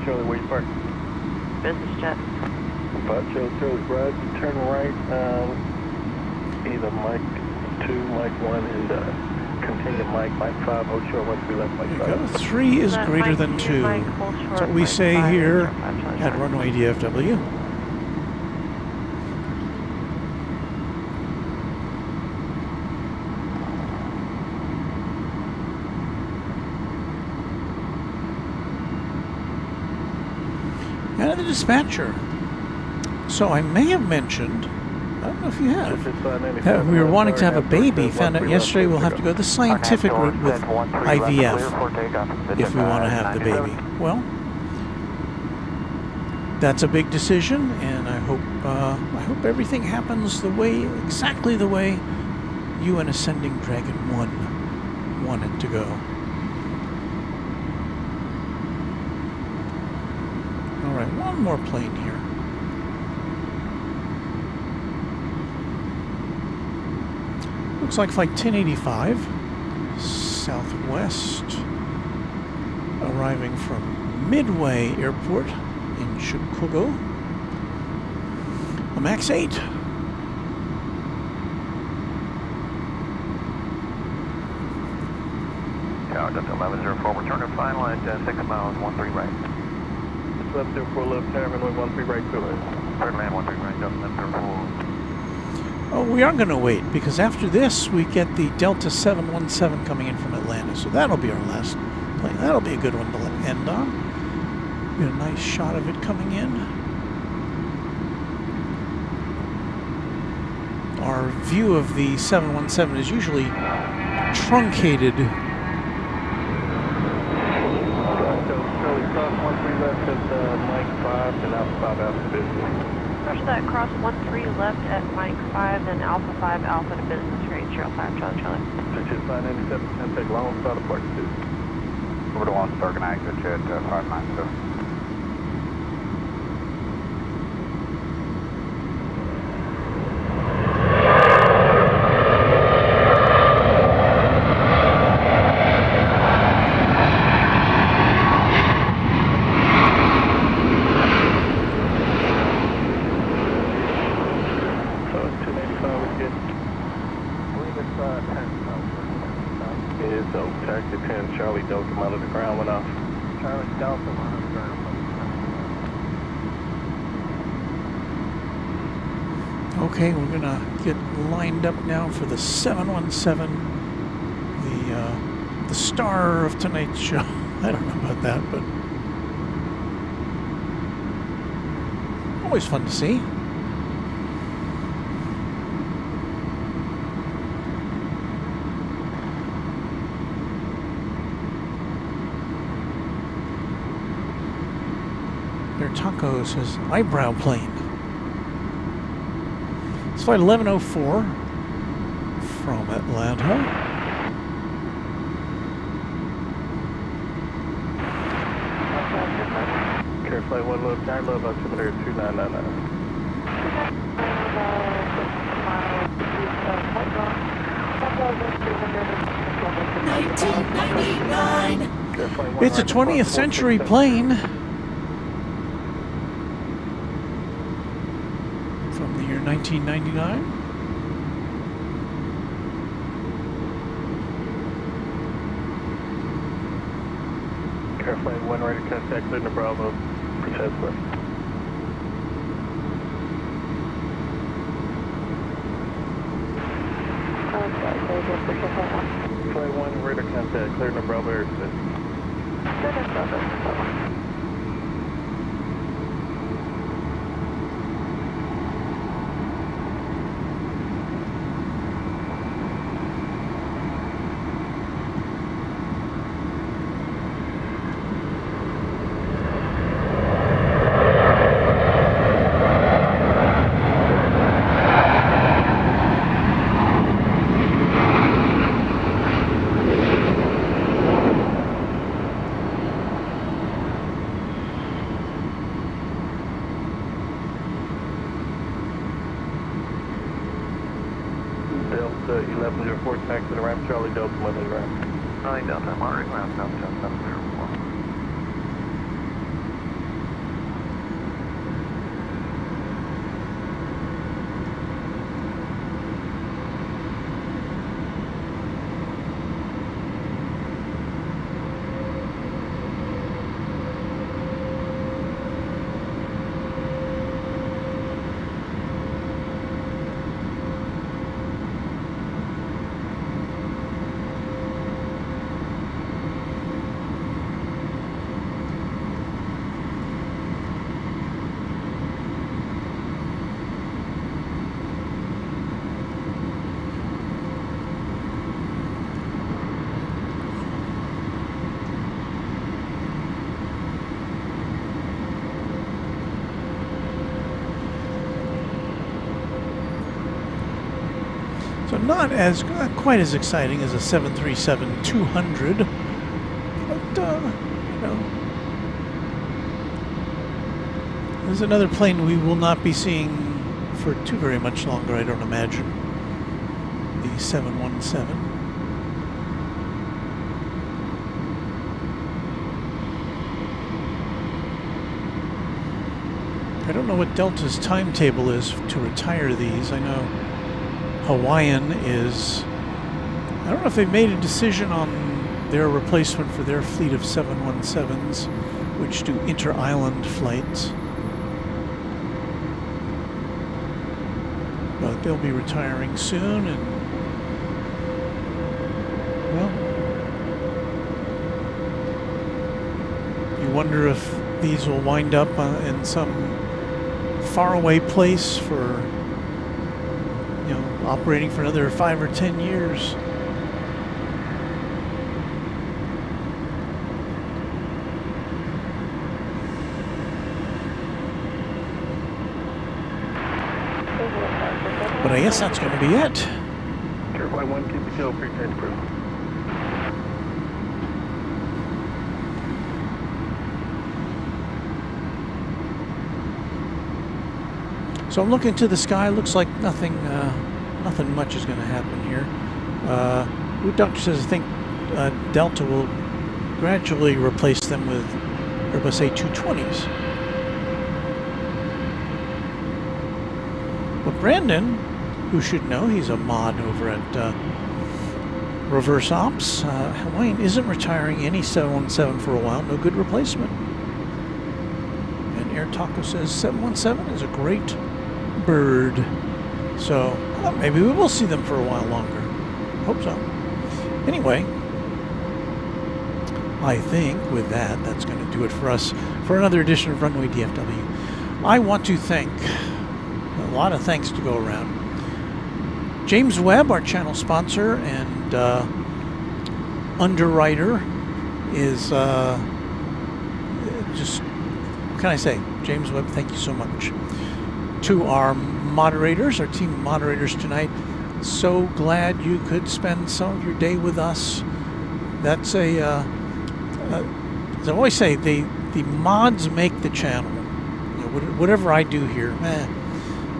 Charlie, where you parked? Business jet. Charlie, right, turn right, either Mike 2, Mike 1, and continue Mike 5, hold short, 1 3 left, Mike There you 5. go. 3 is That greater Mike than 2. Mike, hold That's short, what we Mike say 5, here Charlie, Charlie, at Charlie. Runway DFW. And the dispatcher. So I may have mentioned, I don't know if you have, that we were wanting to have a baby. Found out yesterday we'll have to go the scientific route with IVF if we want to have the baby. Well, that's a big decision, and I hope everything happens exactly the way you and Ascending Dragon 1 want it to go. All right, one more plane here. Looks like flight 1085, Southwest, arriving from Midway Airport in Chicago. A MAX 8. Tower Delta 1104, return to final at 6 miles, 13 right. 1104 left, tower runway 13 right, clear land. Third land, 13 right, Delta 1104. Oh, we are going to wait, because after this we get the Delta 717 coming in from Atlanta, so that'll be our last plane. That'll be a good one to end on. Get a nice shot of it coming in. Our view of the 717 is usually truncated. Charlie, cross 13 left at Mike 5, and Alpha 5 Alpha business. Roger that, cross 13 left at Mike 5, then Alpha 5 Alpha to business range 05 Charlie Charlie. Switch 597, 10 take long, start apart 2. Over to Long Star, connect to jet 597. It is so. Taxi 10, Charlie Delta, come out of the ground, went off. Charlie Delta, on the ground. Okay, we're gonna get lined up now for the 717, the star of tonight's show. I don't know about that, but always fun to see. Their tacos his eyebrow plane. It's flight 1104 from Atlanta. Care flight 1 low, 9 low, altimeter 2999. It's a 20th century plane from the year 1999. Care flight 1 ready to contact Luna Bravo, protest left. Flight 1 ready to contact clear to Bravo airspace. Delta 1104, taxi to ramp, Charlie Delta, Monday ramp. Charlie Delta, I'm already ground, Delta 704. So not quite as exciting as a 737-200, but you know, there's another plane we will not be seeing for too very much longer, I don't imagine. The 717. I don't know what Delta's timetable is to retire these. I know Hawaiian is, I don't know if they've made a decision on their replacement for their fleet of 717s, which do inter-island flights. But they'll be retiring soon, and well, you wonder if these will wind up in some faraway place for, you know, operating for another 5 or 10 years. But I guess that's going to be it. Flight 1, keep the kill, pre-change crew. So I'm looking to the sky. Looks like nothing much is going to happen here. Route Doctor says I think Delta will gradually replace them with Airbus A220s. But Brandon, who should know, he's a mod over at Reverse ops. Hawaiian isn't retiring any 717 for a while. No good replacement. And Air Taco says 717 is a great bird. So maybe we will see them for a while longer. Hope so. Anyway, I think with that, that's going to do it for us for another edition of Runway DFW. I want to thank, a lot of thanks to go around, James Webb, our channel sponsor and underwriter, is just, what can I say? James Webb, thank you so much. To our moderators, our team of moderators tonight, so glad you could spend some of your day with us. That's as I always say, the mods make the channel. You know, whatever I do here,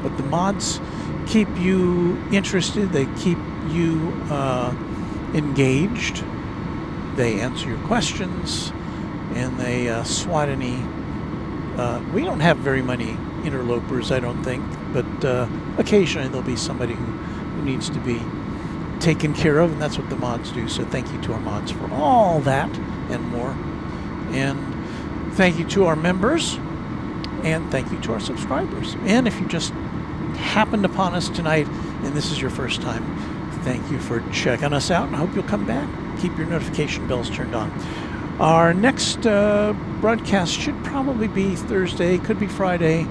but the mods keep you interested. They keep you engaged. They answer your questions, and they swat any. We don't have very many interlopers, I don't think, but occasionally there'll be somebody who needs to be taken care of, and that's what the mods do. So thank you to our mods for all that and more. And thank you to our members, and thank you to our subscribers. And if you just happened upon us tonight and this is your first time, thank you for checking us out, and I hope you'll come back. Keep your notification bells turned on. Our next broadcast should probably be Thursday, could be Friday,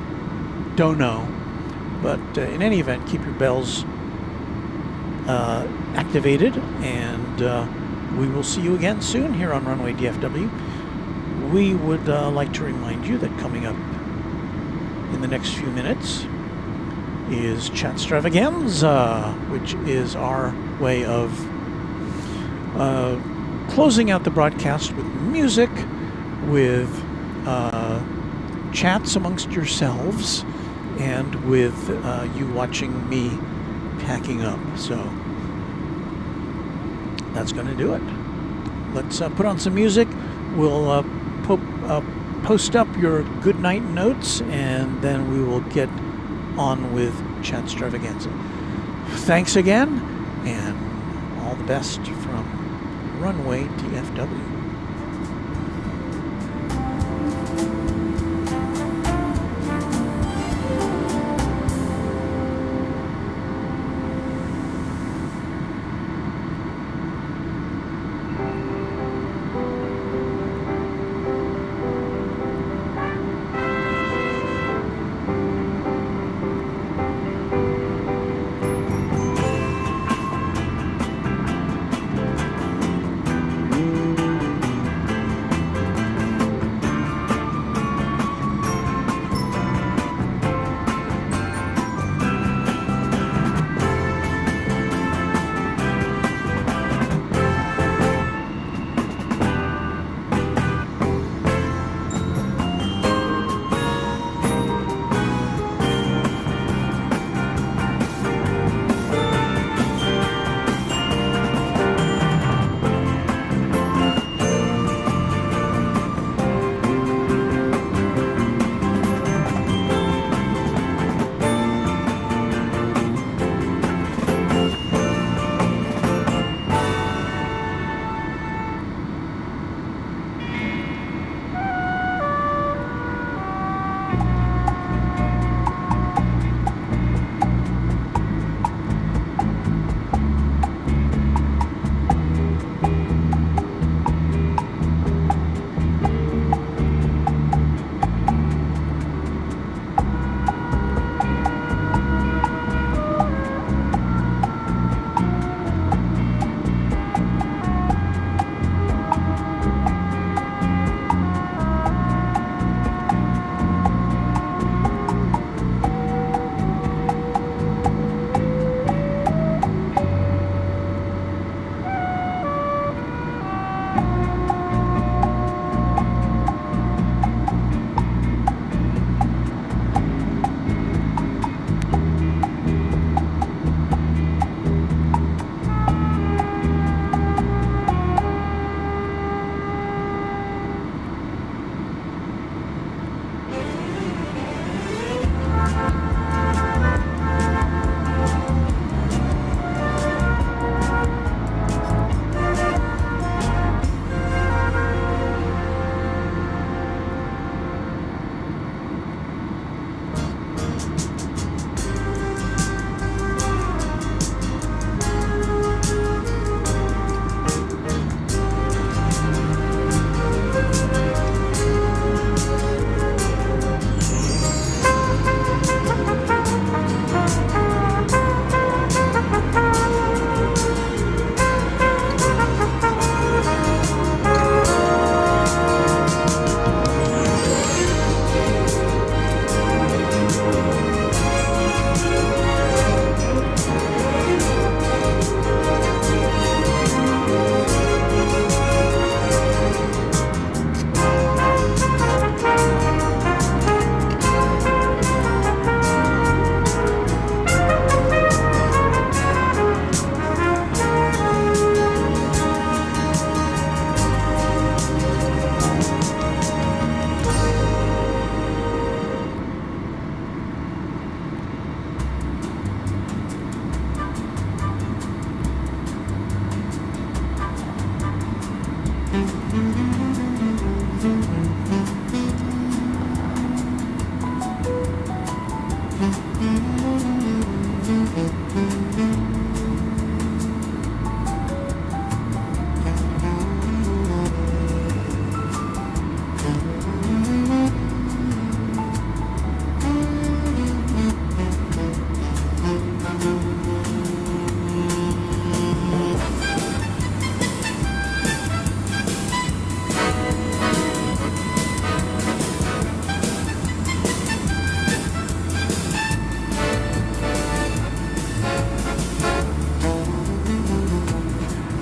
don't know. But in any event, keep your bells activated, and we will see you again soon here on Runway DFW. We would like to remind you that coming up in the next few minutes is Chatstravaganza, which is our way of closing out the broadcast with music, with chats amongst yourselves, and with you watching me packing up. So that's going to do it. Let's put on some music. We'll post up your good night notes, and then we will get on with Chatstravaganza. Thanks again, and all the best from Runway DFW.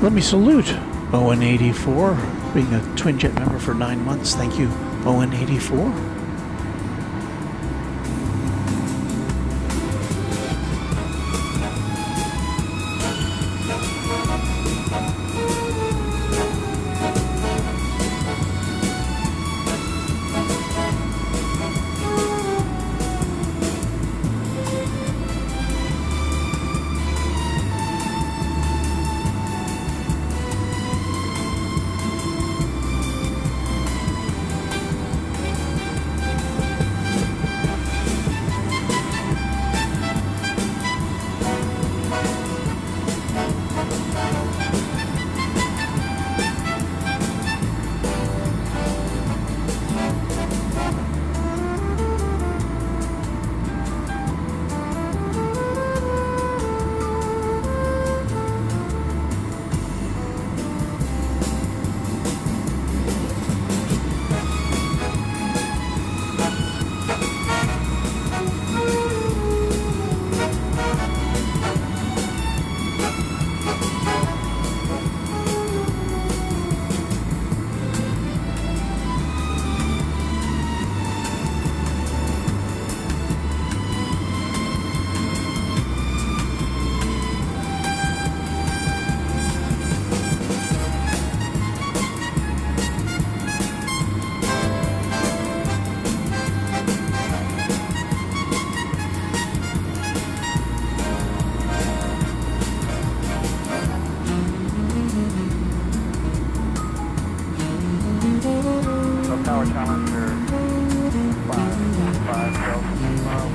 Let me salute Owen84, being a Twin Jet member for 9 months. Thank you, Owen84. Tower Challenger 5 Delta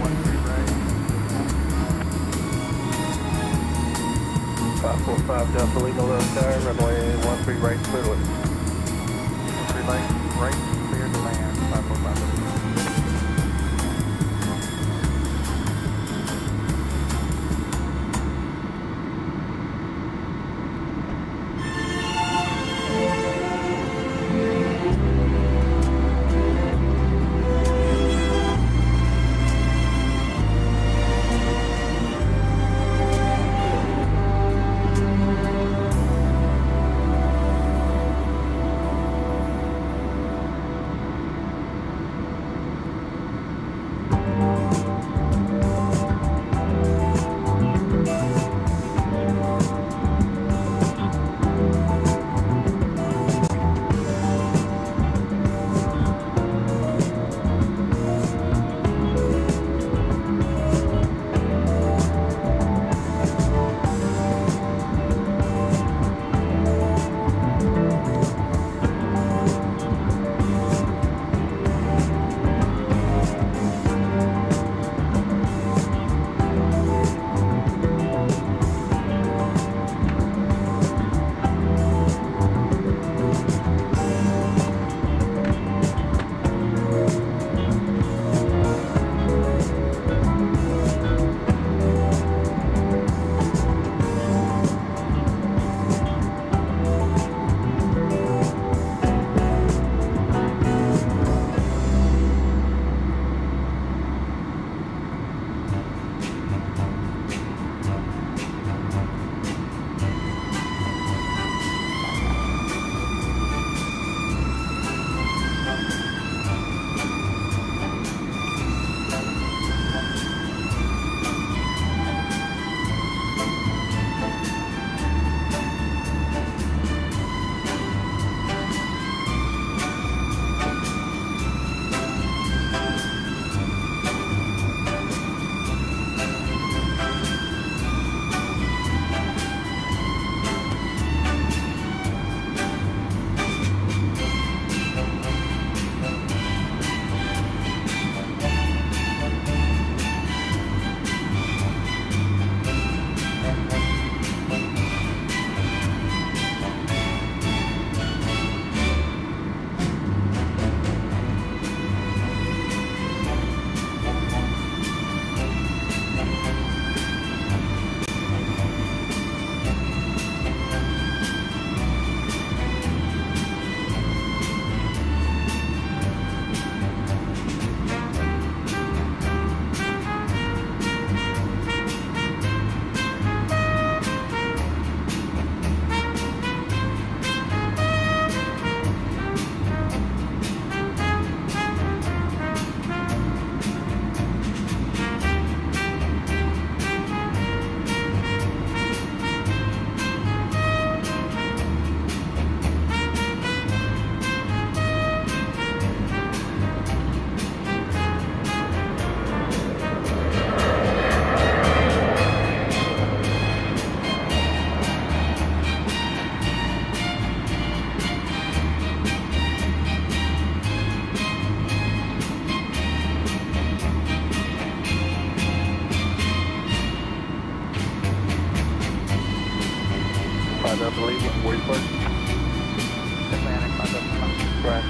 13 right. 545 Delta legal left tire, runway 13 right, clear to land. 13 right, clear to land, 545 Delta.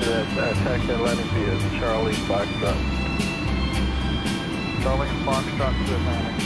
taxi landing via Charlie Foxtrot. Charlie Foxtrot to Atlantic.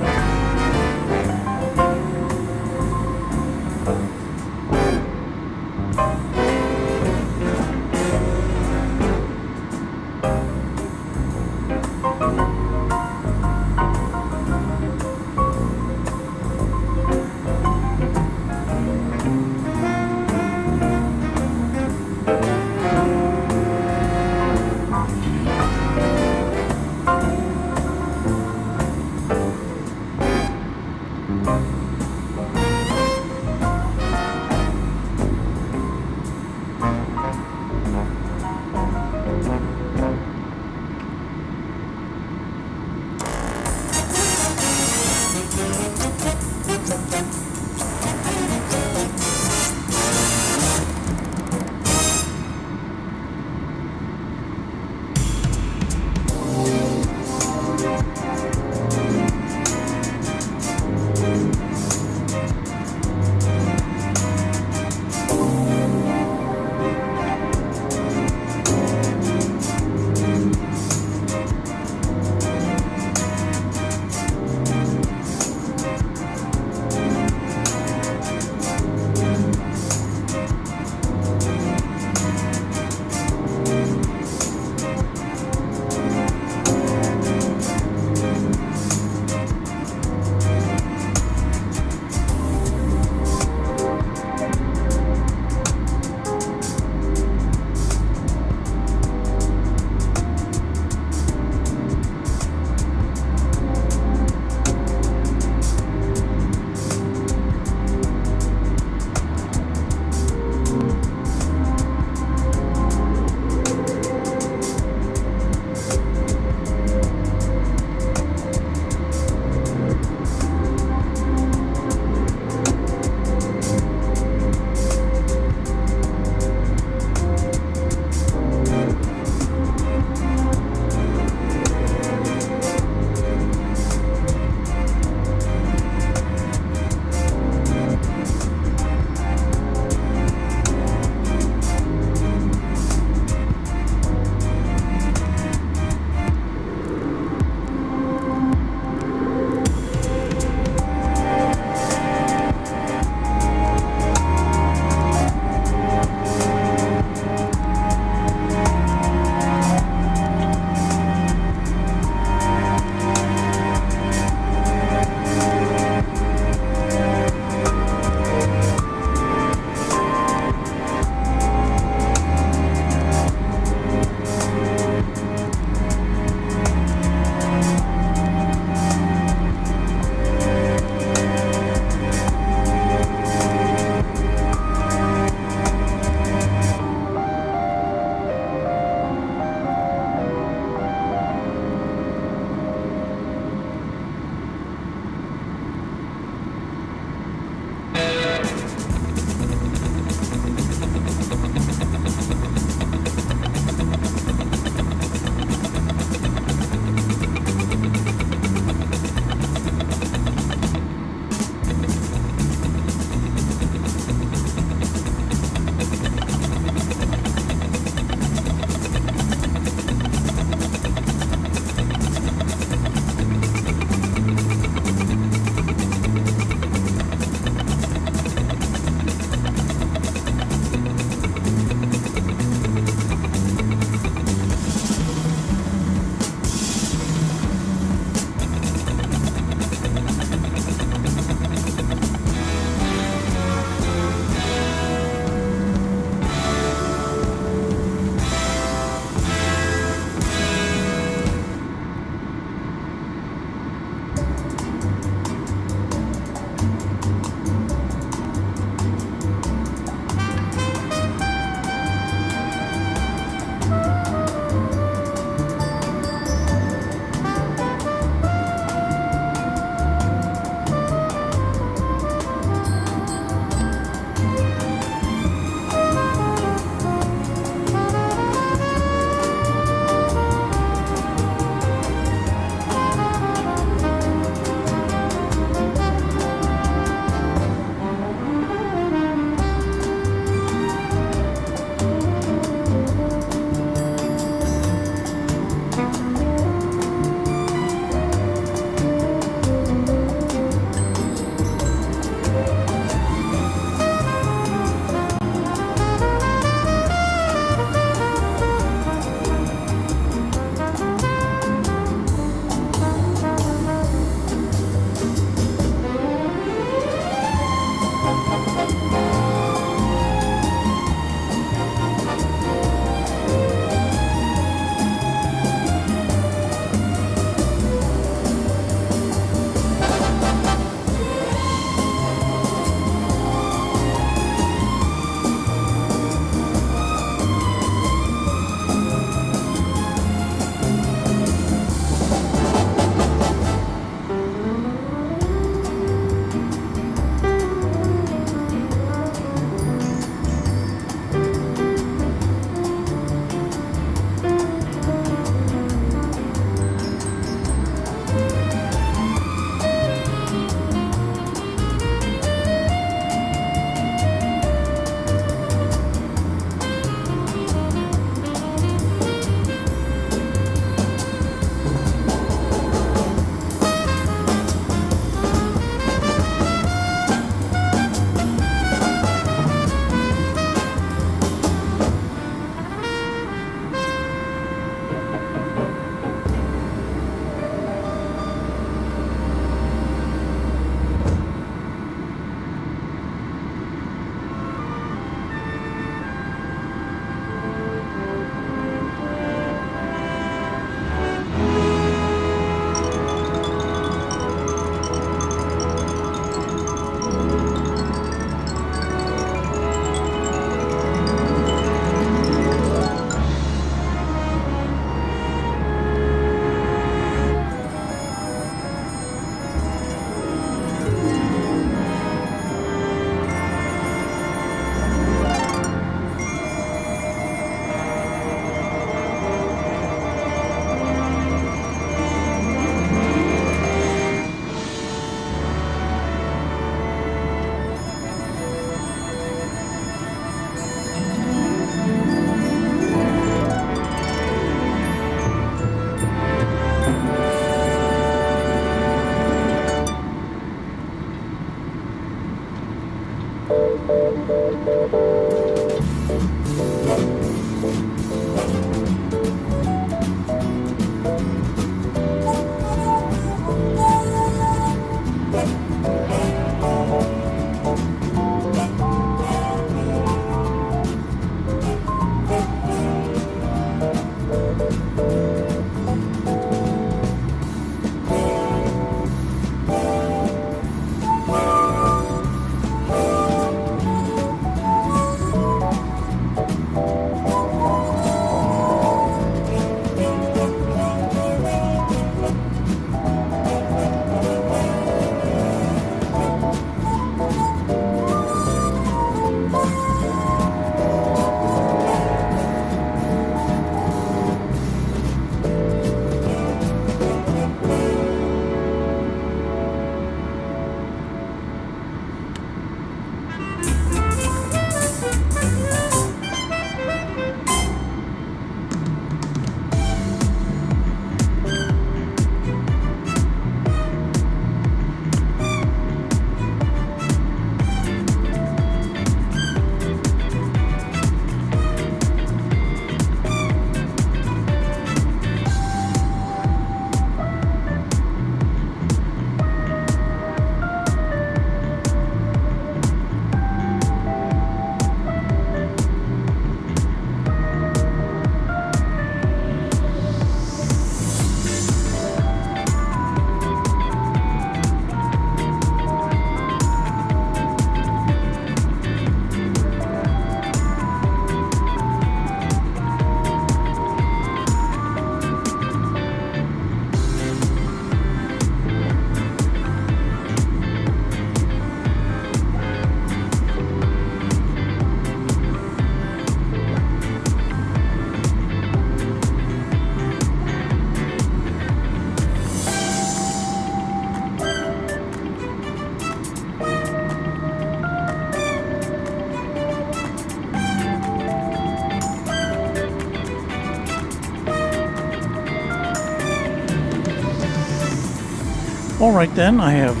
All right then, I have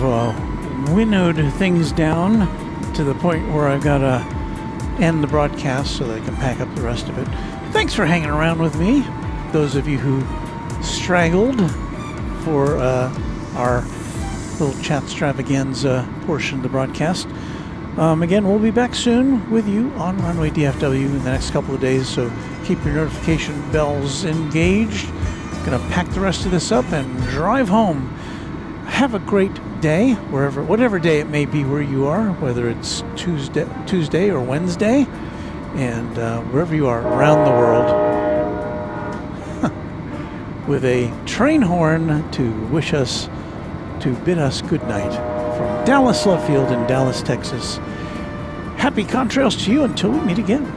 winnowed things down to the point where I've got to end the broadcast so that I can pack up the rest of it. Thanks for hanging around with me. Those of you who straggled for our little chat extravaganza portion of the broadcast. Again, we'll be back soon with you on Runway DFW in the next couple of days, so keep your notification bells engaged. Gonna pack the rest of this up and drive home. Have a great day, whatever day it may be where you are, whether it's Tuesday or Wednesday, and wherever you are around the world, with a train horn to bid us good night from Dallas Love Field in Dallas, Texas. Happy contrails to you until we meet again.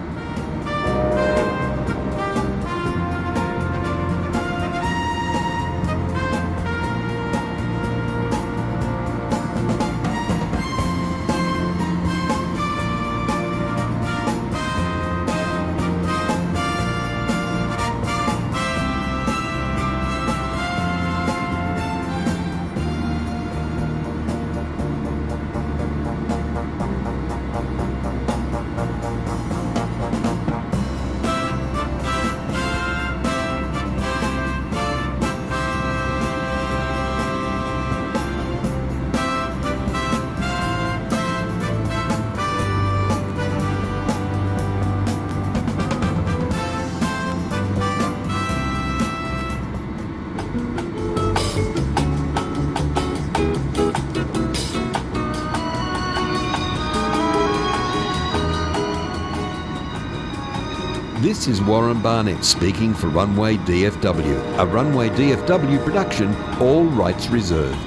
This is Warren Barnett speaking for Runway DFW, a Runway DFW production, all rights reserved.